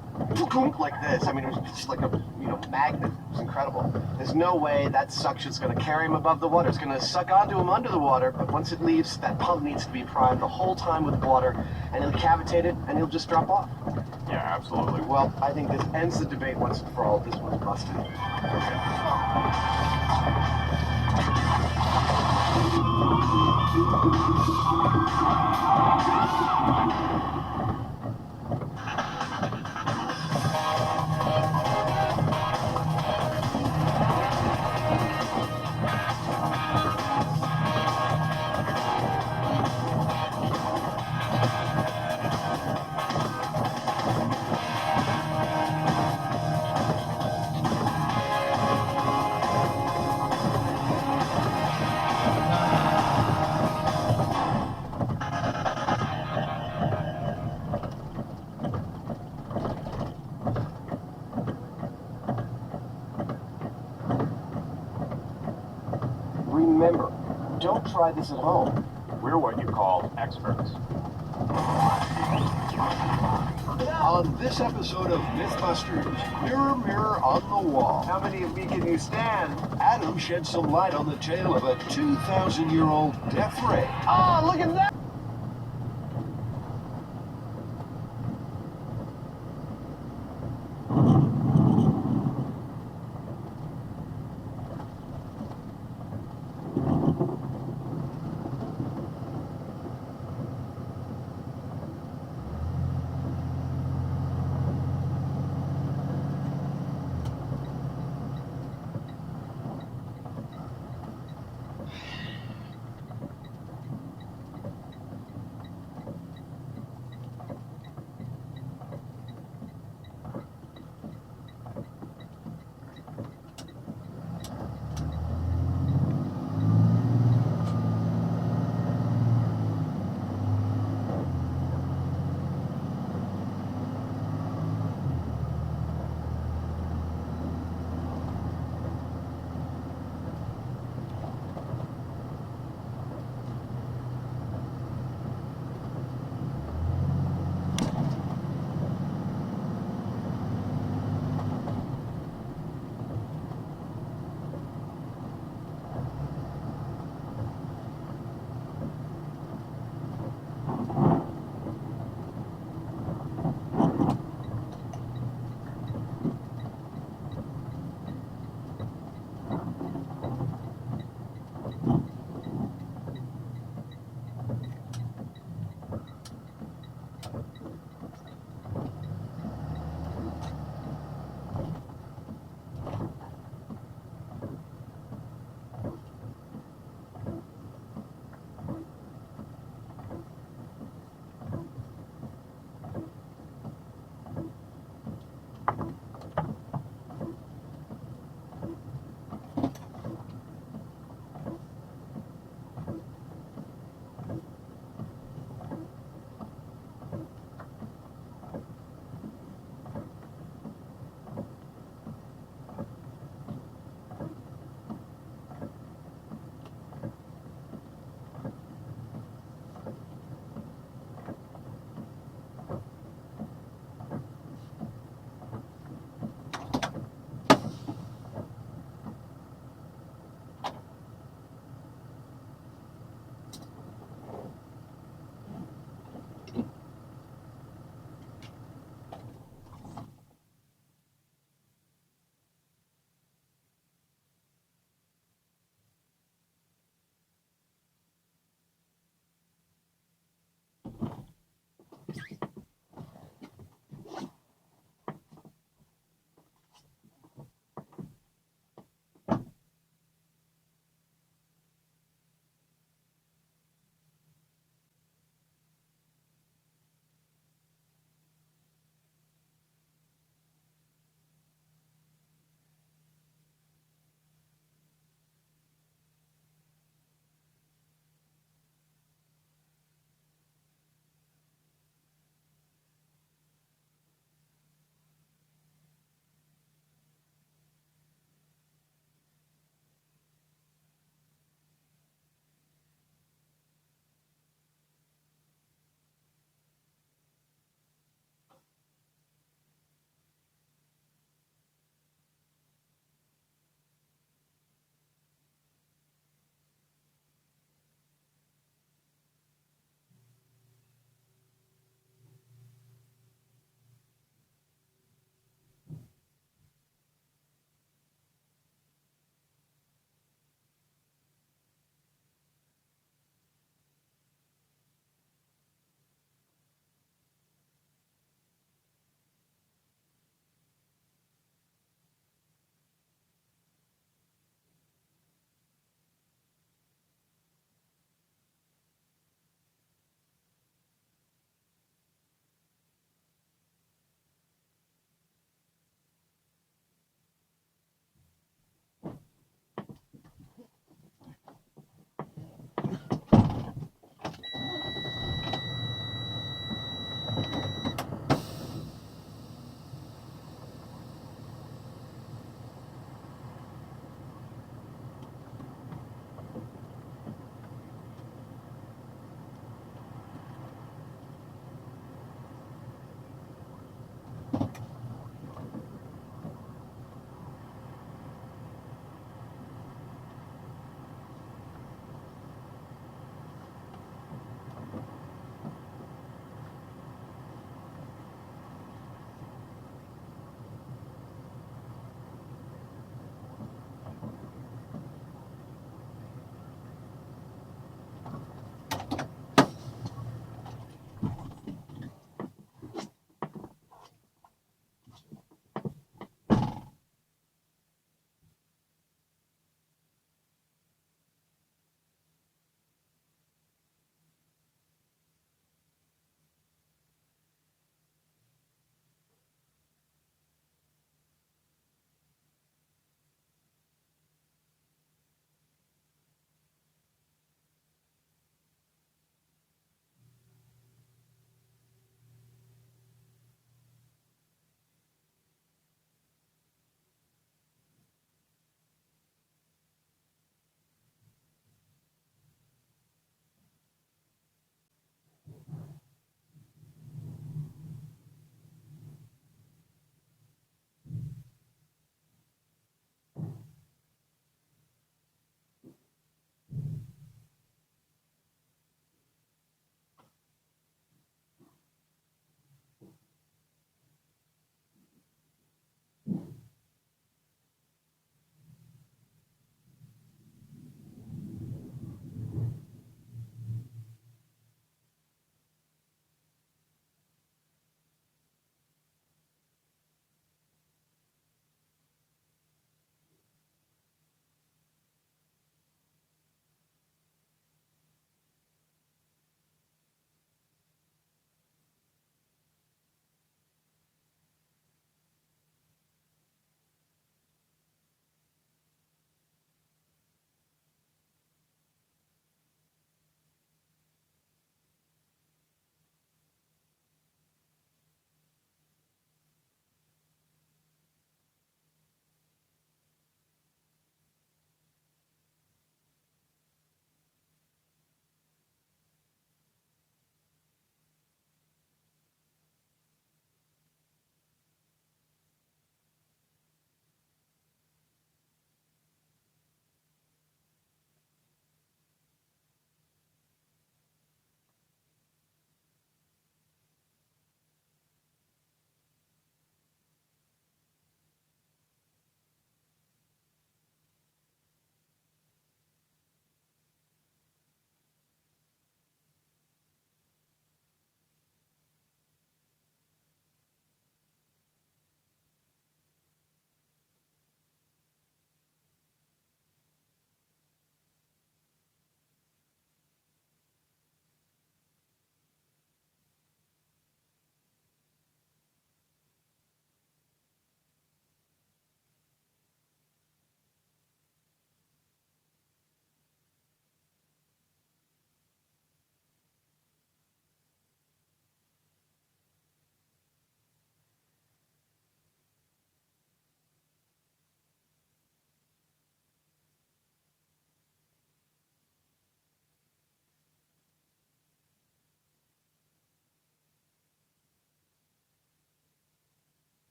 like this. I mean, it was just like a magnet. It was incredible. There's no way that suction's going to carry him above the water. It's going to suck onto him under the water, but once it leaves, that pump needs to be primed the whole time with water, and he'll cavitate it, and he'll just drop off. Yeah, absolutely. Well, I think this ends the debate once and for all. This one's busted. Remember, don't try this at home. We're what you call experts. On this episode of Mythbusters, Mirror, Mirror on the Wall, how many of me can you stand? Adam shed some light on the tale of a 2,000-year-old death ray. Oh, look at that!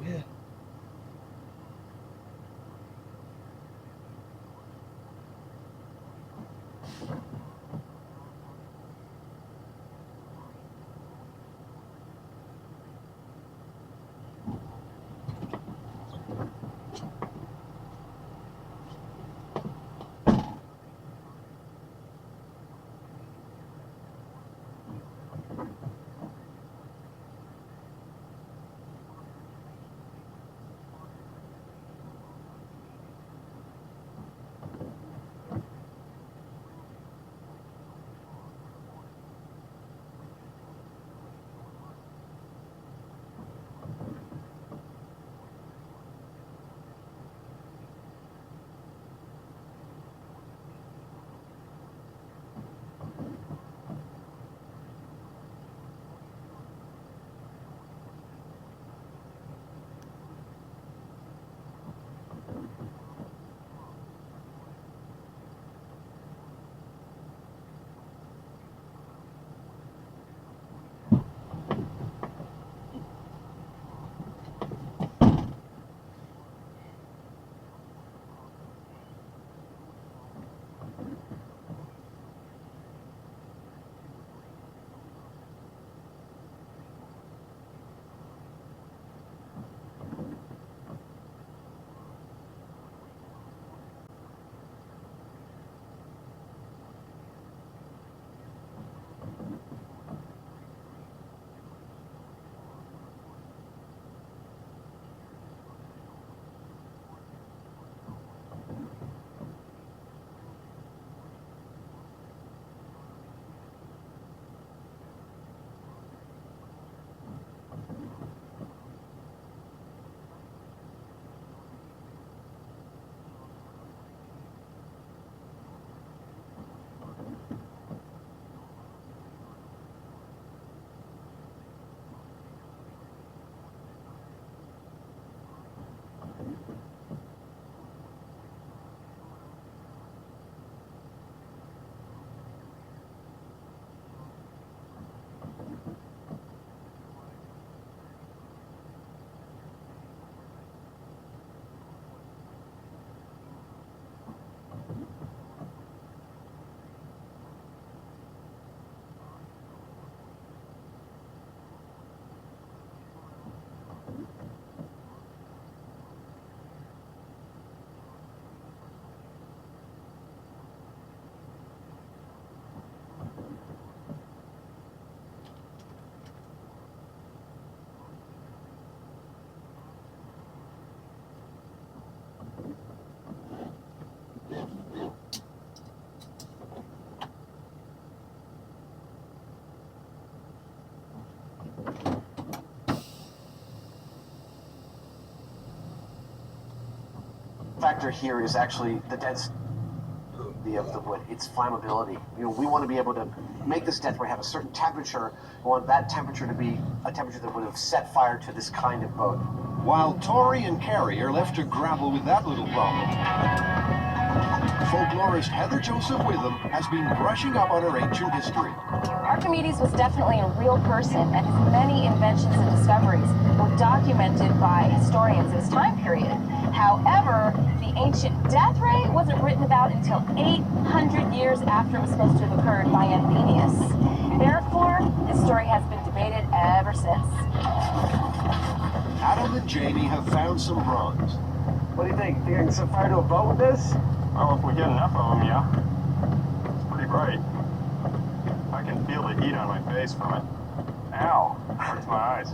Yeah. Factor here is actually the density of the wood, its flammability. You know, we want to be able to make this death ray have a certain temperature. We want that temperature to be a temperature that would have set fire to this kind of boat. While Tori and Carrie are left to grapple with that little problem, folklorist Heather Joseph Witham has been brushing up on her ancient history. Archimedes was definitely a real person, and his many inventions and discoveries were documented by historians of his time period. However, the ancient death ray wasn't written about until 800 years after it was supposed to have occurred by Anthemius. Therefore, this story has been debated ever since. Adam and Jamie have found some bronze. What do you think? Think I can set fire to a boat with this? Well, if we get enough of them, yeah. It's pretty bright. I can feel the heat on my face from it. Ow, hurts my eyes.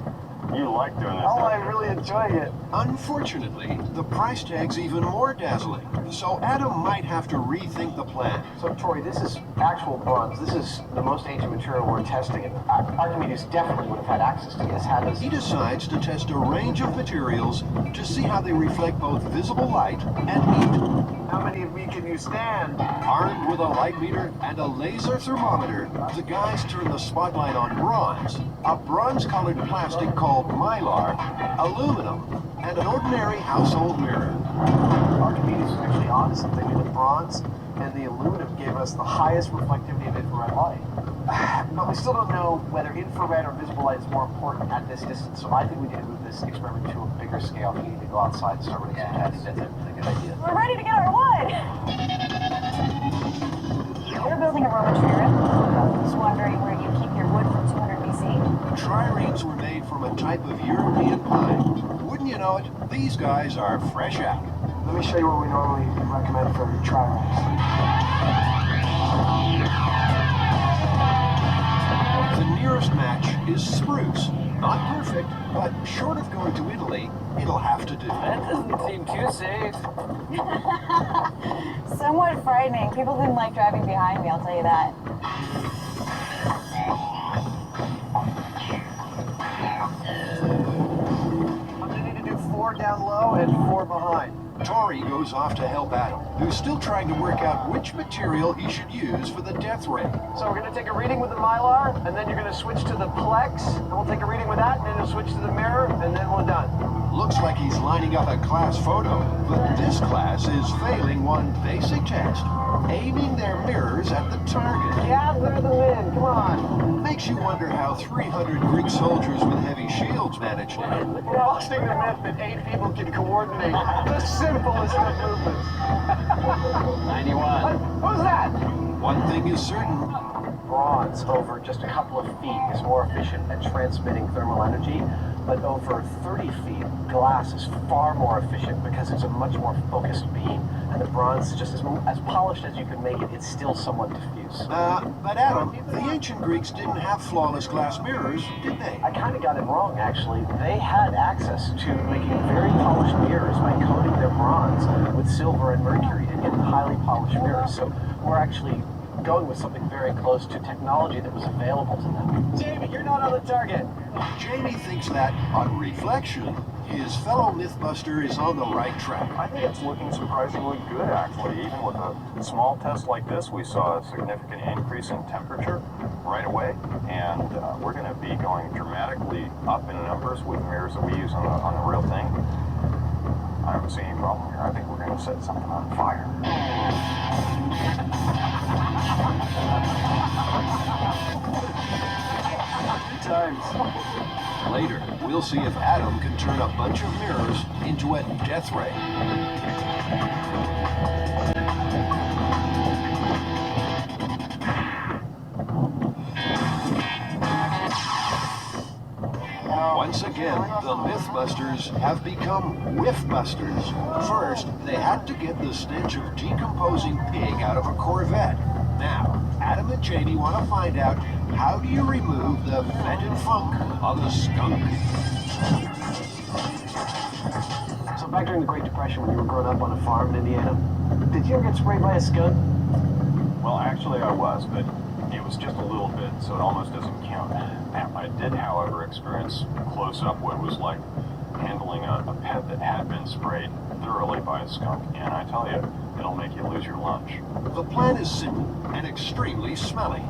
You like doing this, Oh, don't I you? really enjoy it. Unfortunately, the price tag's even more dazzling, so Adam might have to rethink the plan. So, Tori, this is actual bronze. This is the most ancient material we're testing, and Archimedes definitely would have had access to this. Had He decides to test a range of materials to see how they reflect both visible light and heat. How many of me can you stand? Armed with a light meter and a laser thermometer, the guys turn the spotlight on bronze, a bronze-colored plastic called mylar, aluminum, and an ordinary household mirror. Archimedes was actually onto something. The bronze and the aluminum gave us the highest reflectivity of infrared light. But we still don't know whether infrared or visible light is more important at this distance, so I think we need to move this experiment to a bigger scale. We need to go outside and start running some tests. That's a good idea. We're ready to get our wood. We're building a Roman trireme. I was wondering where you keep your wood from 200 BC. Triremes were made from a type of European pine. Wouldn't you know it, these guys are fresh out. Let me show you what we normally recommend for triremes. The nearest match is spruce. Not perfect, but short of going to Italy, it'll have to do. That doesn't seem too safe. Somewhat frightening. People didn't like driving behind me, I'll tell you that. I'm gonna need to do 4 down low and 4 behind. Tori goes off to help Adam, who's still trying to work out which material he should use for the death ray. So we're gonna take a reading with the Mylar, and then you're gonna switch to the Plex, and we'll take a reading with that, and then you'll switch to the mirror, and then we're done. Looks like he's lining up a class photo, but this class is failing one basic test, aiming their mirrors at the target. Gather them in, come on. Makes you wonder how 300 Greek soldiers with heavy shields managed it. We're busting the myth that 8 people can coordinate the simplest of movements. 91. Who's that? One thing is certain. Bronze over just a couple of feet is more efficient at transmitting thermal energy, but over 30 feet, glass is far more efficient because it's a much more focused beam, and the bronze is just as polished as you can make it, it's still somewhat diffuse. But Adam, the ancient Greeks didn't have flawless glass mirrors, did they? I kind of got it wrong, actually. They had access to making very polished mirrors by coating their bronze with silver and mercury to get highly polished mirrors. So we're actually going with something very close to technology that was available to them. Jamie, you're not on the target. Jamie thinks that, on reflection, his fellow Mythbuster is on the right track. I think it's looking surprisingly good, actually. Even with a small test like this, we saw a significant increase in temperature right away, and we're going to be going dramatically up in numbers with mirrors that we use on the real thing. I don't see any problem here. I think we're going to set something on fire. Good times. Later, we'll see if Adam can turn a bunch of mirrors into a death ray. Once again, the Mythbusters have become Whiffbusters. First, they had to get the stench of decomposing pig out of a Corvette. Now, Adam and Jamie want to find out, how do you remove the fetid funk of a skunk? So back during the Great Depression, when you were growing up on a farm in Indiana, did you ever get sprayed by a skunk? Well, actually I was, but it was just a little bit, so it almost doesn't count. I did, however, experience close up what it was like handling a pet that had been sprayed thoroughly by a skunk, and I tell you, it'll make you lose your lunch. The plan is simple and extremely smelly.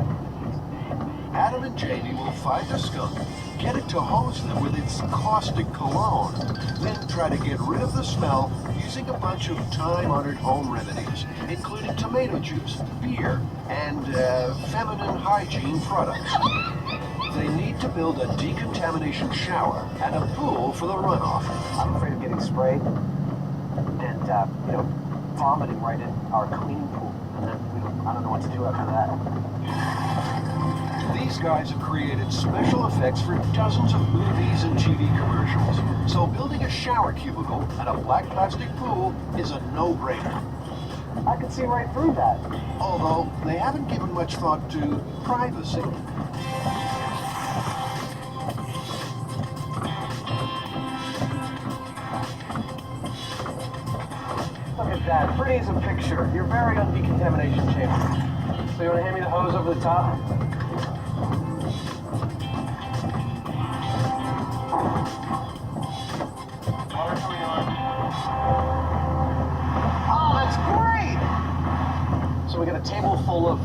Adam and Jamie will find the skunk, get it to hose them with its caustic cologne, then try to get rid of the smell using a bunch of time-honored home remedies, including tomato juice, beer, and feminine hygiene products. They need to build a decontamination shower and a pool for the runoff. I'm afraid of getting sprayed and, vomiting right in our cleaning pool. And then I don't know what to do after that. These guys have created special effects for dozens of movies and TV commercials. So building a shower cubicle and a black plastic pool is a no-brainer. I can see right through that. Although they haven't given much thought to privacy. Look at that, pretty as a picture. You're very on decontamination chamber. So you want to hand me the hose over the top? Water coming on. Oh, that's great! So we got a table full of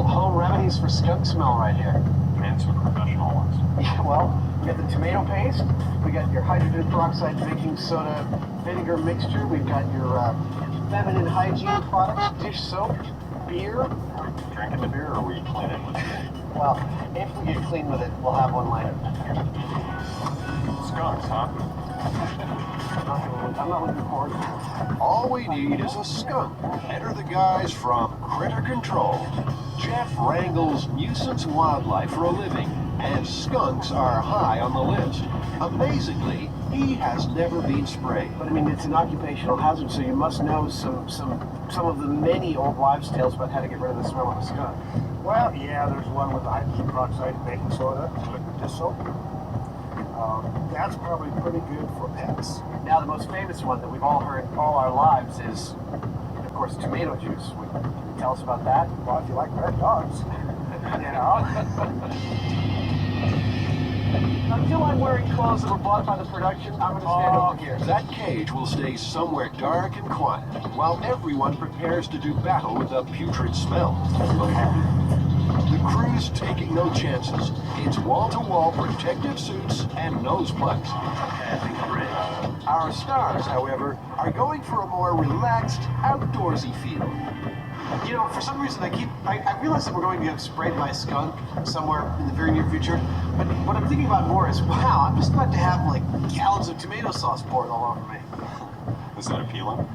home remedies for skunk smell right here. And some professional ones. Yeah, well, we got the tomato paste, we got your hydrogen peroxide baking soda vinegar mixture, we've got your feminine hygiene products, dish soap, beer. Drinking the beer or are we cleaning with it? Well, if we get clean with it, we'll have one later. Skunks, huh? I'm not looking forward to it. All we need is a skunk. Enter the guys from Critter Control. Jeff wrangles nuisance wildlife for a living, and skunks are high on the list. Amazingly, he has never been sprayed. But I mean, it's an occupational hazard, so you must know some of the many old wives' tales about how to get rid of the smell of a skunk. Well, yeah, there's one with the hydrogen peroxide and baking soda, liquid dish soap. That's probably pretty good for pets. Now, the most famous one that we've all heard all our lives is, of course, tomato juice. Can you tell us about that? Well, if you like red dogs, you know. Until I'm wearing clothes that were bought by the production, I'm going to stand over here. That cage will stay somewhere dark and quiet, while everyone prepares to do battle with the putrid smell. The crew's taking no chances. It's wall-to-wall protective suits and nose plugs. Our stars, however, are going for a more relaxed, outdoorsy feel. You know, for some reason, I realize that we're going to get sprayed by a skunk somewhere in the very near future, but what I'm thinking about more is, wow, I'm just about to have, like, gallons of tomato sauce poured all over me. Is that appealing?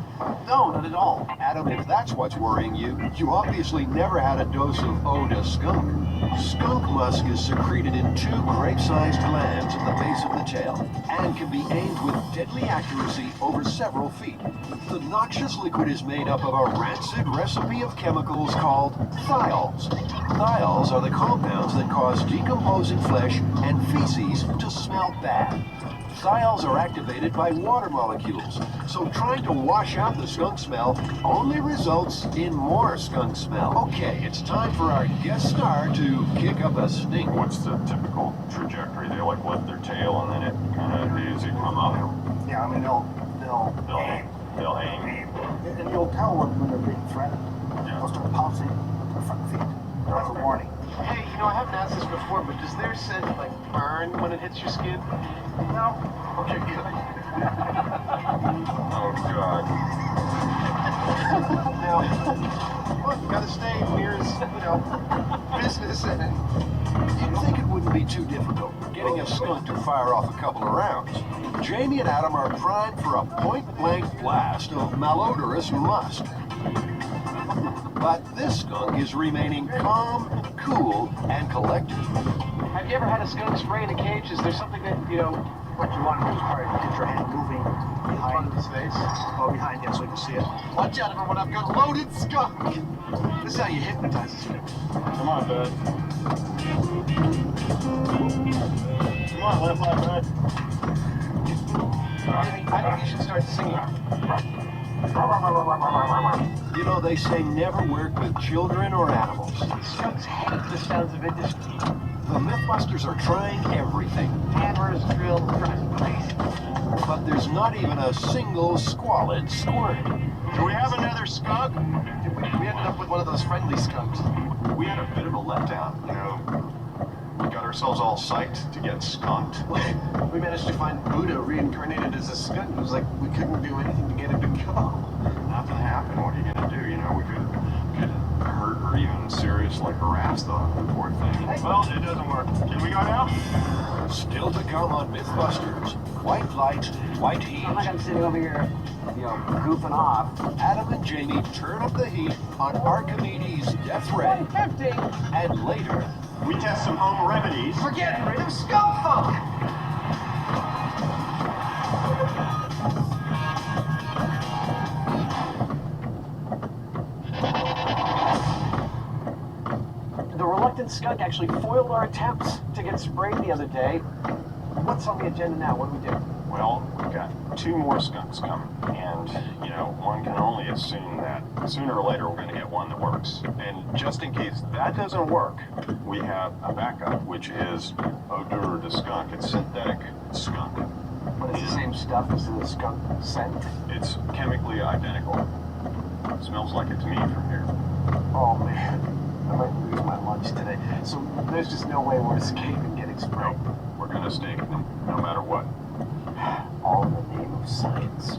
No, not at all. Adam, if that's what's worrying you, you obviously never had a dose of Eau de Skunk. Skunk musk is secreted in 2 grape-sized glands at the base of the tail and can be aimed with deadly accuracy over several feet. The noxious liquid is made up of a rancid recipe of chemicals called thiols. Thiols are the compounds that cause decomposing flesh and feces to smell bad. Thiols are activated by water molecules, so trying to wash out the skunk smell only results in more skunk smell. Okay, it's time for our guest star to kick up a stink. What's the typical trajectory? They like lift their tail and then it kind of as it come up. Yeah, I mean, they'll aim. They'll aim. And you'll tell when they're being threatened. They'll start pouncing with their front feet. That's a warning. Hey, you know, I haven't asked this before, but does their scent, like, burn when it hits your skin? No? Okay, good. Oh, God. Now, look, you gotta stay near his, business and You'd think it wouldn't be too difficult getting a skunk to fire off a couple of rounds. Jamie and Adam are primed for a point-blank blast of malodorous musk. But this skunk is remaining calm, cool, and collected. Have you ever had a skunk spray in a cage? Is there something that, what you want to do is probably get your hand moving behind his face? Oh, behind you so you can see it. Watch out, everyone, I've got a loaded skunk! This is how you hypnotize this thing. Come on, bud. Come on, left, bud. I think you should start singing. You know, they say never work with children or animals. Skunks hate the sounds of industry. The Mythbusters are trying everything. Hammers, drills, drives me crazy. But there's not even a single squalid squirt. Do we have another skunk? We ended up with one of those friendly skunks. We had a bit of a letdown, We got ourselves all psyched to get skunked. We managed to find Buddha reincarnated as a skunk. It was like we couldn't do anything to get him to go. Nothing happened. What are you gonna do? We could hurt or even seriously harass the poor thing. Well, it doesn't work. Can we go now? Still to come on Mythbusters. White light, white heat. I'm like I'm sitting over here, goofing off. Adam and Jamie turn up the heat on Archimedes' death ray. 150. And later, we test some home remedies. We're getting rid of skunk funk. The reluctant skunk actually foiled our attempts to get sprayed the other day. What's on the agenda now? What do we do? Well, we've got 2 more skunks coming, and, one can only assume that sooner or later we're going to get one that works. And just in case that doesn't work, we have a backup, which is odor de skunk. It's synthetic skunk. But it's the same stuff as the skunk scent? It's chemically identical. It smells like it to me from here. Oh, man. I might lose my lunch today. So there's just no way we're escaping getting sprayed. We're going to stake them, no matter what. All all in the name of science.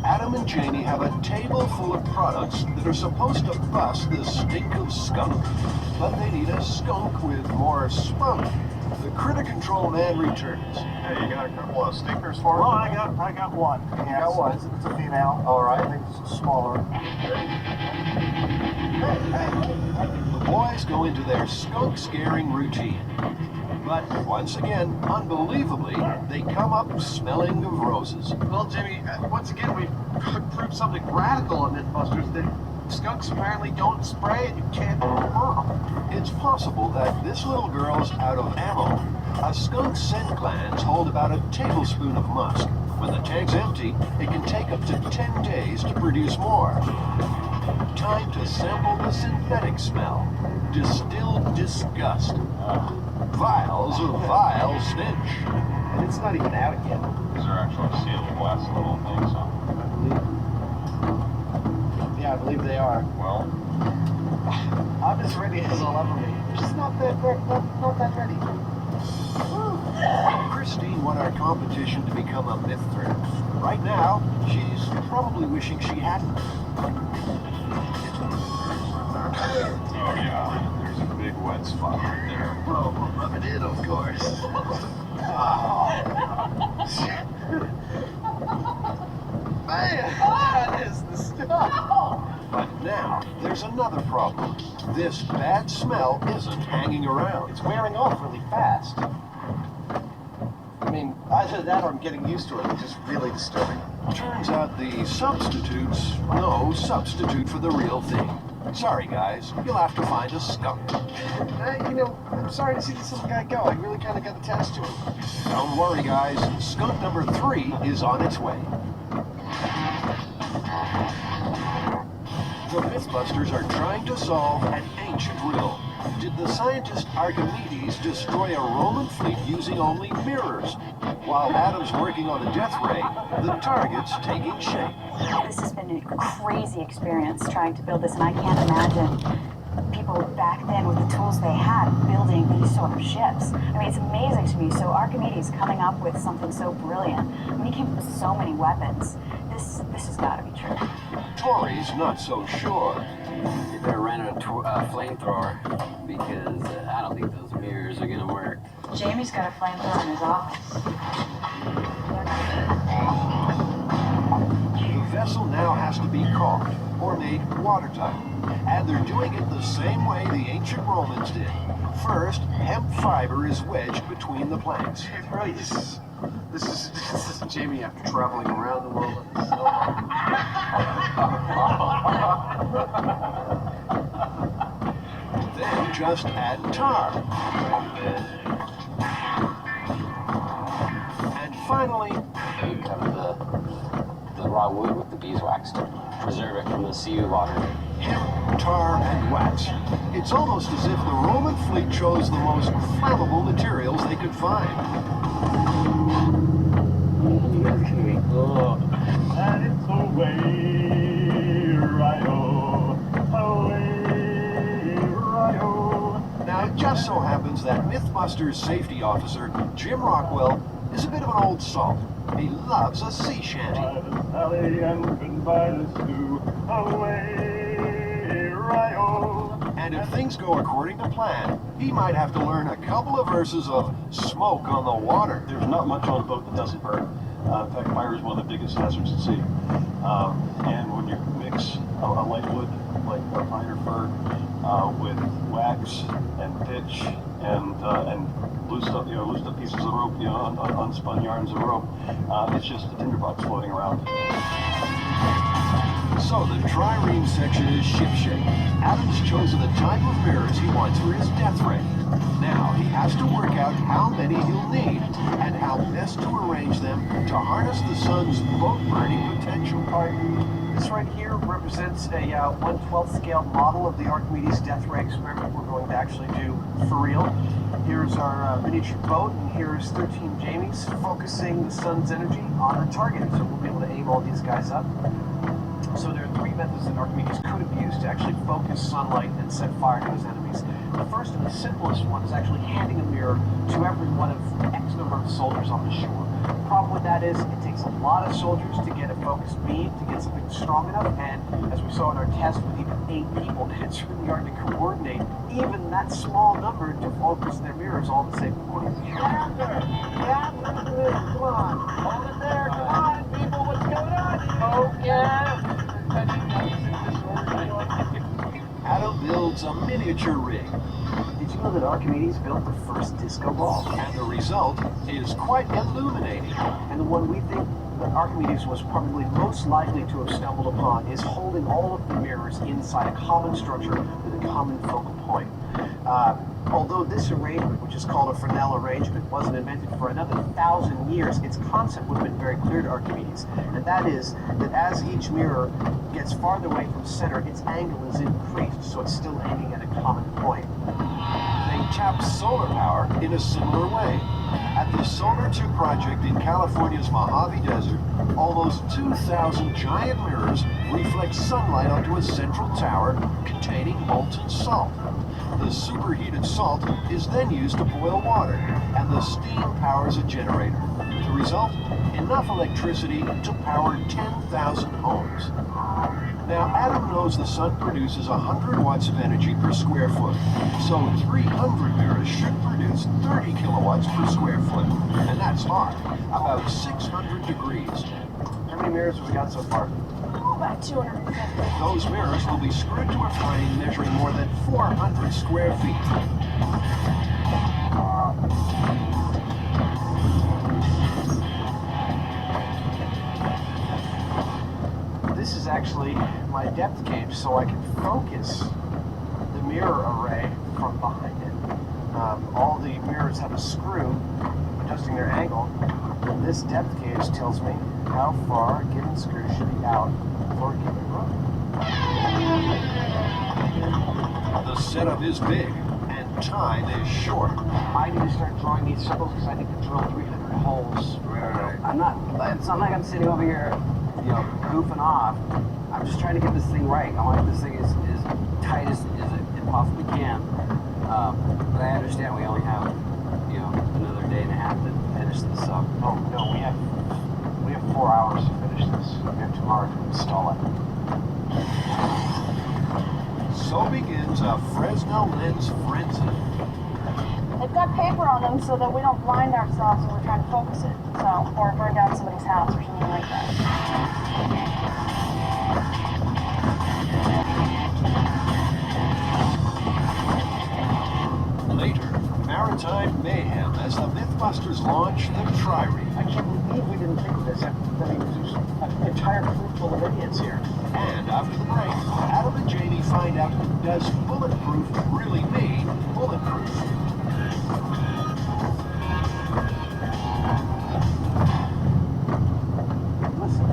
Adam and Jamie have a table full of products that are supposed to bust the stink of skunk. But they need a skunk with more spunk. The critter control man returns. Hey, you got a couple of stickers for us? Well, I got one. You got one? It's a female. All right. I think it's smaller. The boys go into their skunk scaring routine. But once again, unbelievably, they come up smelling of roses. Well, Jimmy, once again, we've proved something radical on Mythbusters, that skunks apparently don't spray and you can't burn them. It's possible that this little girl's out of ammo. A skunk's scent glands hold about a tablespoon of musk. When the tank's empty, it can take up to 10 days to produce more. Time to sample the synthetic smell. Distilled disgust. Vials of vile stench. And it's not even out yet. These are actually sealed glass little things, huh? Yeah, I believe they are. Well, I'm as ready as I'll ever be. Just not that ready. Christine won our competition to become a myth thread. Right now, she's probably wishing she hadn't. oh yeah, there's a big wet spot right there. Oh, we'll rub it in, of course. Man, that is the stuff. But now, there's another problem. This bad smell isn't hanging around. It's wearing off really fast. I mean, either that or I'm getting used to it, which is really disturbing. Turns out the substitute's no substitute for the real thing. Sorry, guys, you'll have to find a skunk. I'm sorry to see this little guy go. I really kind of got attached to him. Don't worry, guys. Skunk number 3 is on its way. The Mythbusters are trying to solve an ancient riddle. Did the scientist Archimedes destroy a Roman fleet using only mirrors? While Adam's working on a death ray, the target's taking shape. This has been a crazy experience trying to build this, and I can't imagine people back then with the tools they had building these sort of ships. I mean, it's amazing to me. So Archimedes coming up with something so brilliant. I mean, he came up with so many weapons. This has got to be true. Tori's not so sure. You better rent a flamethrower because I don't think those mirrors are gonna work. Jamie's got a flamethrower in his office. The vessel now has to be caulked or made watertight. And they're doing it the same way the ancient Romans did. First, hemp fiber is wedged between the planks. Really, this is Jamie after traveling around the world. Then just add tar. And finally, you cover the raw wood with the beeswax to preserve it from the seawater. Hemp, tar, and wax. It's almost as if the Roman fleet chose the most flammable materials they could find. And it's away, Rio, away, Rio. Now, it just so happens that Mythbusters safety officer, Jim Rockwell, is a bit of an old salt. He loves a sea shanty. By the valley and goodbye the stew, away, Rio. And if things go according to plan, he might have to learn a couple of verses of Smoke on the Water. There's not much on a boat that doesn't burn. In fact, fire is one of the biggest hazards at sea. And when you mix a light wood like pine or fir with wax and pitch and loosed up pieces of rope, unspun yarns of rope, it's just a tinderbox floating around. So the trireme section is shipshape. Adam's chosen the type of mirrors he wants for his death ray. Now he has to work out how many he'll need and how best to arrange them to harness the sun's boat-burning potential. This right here represents a 1/12 scale model of the Archimedes death ray experiment we're going to actually do for real. Here's our miniature boat, and here's 13 Jamies focusing the sun's energy on our target. So we'll be able to aim all these guys up. So there are 3 methods that Archimedes could have used to actually focus sunlight and set fire to his enemies. The first and the simplest one is actually handing a mirror to every one of X number of soldiers on the shore. The problem with that is it takes a lot of soldiers to get a focused beam, to get something strong enough, and as we saw in our test with even 8 people, it's really hard to coordinate even that small number to focus their mirrors all at the same point. Come on. Hold it there. Come on, people. What's going on? Adam builds a miniature rig. Did you know that Archimedes built the first disco ball? And the result is quite illuminating. And the one we think that Archimedes was probably most likely to have stumbled upon is holding all of the mirrors inside a common structure with a common focal point. Although this arrangement, which is called a Fresnel arrangement, wasn't invented for another 1,000 years, its concept would have been very clear to Archimedes. And that is that as each mirror gets farther away from center, its angle is increased, so it's still aiming at a common point. They tap solar power in a similar way. At the Solar 2 project in California's Mojave Desert, almost 2,000 giant mirrors reflect sunlight onto a central tower containing molten salt. The superheated salt is then used to boil water, and the steam powers a generator. The result? Enough electricity to power 10,000 homes. Now, Adam knows the sun produces 100 watts of energy per square foot, so 300 mirrors should produce 30 kilowatts per square foot, and that's hot, about 600 degrees. How many mirrors have we got so far? About 250. Those mirrors will be screwed to a frame measuring more than 400 square feet. This is actually my depth gauge, so I can focus the mirror array from behind it. All the mirrors have a screw adjusting their angle, and this depth gauge tells me how far a given screw should be out for a given row. The setup is big, and time is short. I need to start drawing these circles because I need to drill 300 holes. Right. I'm not, it's not like I'm sitting over here, you know, goofing off. I'm just trying to get this thing right. I want to get this thing as tight as it possibly can. But I understand we only have, you know, another day and a half to finish this up. Oh, no, we have 4 hours to finish this. We have tomorrow to install it. So begins a Fresnel lens frenzy. They've got paper on them so that we don't blind ourselves when we're trying to focus it. So, or burn down somebody's house or something like that. Later, maritime mayhem as the Mythbusters launch the Trireme. I can't believe we didn't think of this. I mean, there's an entire crew full of idiots here. And after the break, Adam and Jamie find out, does bulletproof really mean bulletproof? Listen,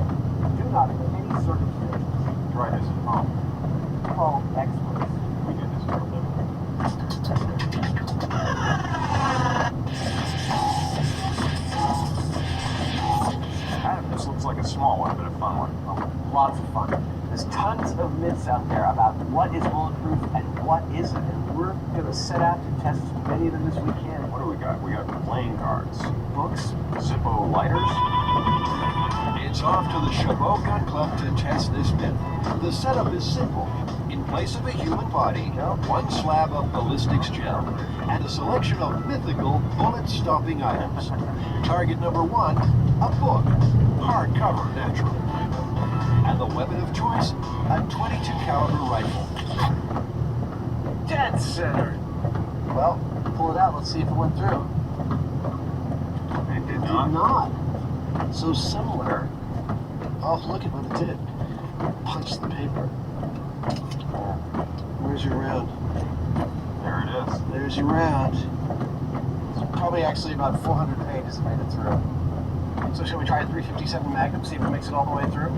do not in any circumstances try this at home. Call experts. We do this for a living. Adam, this looks like a small one, but a fun one. Lots of fun. There's tons of myths out there about what is bulletproof and what isn't, and we're going to set out to test as many of them as we can. What do we got? We got playing cards, Books, Zippo lighters. It's off to the Chabot Gun Club to test this myth. The setup is simple. In place of a human body, one slab of ballistics gel, and a selection of mythical bullet-stopping items. Target number 1, a book, hardcover naturally. And the weapon of choice, a .22 caliber rifle. dead center. Well, pull it out. Let's see if it went through. It did not. So similar. Oh, look at what it did. Punch the paper. Where's your round? There it is. There's your round. It's probably actually about 400 pages made it through. So shall we try a 357 Magnum, see if it makes it all the way through?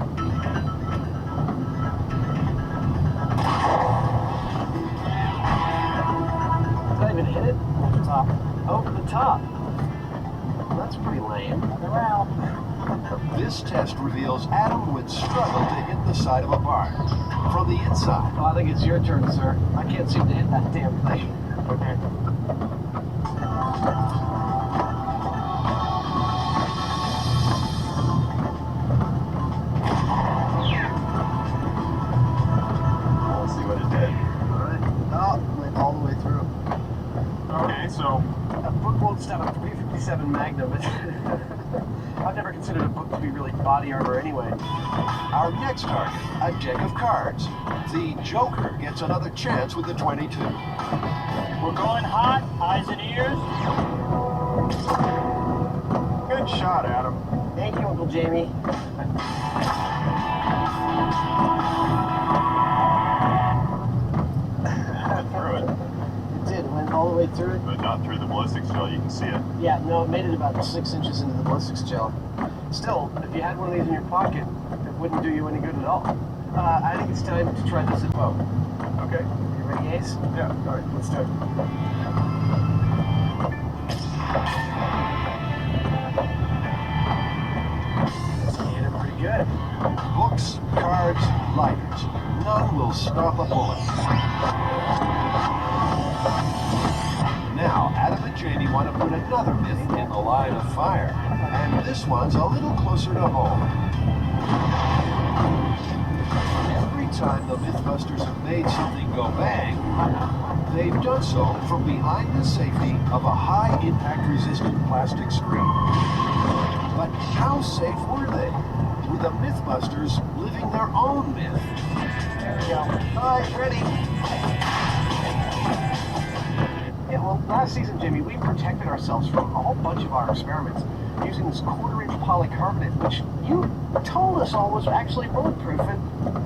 Did I even hit it? Over the top. Over the top. Well, that's pretty lame. Another round. This test reveals Adam would struggle to hit the side of a barn from the inside. Well, I think it's your turn, sir. I can't seem to hit that damn thing. Okay. but it did. Oh, went all the way through. Okay, so A book won't stop a 357 Magnum. I've never considered a book to be really body armor anyway. Our next target, a deck of cards. The Joker gets another chance with the 22. We're going hot, eyes and ears. good shot, Adam. Thank you, Uncle Jamie. Through it. It did. It went all the way through it. But not through the ballistics gel, you can see it. Yeah, no, it made it about 6 inches into the ballistics gel. Still, if you had one of these in your pocket, it wouldn't do you any good at all. I think it's time to try this at bow. Okay. You ready, Ace? Yeah. All right, let's do it. Hit it pretty good. Books, cards, lighters. None will stop a bullet. Now, Adam and Jamie want to put another myth in the line of fire. And this one's a little closer to home. Every time the Mythbusters have made something go bang, they've done so from behind the safety of a high-impact resistant plastic screen. But how safe were they? Were the Mythbusters living their own myth? There we go. All right, ready. Yeah, well, last season, Jimmy, we protected ourselves from a whole bunch of our experiments using this 1/4-inch polycarbonate, which you told us all was actually bulletproof, and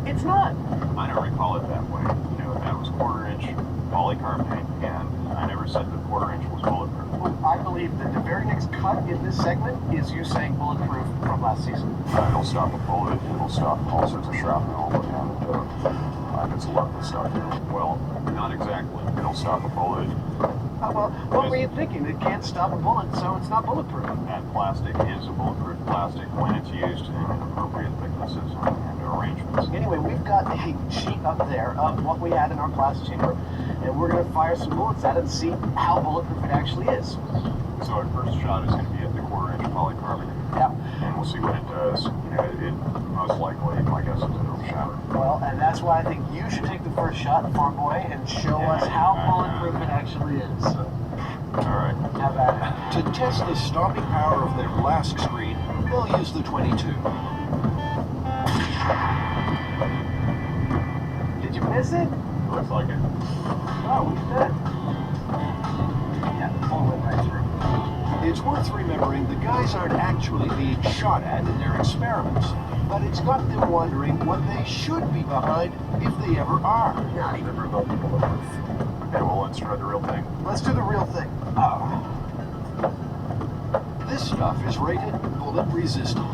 it's not. I don't recall it that way. You know, that was 1/4-inch polycarbonate, and I never said the 1/4-inch was bulletproof. Well, I believe that the very next cut in this segment is you saying bulletproof from last season. It'll stop a bullet, it'll stop all sorts of shrapnel, and it's a lot of stuff. Well, not exactly. It'll stop a bullet. Well, what were you thinking? It can't stop a bullet, so it's not bulletproof. That plastic is a bulletproof plastic when it's used in appropriate thicknesses and arrangements. Anyway, we've got a sheet up there of what we had in our class chamber, and we're going to fire some bullets at it and see how bulletproof it actually is. So our first shot is going to be at the 1/4-inch polycarbonate. Yeah. And we'll see what it does. You know, it most likely, my guess is it'll shatter. Well, and that's why I think you should take the first shot, farm boy, and show us how bulletproof it actually is. All right. How about To test the stopping power of their blast screen, they'll use the 22. Did you miss it? Looks like it. Oh, we did. Yeah, the bullet went right through. It's worth remembering the guys aren't actually being shot at in their experiments, but it's got them wondering what they should be behind if they ever are. Not even remotely bulletproof. Okay, well, let's try the real thing. Let's do the real thing. This stuff is rated bullet resistant.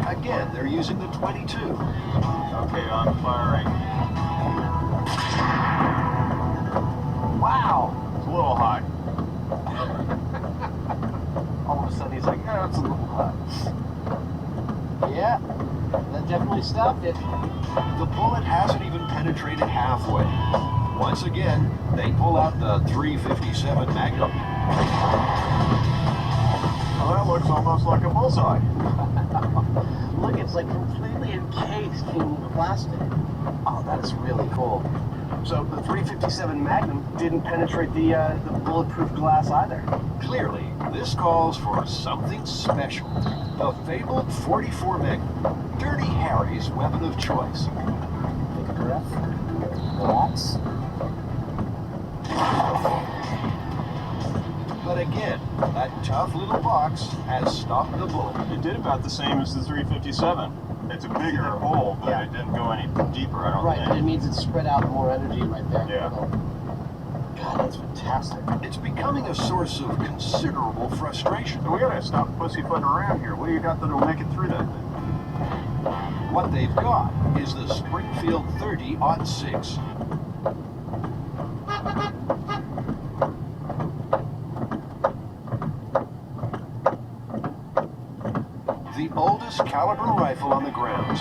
Again, they're using the 22. Okay, I'm firing. Wow! It's a little high. All of a sudden he's like, oh, that's a little high. Yeah, that definitely stopped it. The bullet hasn't even penetrated halfway. Once again, they pull out the 357 Magnum. Well, that looks almost like a bullseye. Look, it's like completely encased in plastic. Oh, that is really cool. So the 357 Magnum didn't penetrate the bulletproof glass either. Clearly, this calls for something special. The fabled 44 Magnum, Dirty Harry's weapon of choice. Take a breath. Relax. But again, that tough little box has stopped the bullet. It did about the same as the 357. It's a bigger hole, but it didn't go any deeper, I don't Right, think. but it means it's spread out more energy right there. Yeah. God, that's fantastic. It's becoming a source of considerable frustration. We gotta stop pussyfooting around here. What do you got that'll make it through that thing? What they've got is the Springfield 30-06. The oldest caliber rifle on the grounds,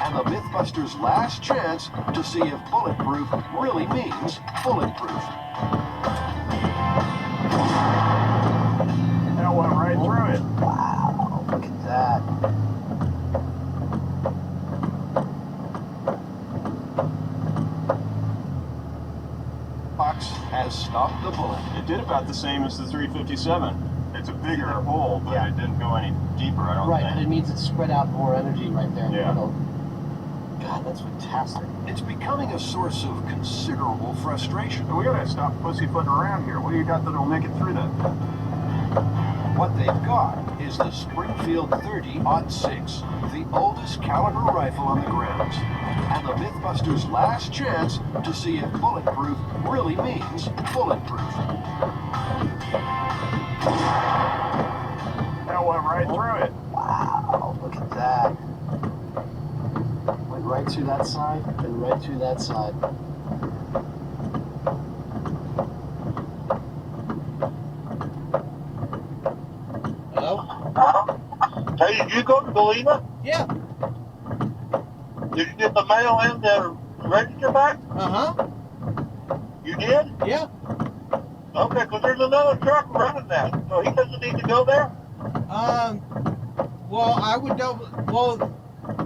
and the Mythbusters' last chance to see if bulletproof really means bulletproof. That went right through it. Wow, look at that. has stopped the bullet. It did about the same as the 357. It's a bigger hole, but it didn't go any deeper, I don't Right, think. but it means it spread out more energy right there in the Yeah. middle. God, that's fantastic. It's becoming a source of considerable frustration. We gotta stop pussyfooting around here. What do you got that'll make it through that? What they've got is the Springfield 30-06, the oldest caliber rifle on the grounds, and the Mythbusters' last chance to see if bulletproof really means bulletproof. That went right through it. Wow, look at that. Went right through that side and right through that side. Hello? Hey, did you go to Galena? Yeah. Did you get the mail in the register back? Uh-huh. You did? Yeah. Okay, because there's another truck running that, so he doesn't need to go there? Well, I would double, well,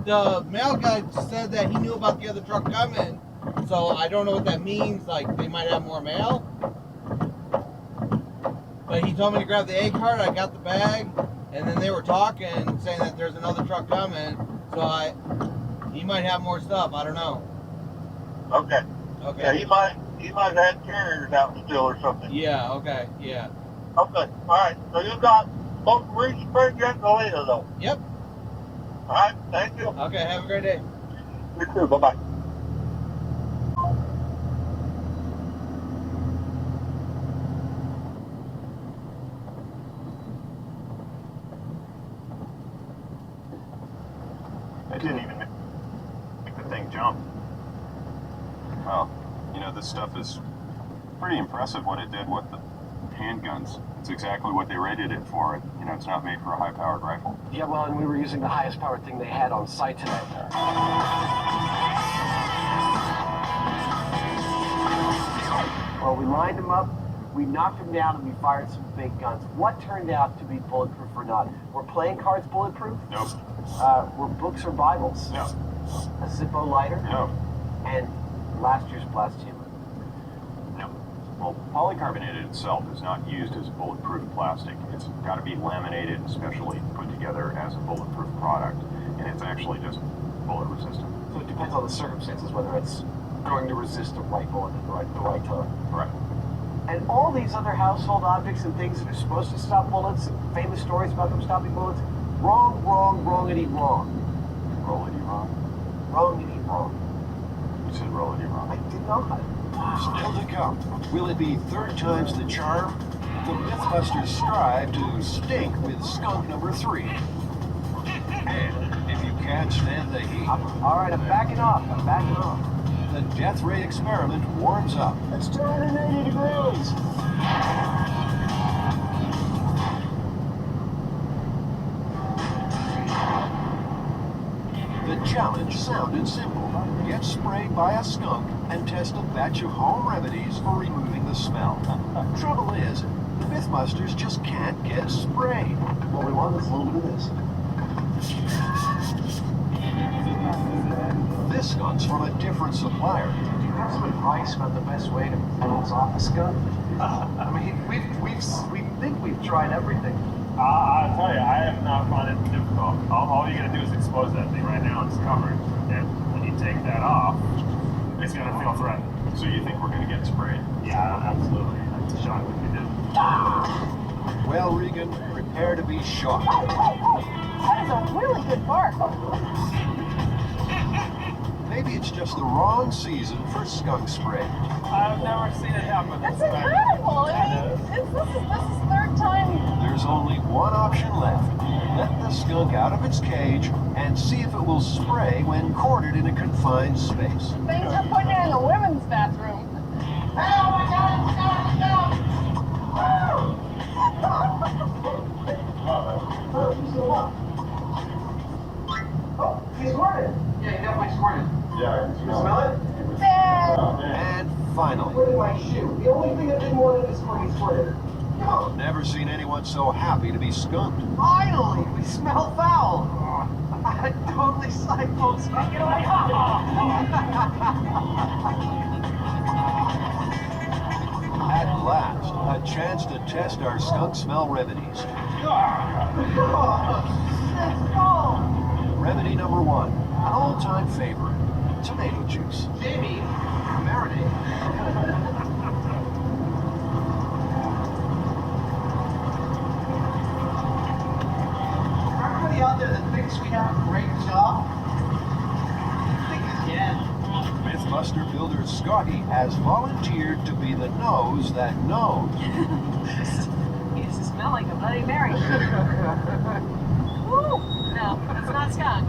the mail guy said that he knew about the other truck coming, so I don't know what that means, like, they might have more mail. But he told me to grab the egg cart, I got the bag, and then they were talking, saying that there's another truck coming, so he might have more stuff, I don't know. Okay. Okay. Yeah, he might have had carriers out still or something. Yeah, okay, yeah. Okay, alright, so you got both Reed Spring and Galena though? Yep. Alright, thank you. Okay, have a great day. You too, bye-bye. It didn't even make the thing jump. Well, you know, this stuff is pretty impressive what it did with the handguns. It's exactly what they rated it for. You know, it's not made for a high-powered rifle. Yeah, well, and we were using the highest powered thing they had on site today. Well, we lined them up, we knocked them down, and we fired some big guns. What turned out to be bulletproof or not? Were playing cards bulletproof? Nope. Were books or Bibles? No. A Zippo lighter? No. And last year's blast humor? No. Well, polycarbonate itself is not used as bulletproof plastic. It's got to be laminated and specially put together as a bulletproof product, and it's actually just bullet resistant. So it depends on the circumstances, whether it's going to resist a right bullet at the right time. Right. And all these other household objects and things that are supposed to stop bullets, and famous stories about them stopping bullets, wrong, wrongity wrong. Rollity wrong? Wrongity wrong. You said rollity wrong. I did not. Still to come. Will it be third time's the charm? The Mythbusters strive to stink with skunk number 3. And if you can't stand the heat... All right, I'm backing off. The death ray experiment warms up. It's 280 degrees. The challenge sounded simple. Get sprayed by a skunk and test a batch of home remedies for removing the smell. Trouble is, the Mythbusters just can't get sprayed. What we want is a little bit of this. This skunk's from a different supplier. Do you have some advice about the best way to close off a skunk? I mean, we think we've tried everything. I'll tell you, I have not found it difficult. All you gotta do is expose that thing. Right now it's covered. And when you take that off, it's gonna feel threatened. So you think we're gonna get sprayed? Yeah, absolutely. It's a shock if you did. Well, Regan, prepare to be shocked. That is a really good bark. Maybe it's just the wrong season for skunk spray. I've never seen it happen. That's incredible. I mean, this is third time. There's only one option left. Let the skunk out of its cage and see if it will spray when cornered in a confined space. Thanks for putting it in the women's bathroom. Oh my God, stop! Oh, he's squirted. Yeah, he definitely squirted. Yeah. You smell it? And finally, Where did my shoe? The only thing that didn't want it is when he squirted. never seen anyone so happy to be skunked. Finally, we smell foul. I totally psyched, folks. Get away. chance to test our skunk smell remedies. Remedy number 1, an all-time favorite, tomato juice. Jamie, marinade. Everybody out there that thinks we have a great job, think again. Mythbuster builder Scotty has volunteered to be the nose that knows. You used to smell like a Bloody Mary. Woo! No, that's not skunk.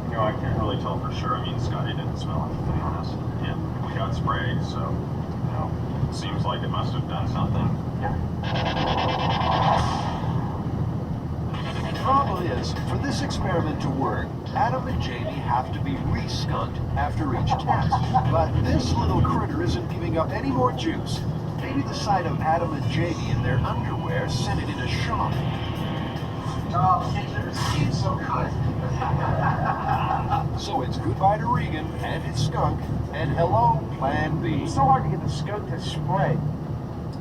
You know, I can't really tell for sure. I mean, Scotty didn't smell it, to be honest. And we got sprayed, so, you know, it seems like it must have done something. The problem is, for this experiment to work, Adam and Jamie have to be re-skunked after each test. But this little critter isn't giving up any more juice. Maybe the sight of Adam and Jamie in their underwear sent it into shock. Oh, it seems so good. So it's goodbye to Regan and his skunk, and hello, Plan B. It's so hard to get the skunk to spray.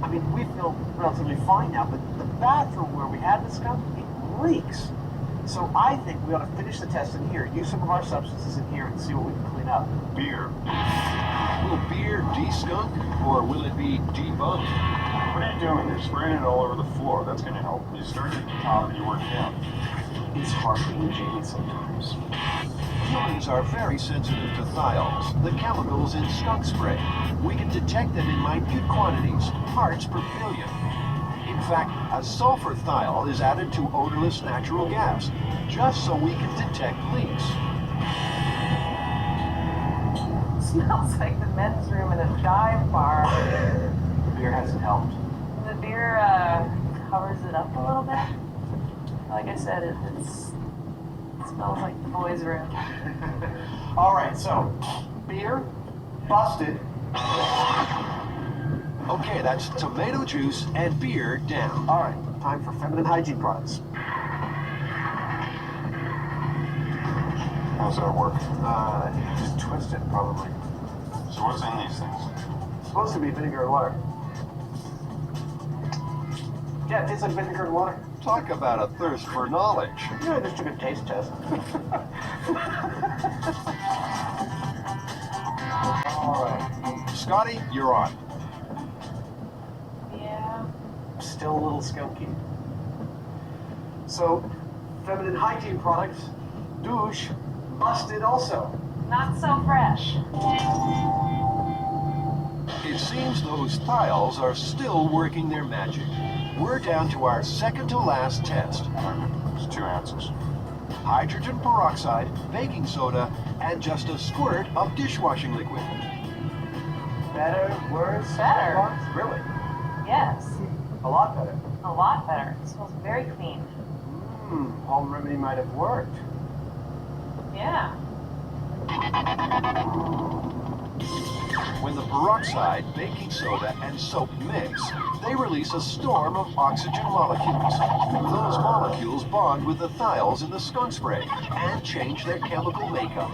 I mean, we feel relatively fine now, but the bathroom where we had the skunk, it leaks. So I think we ought to finish the test in here, use some of our substances in here, and see what we can clean up. Beer. Will beer de-skunk, or will it be debunked? What are you doing? You're spraying it all over the floor. That's going to help. You start at the top and you work down. It's hard being Jamie sometimes. Humans are very sensitive to thiols, the chemicals in skunk spray. We can detect them in minute quantities, parts per billion. In fact, a sulfur thiol is added to odorless natural gas, just so we can detect leaks. Smells like the men's room in a dive bar. The beer hasn't helped. The beer covers it up a little bit. Like I said, it smells like the boys' room. All right, so beer, busted. Okay, that's tomato juice and beer down. All right, time for feminine hygiene products. How's that work? Just twist it, probably. So what's in these things? It's supposed to be vinegar and water. Yeah, it tastes like vinegar and water. Talk about a thirst for knowledge. Yeah, I just took a taste test. All right. Scotty, you're on. Yeah. Still a little skunky. So, feminine hygiene products, douche, busted also. Not so fresh. It seems those thiols are still working their magic. We're down to our second to last test. There's 2 ounces. Hydrogen peroxide, baking soda, and just a squirt of dishwashing liquid. Better, worse? Better. Really? Yes. A lot better. A lot better. It smells very clean. Home remedy might have worked. Yeah. When the peroxide, baking soda, and soap mix, they release a storm of oxygen molecules. Those molecules bond with the thiols in the skunk spray and change their chemical makeup.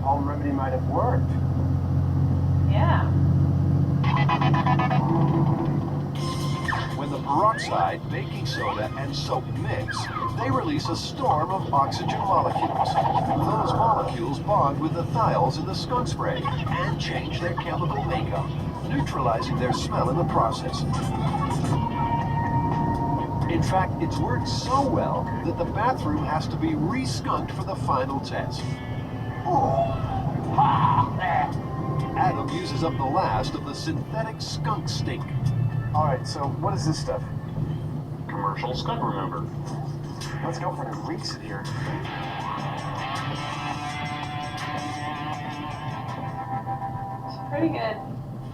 Home remedy might have worked. Yeah. When the peroxide, baking soda, and soap mix, they release a storm of oxygen molecules. Those molecules bond with the thiols in the skunk spray and change their chemical makeup, neutralizing their smell in the process. In fact, it's worked so well that the bathroom has to be re-skunked for the final test. Adam uses up the last of the synthetic skunk stink. All right, so what is this stuff? Commercial skunk remover. Let's go for the reeks in here. It's pretty good.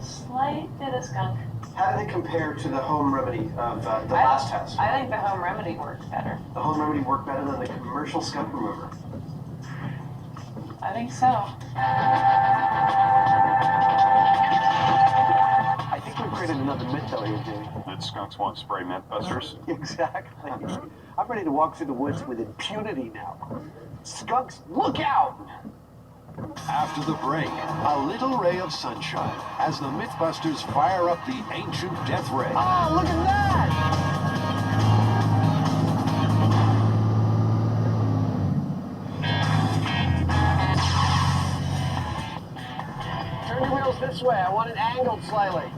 Slight bit of skunk. How do they compare to the home remedy of the last test? I think the home remedy worked better. The home remedy worked better than the commercial skunk remover. I think so. I think we created another myth though here, Jamie. That skunks won't spray Mythbusters. Exactly. I'm ready to walk through the woods with impunity now. Skunks, look out! After the break, a little ray of sunshine as the Mythbusters fire up the ancient death ray. Oh, look at that! Turn your wheels this way. I want it angled slightly.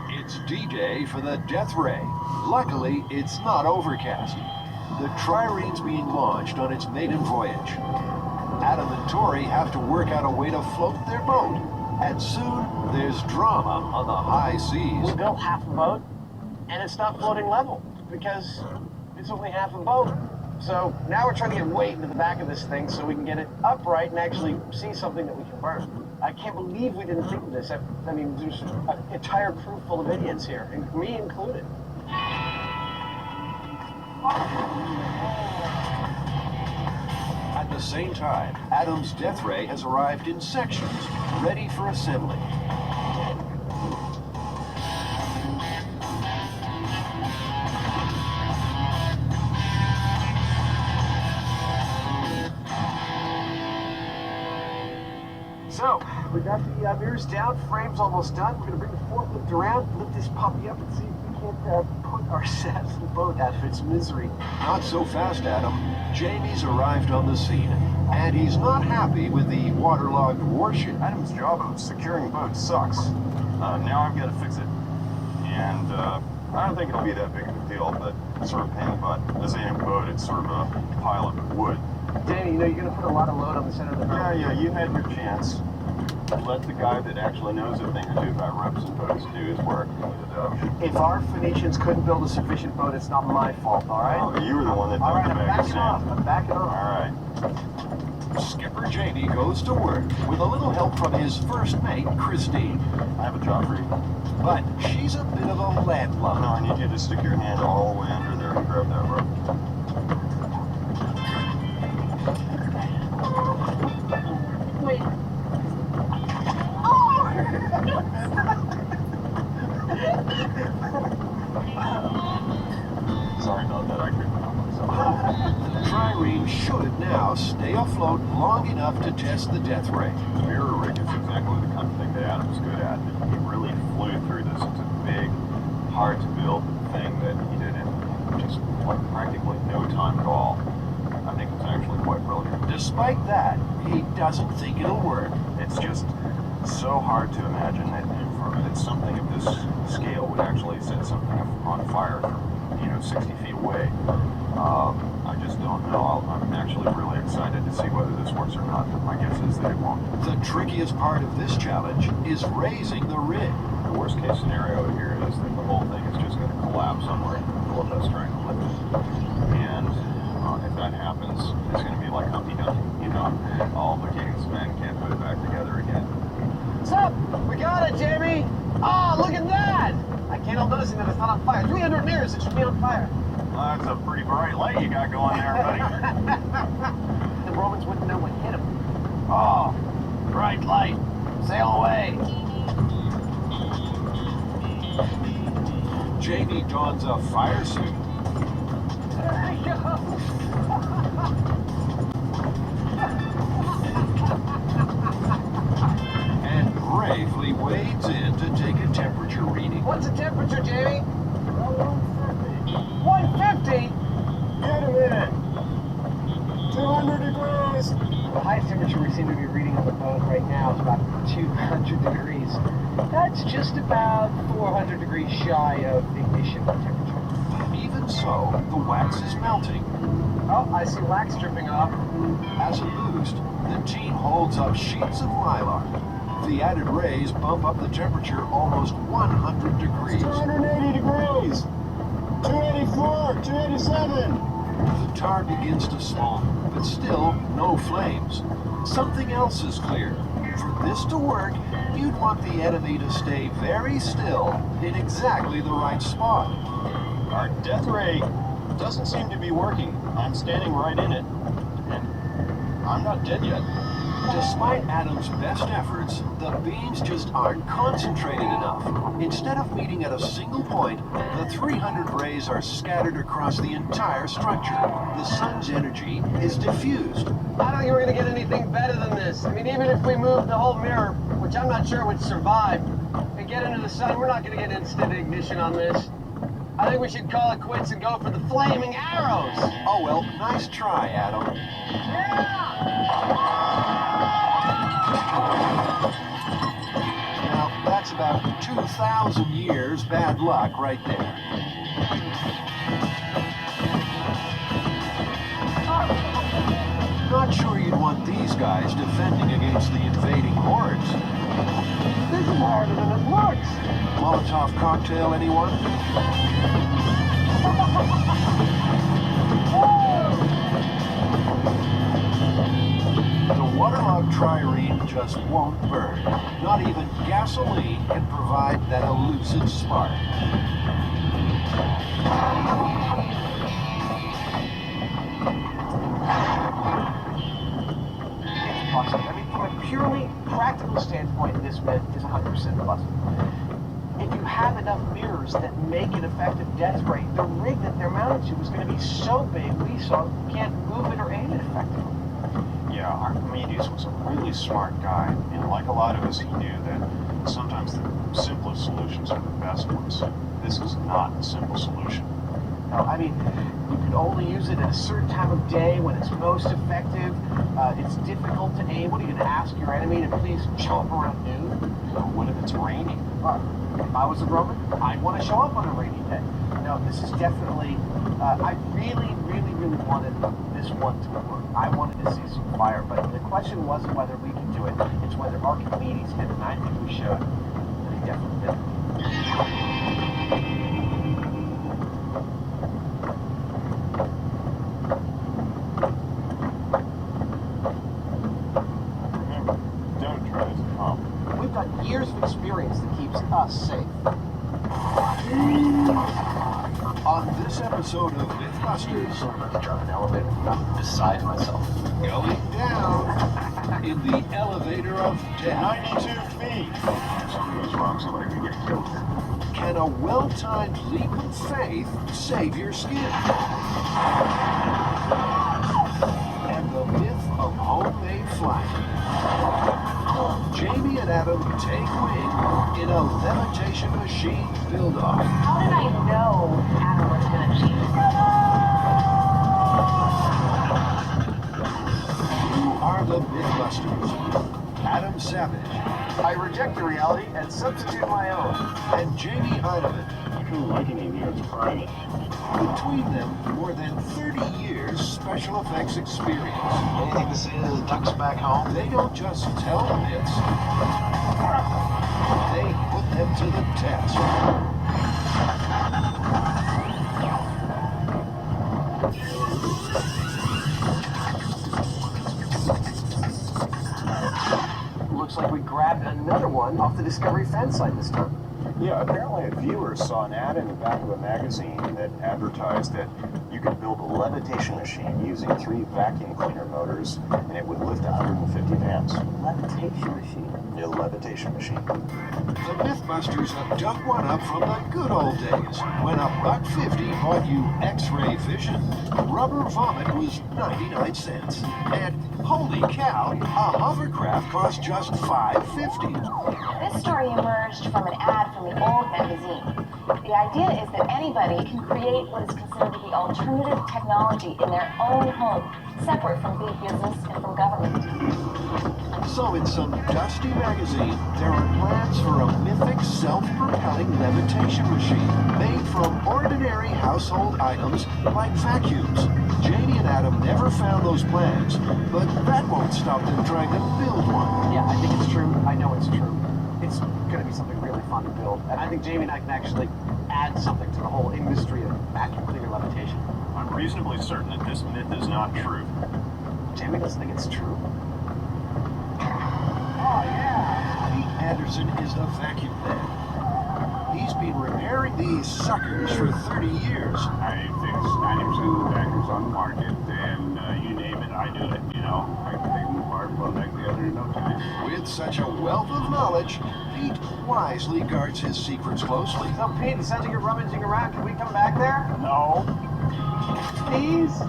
It's D-Day for the death ray. Luckily, it's not overcast. The Trirene's being launched on its maiden voyage. Adam and Tori have to work out a way to float their boat. And soon, there's drama on the high seas. We built half a boat, and it's not floating level because it's only half a boat. So now we're trying to get weight into the back of this thing so we can get it upright and actually see something that we can burn. I can't believe we didn't think of this. I mean, there's an entire crew full of idiots here, and me included. At the same time, Adam's death ray has arrived in sections, ready for assembly. So, we got the mirrors down, frame's almost done. We're going to bring the forklift around, lift this puppy up, and see if we can't put ourselves in the boat out of its misery. Not so fast, Adam. Jamie's arrived on the scene, and he's not happy with the waterlogged warship. Adam's job of securing boats sucks. Now I've got to fix it. And I don't think it'll be that big of a deal, but it's sort of a pain in the butt. This ain't a boat, it's sort of a pile of wood. Danny, you know you're going to put a lot of load on the center of the boat. Yeah, you had your chance. Let the guy that actually knows a thing or two about ropes and boats do his work. If our Phoenicians couldn't build a sufficient boat, it's not my fault, all right? Oh, you were the one that all dumped right, the I'm bag of backing off. sand. I'm backing off. All right. Skipper Jamie goes to work with a little help from his first mate, Christine. I have a job for you. But she's a bit of a landlubber. No, I need you to stick your hand all the way under there and grab that rope. Wait. Sorry about that, I couldn't help myself. The Trireme should now stay afloat long enough to test the death ray. The mirror rig is exactly the kind of thing that Adam's good at. He really flew through this. It's a big, hard-to-build thing that he did in just like practically no time at all. I think it's actually quite brilliant. Despite that, he doesn't think it'll work. It's just so hard to imagine that something of this scale would actually set something on fire from, 60 feet away. I just don't know. I'm actually really excited to see whether this works or not, but my guess is that it won't. The trickiest part of this challenge is raising the rig. The worst case scenario here is that the whole thing is just going to collapse somewhere in the middle of that strangle lift. And if that happens, it's going to be like Humpty Dumpty. All the king's men can't put it back together again. What's up? We got it, Jamie! Oh, look at that! I can't help noticing that it's not on fire. 300 mirrors, it should be on fire. Well, that's a pretty bright light you got going there, buddy. The Romans wouldn't know what hit them. Oh, bright light. Sail away. Jamie dons a fire suit. There you go! And bravely wades in to take a temperature reading. What's the temperature, Jamie? 150? Get a minute. 200 degrees. The highest temperature we seem to be reading on the boat right now is about 200 degrees. That's just about 400 degrees shy of ignition temperature. Even so, the wax is melting. Oh, I see wax dripping off. As a boost, the team holds up sheets of mylar. The added rays bump up the temperature almost 100 degrees. 280 degrees. 284, 287. The tar begins to smoke, but still no flames. Something else is clear. For this to work, you'd want the enemy to stay very still in exactly the right spot. Our death ray doesn't seem to be working. I'm standing right in it, and I'm not dead yet. Despite Adam's best efforts, the beams just aren't concentrated enough. Instead of meeting at a single point, the 300 rays are scattered across the entire structure. The sun's energy is diffused. I don't think we're gonna get anything better than this. I mean, even if we move the whole mirror, which I'm not sure would survive, and get into the sun, we're not gonna get instant ignition on this. I think we should call it quits and go for the flaming arrows. Oh well, nice try, Adam. Now, that's about 2,000 years bad luck right there. Not sure you'd want these guys defending against the invading hordes. This is harder than it looks. Molotov cocktail, anyone? The waterlogged trireme just won't burn. Not even gasoline can provide that elusive spark. I mean, from a purely practical standpoint, this myth is 100% busted. If you have enough mirrors that make an effective death ray, the rig that they're mounted to is going to be so big, we can't move it or aim it effectively. Yeah, Archimedes was a really smart guy, and like a lot of us, he knew that sometimes the simplest solutions are the best ones. This is not a simple solution. No, I mean, you can only use it at a certain time of day when it's most effective. It's difficult to aim. What are you going to ask your enemy to please show up around noon? Well, what if it's raining? If I was a Roman, I'd want to show up on a rainy day. No, this is definitely, I really wanted this one to work. I wanted to see some fire, but the question wasn't whether we could do it, it's whether Archimedes did, and I think we showed that he definitely did. Remember, don't try as a comp. We've got years of experience that keeps us safe. On this episode of Mythbusters, Drive an elevator, I'm beside myself. going down in the elevator of death. 92 feet! If something goes wrong, somebody could get killed. Can a well-timed leap of faith save your skin? And the myth of homemade flight. Jamie and Adam take wing in a levitation machine build-off. How did I know Adam was going to cheat? Who are the Mythbusters? Adam Savage. I reject the reality and substitute my own. And Jamie Heineman. I couldn't like any of yours private. Between them, more than 30 years special effects experience. Anything to say to the ducks back home? They don't just tell the myths, they put them to the test. Looks like we grabbed another one off the Discovery fan site this time. Yeah, apparently a viewer saw an ad in the back of a magazine that advertised that you could build a levitation machine using 3 vacuum cleaner motors, and it would lift 150 pounds. Levitation machine? Yeah, levitation machine. The Mythbusters have dug one up from the good old days, when $1.50 bought you X-ray vision. Rubber vomit was 99 cents. And holy cow, a hovercraft cost just $5.50. This story emerged from an ad from the old magazine. The idea is that anybody can create what is considered to be alternative technology in their own home, separate from big business and from government. So in some dusty magazine, there are plans for a mythic self-propelling levitation machine made from ordinary household items like vacuums. Janie and Adam never found those plans, but that won't stop them trying to build one. Yeah, I think it's true. I know it's true. It's going to be something really fun to build. And I think Jamie and I can actually add something to the whole industry of vacuum cleaner levitation. I'm reasonably certain that this myth is not true. Jamie doesn't think it's true. Oh, yeah. Pete Anderson is the vacuum man. He's been repairing these suckers for 30 years. I fix 90% of the vacuums on the market, and you name it, I do it. You know, I can take them apart, put them back together, here in no time. With such a wealth of knowledge, Pete wisely guards his secrets closely. So, Pete, it sounds like you're rummaging around. Can we come back there? No. Please?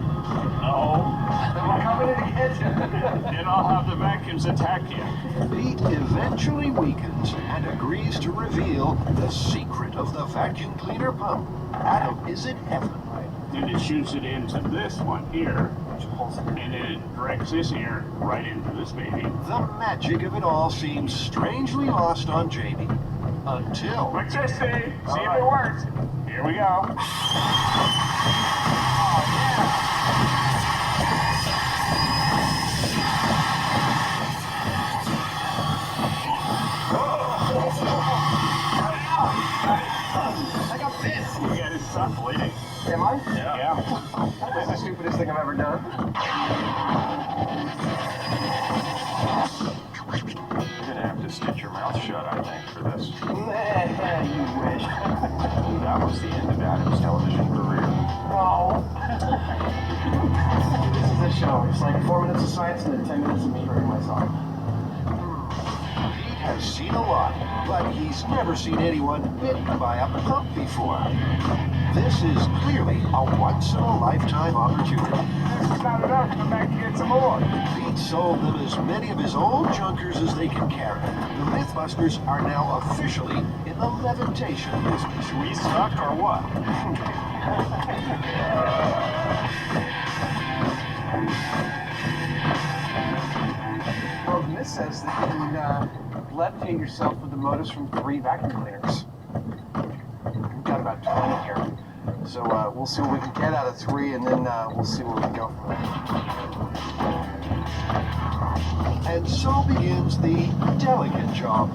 No. Then we're coming in to get you. Then I'll have the vacuums attack you. Pete eventually weakens and agrees to reveal the secret of the vacuum cleaner pump. Adam is in heaven. Then it shoots it into this one here, and then it directs this air right into this baby. The magic of it all seems strangely lost on Jamie. Until... What's this thing? See if it works. Here we go. I got this. You got it stop bleeding. Am I? Yeah. That was the stupidest thing I've ever done. You're gonna have to stitch your mouth shut, I think, for this. You wish. That was the end of Adam's television career. No. This is a show. It's like 4 minutes of science and then 10 minutes of me hurting myself. Pete has seen a lot, but he's never seen anyone bitten by a pump before. This is clearly a once-in-a-lifetime opportunity. This is not enough. Come back and get some more. Pete sold them as many of his old junkers as they can carry. The Mythbusters are now officially in the levitation business. We suck or what? Well, this says that you can levitate yourself with the motors from 3 vacuum cleaners. We've got about 20 here. So we'll see what we can get out of 3, and then we'll see where we can go from there. And so begins the delicate job.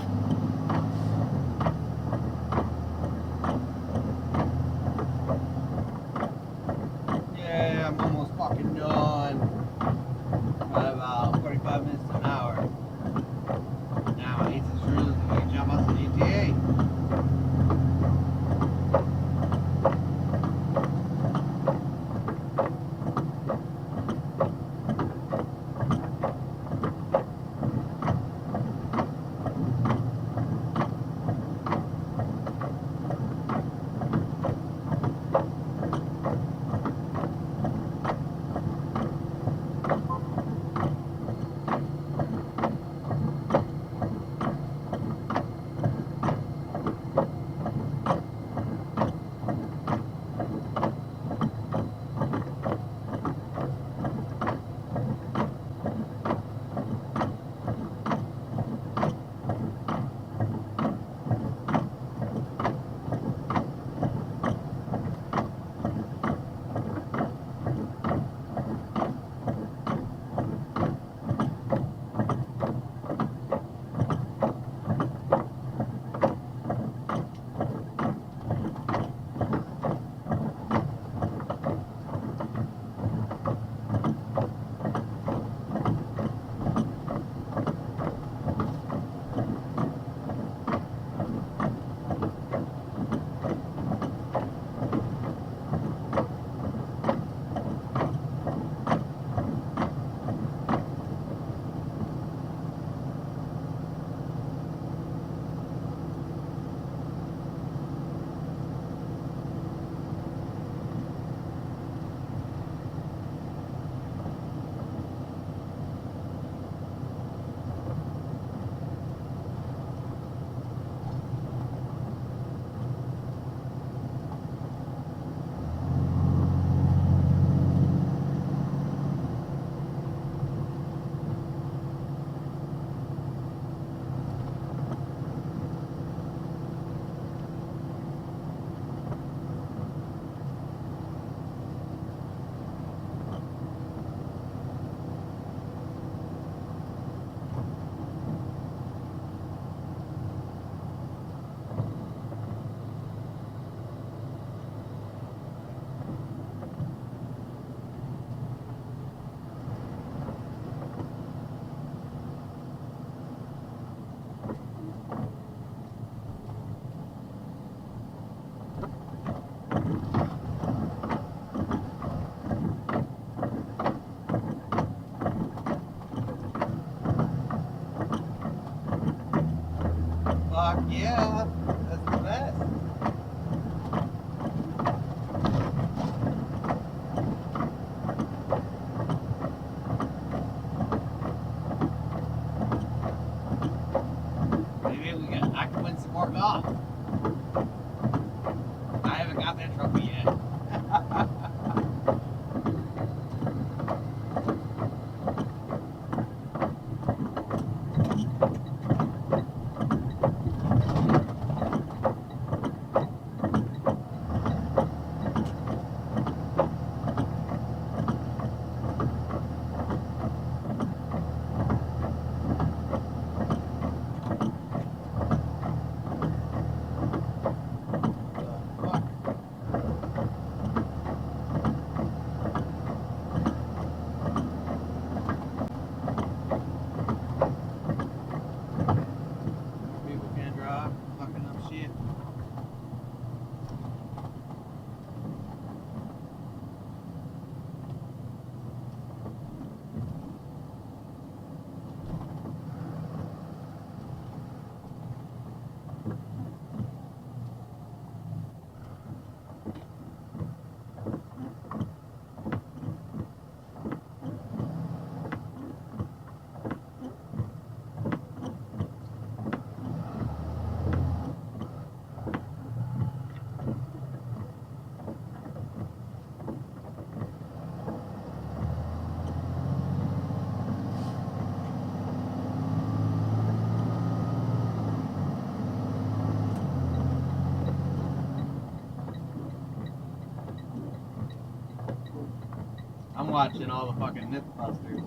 Yeah, I'm almost fucking done. By about 45 minutes to an hour. Now, Ethan's really going to jump out the GTA. Fuck yeah, that's the best. I can win some more golf. I haven't got that trophy yet. People can't drive, fucking up shit. I'm watching all the fucking Mythbusters.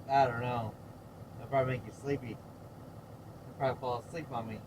I don't know. That'll probably make you sleepy. You'll probably fall asleep on me.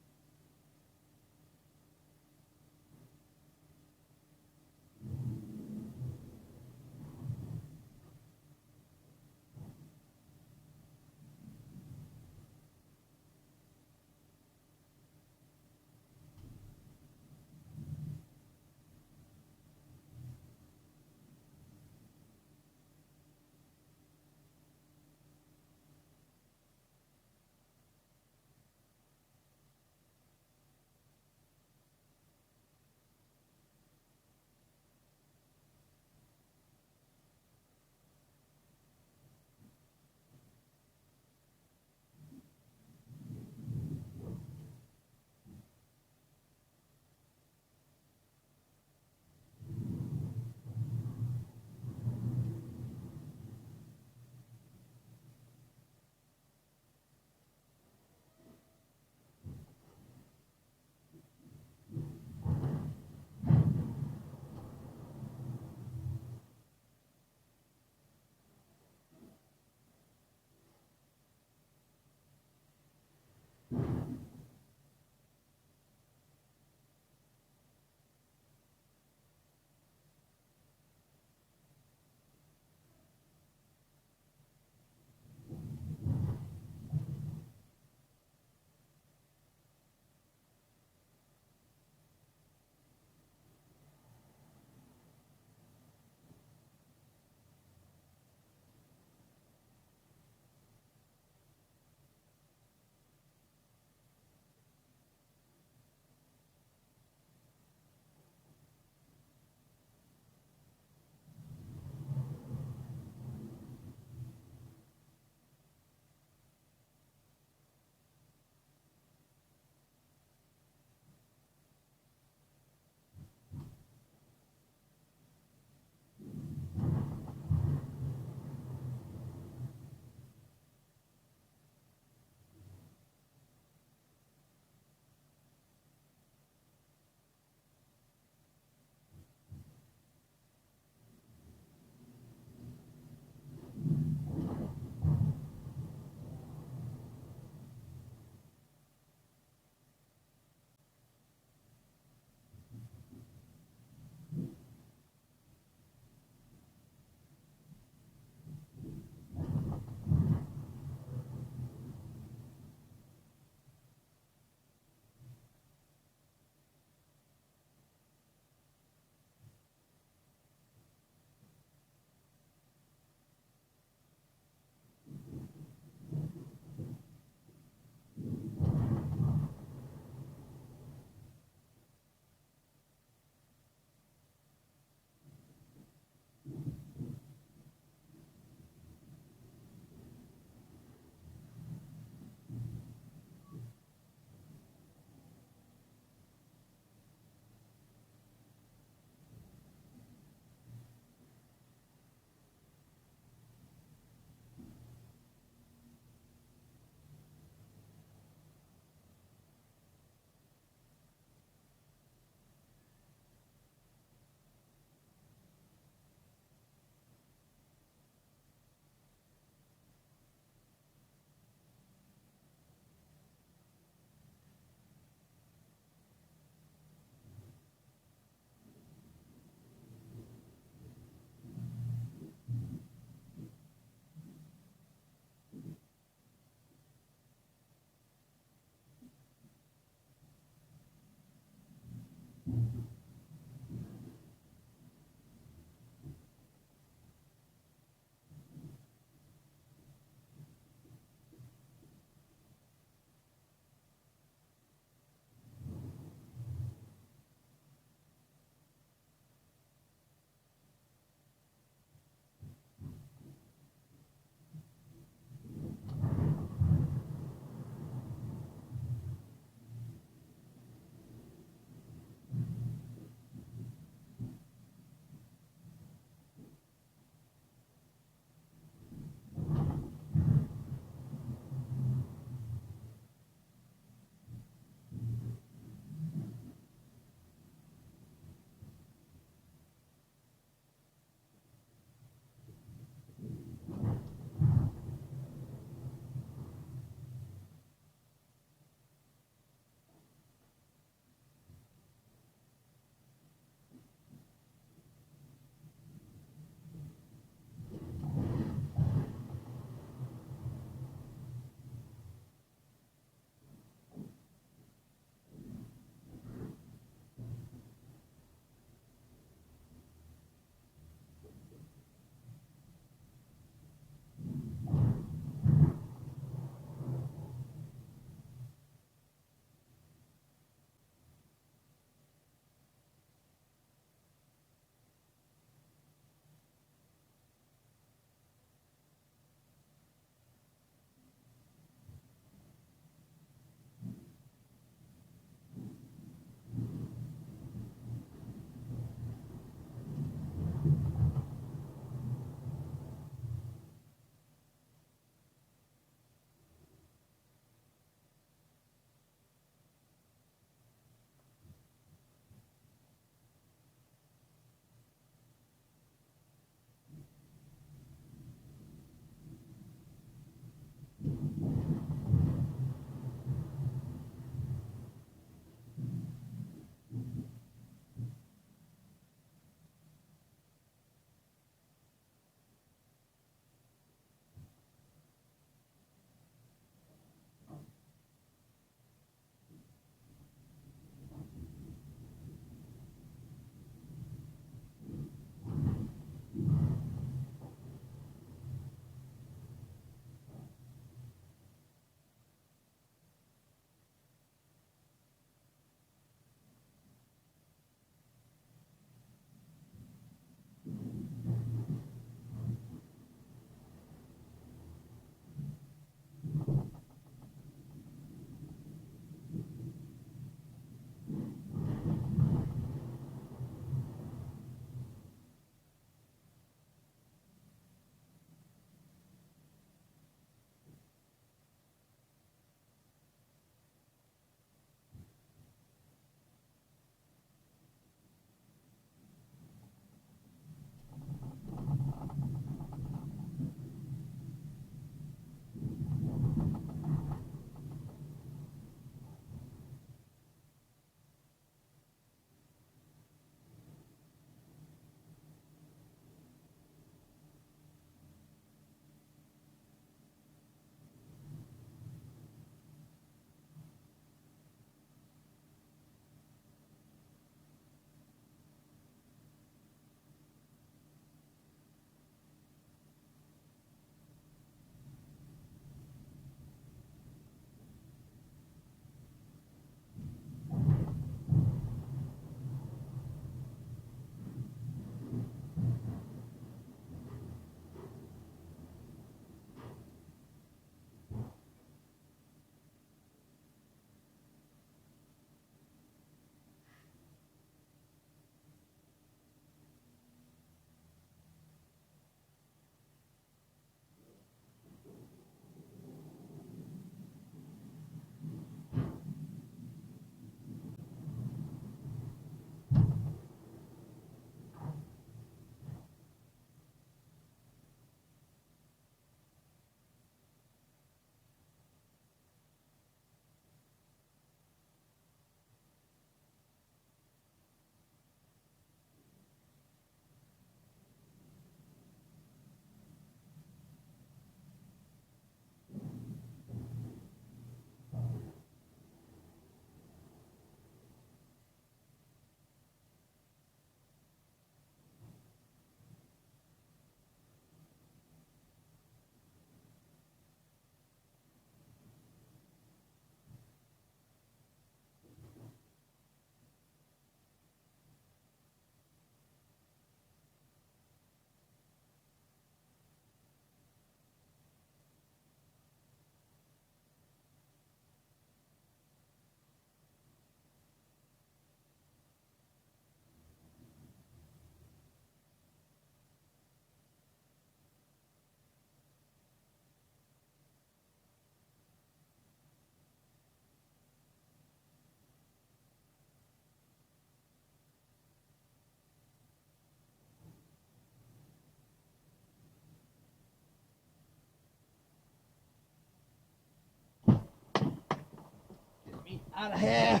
Out of here.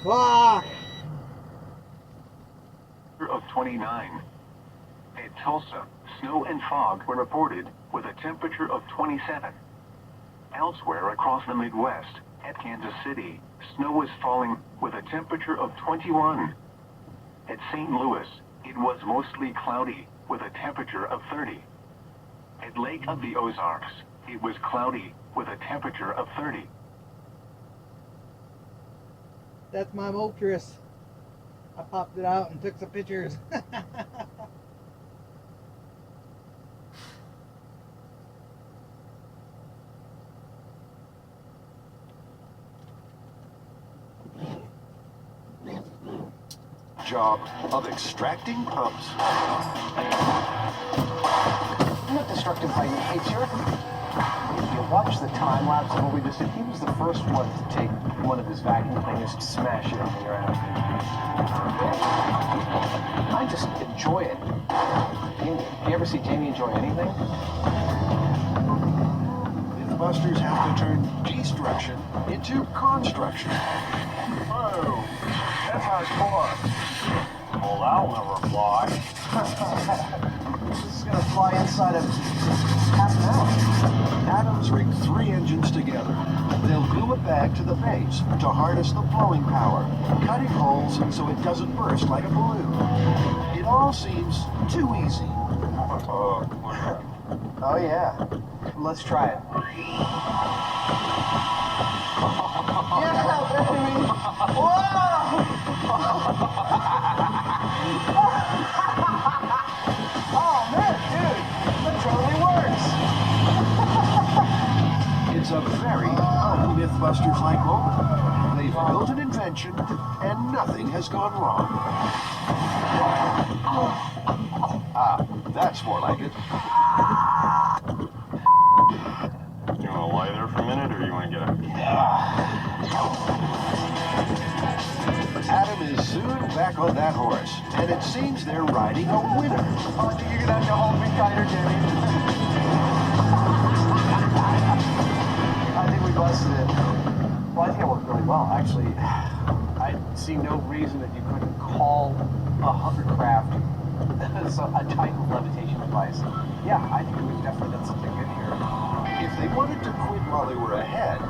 Fuck. Of 29. At Tulsa, snow and fog were reported with a temperature of 27. Elsewhere across the Midwest, at Kansas City, snow was falling with a temperature of 21. At St. Louis, it was mostly cloudy with a temperature of 30. At Lake of the Ozarks, it was cloudy with a temperature of 30. That's my Moltres. I popped it out and took some pictures. Job of extracting pumps. I'm not destructive by nature. If you watch the time lapse of what we just did, he was the first one to take one of his vacuum cleaners and smash it on the ground. I just enjoy it. You ever see Jamie enjoy anything? Mythbusters have to turn destruction into construction. Whoa, that's hardcore. Well, that'll never fly. This is gonna fly inside of half an hour. Adams rigged 3 engines together. They'll glue it back to the base to harness the blowing power, cutting holes so it doesn't burst like a balloon. It all seems too easy. Oh yeah, let's try it. Yeah, baby! Whoa! Oh man, dude, that totally works. It's a very un-Mythbusters-like moment. They've built an invention, and nothing has gone wrong. Ah, that's more like it. You want to lie there for a minute, or you want to get up? Adam is soon back on that horse, and it seems they're riding a winner. Oh, I think you're gonna have to hold me tighter, Jimmy. I think we busted it. Well, I think it worked really well, actually. I see no reason that you couldn't call a hovercraft a type of levitation device. Yeah, I think we've definitely done something good here. If they wanted to quit while they were ahead,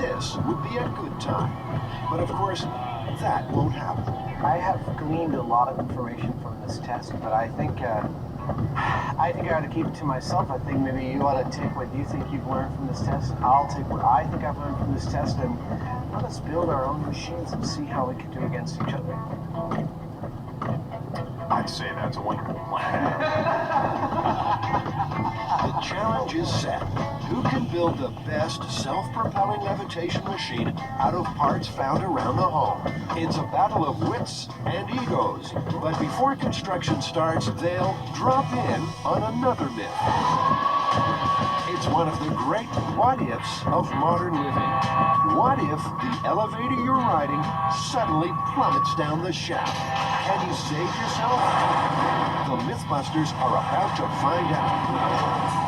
this would be a good time. But of course, that won't happen. I have gleaned a lot of information from this test, but I think I ought to keep it to myself. I think maybe you ought to take what you think you've learned from this test. I'll take what I think I've learned from this test, and let us build our own machines and see how we can do against each other. I'd say that's a wonderful plan. The challenge is set. Who can build the best self-propelling levitation machine out of parts found around the home? It's a battle of wits and egos. But before construction starts, they'll drop in on another myth. It's one of the great what-ifs of modern living. What if the elevator you're riding suddenly plummets down the shaft? Can you save yourself? The Mythbusters are about to find out.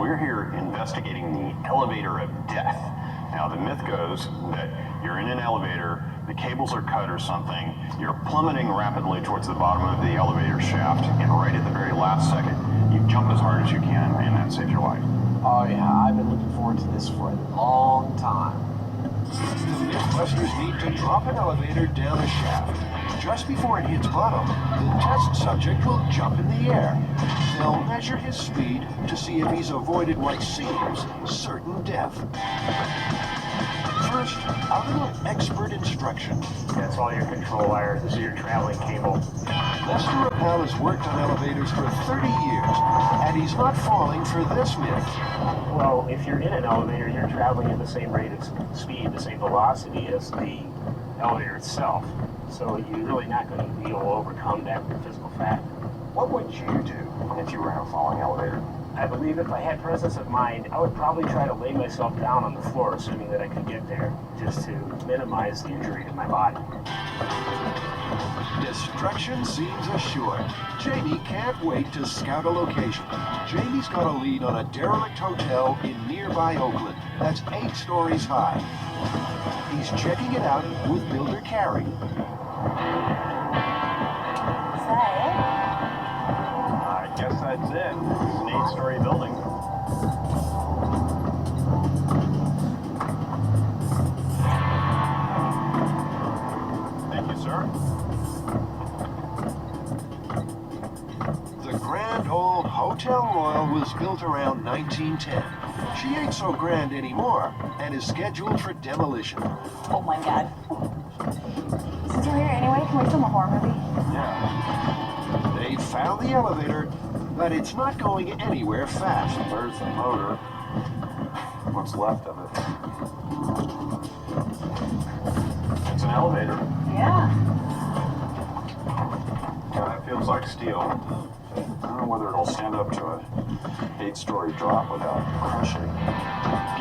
We're here investigating the elevator of death. Now, the myth goes that you're in an elevator, the cables are cut or something, you're plummeting rapidly towards the bottom of the elevator shaft, and right at the very last second, you jump as hard as you can, and that saves your life. Oh yeah, I've been looking forward to this for a long time. The Mythbusters need to drop an elevator down a shaft. Just before it hits bottom, the test subject will jump in the air. They'll measure his speed to see if he's avoided what seems certain death. First, a little expert instruction. That's all your control wires. This is your traveling cable. Lester Rappel has worked on elevators for 30 years, and he's not falling for this myth. Well, if you're in an elevator, you're traveling at the same rate of speed, the same velocity as the elevator itself. So you're really not going to be able to overcome that physical fact. What would you do if you were in a falling elevator? I believe if I had presence of mind, I would probably try to lay myself down on the floor, assuming that I could get there, just to minimize the injury to my body. Destruction seems assured. Jamie can't wait to scout a location. Jamie's got a lead on a derelict hotel in nearby Oakland that's 8 stories high. He's checking it out with builder Carrie. I guess that's it. It's an 8-story building. Thank you, sir. The grand old Hotel Royal was built around 1910. She ain't so grand anymore and is scheduled for demolition. Oh my god. Since we're here anyway, can we film a horror movie? Yeah. They found the elevator, but it's not going anywhere fast. There's the motor. What's left of it? It's an elevator. Yeah. Yeah, it feels like steel. I don't know whether it'll stand up to a 8-story drop without crushing.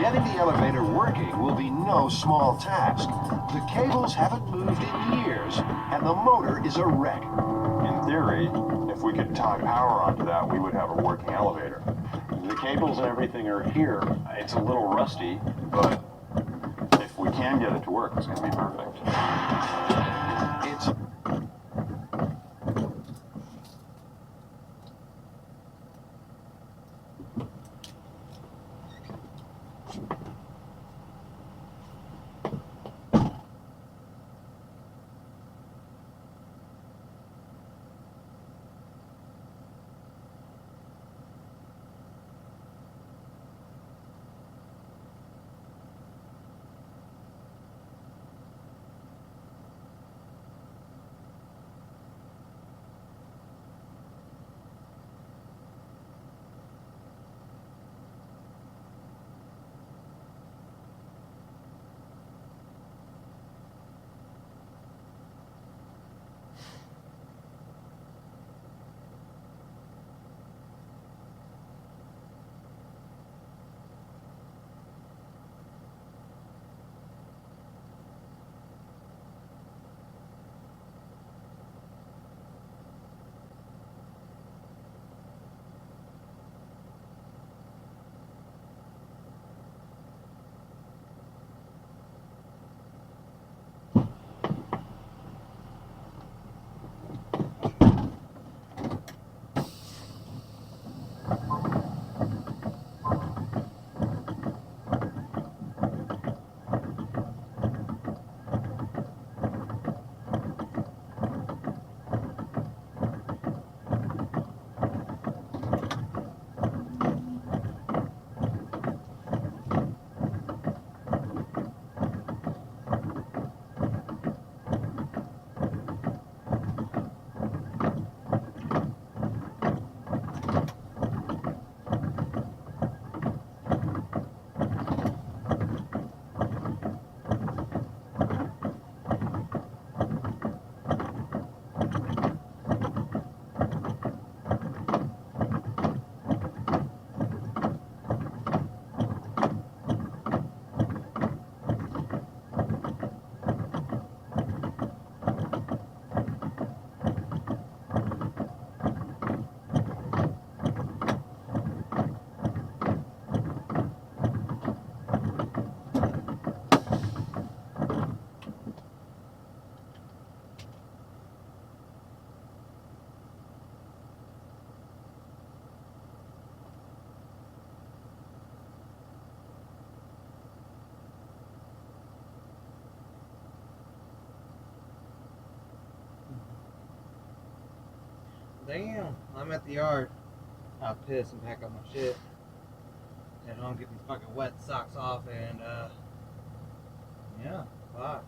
Getting the elevator working will be no small task. The cables haven't moved in years, and the motor is a wreck. In theory, if we could tie power onto that, we would have a working elevator. The cables and everything are here. It's a little rusty, but if we can get it to work, it's going to be perfect. It's Damn, I'm at the yard. I'll piss and pack up my shit. Head home, get these fucking wet socks off, and yeah, bye.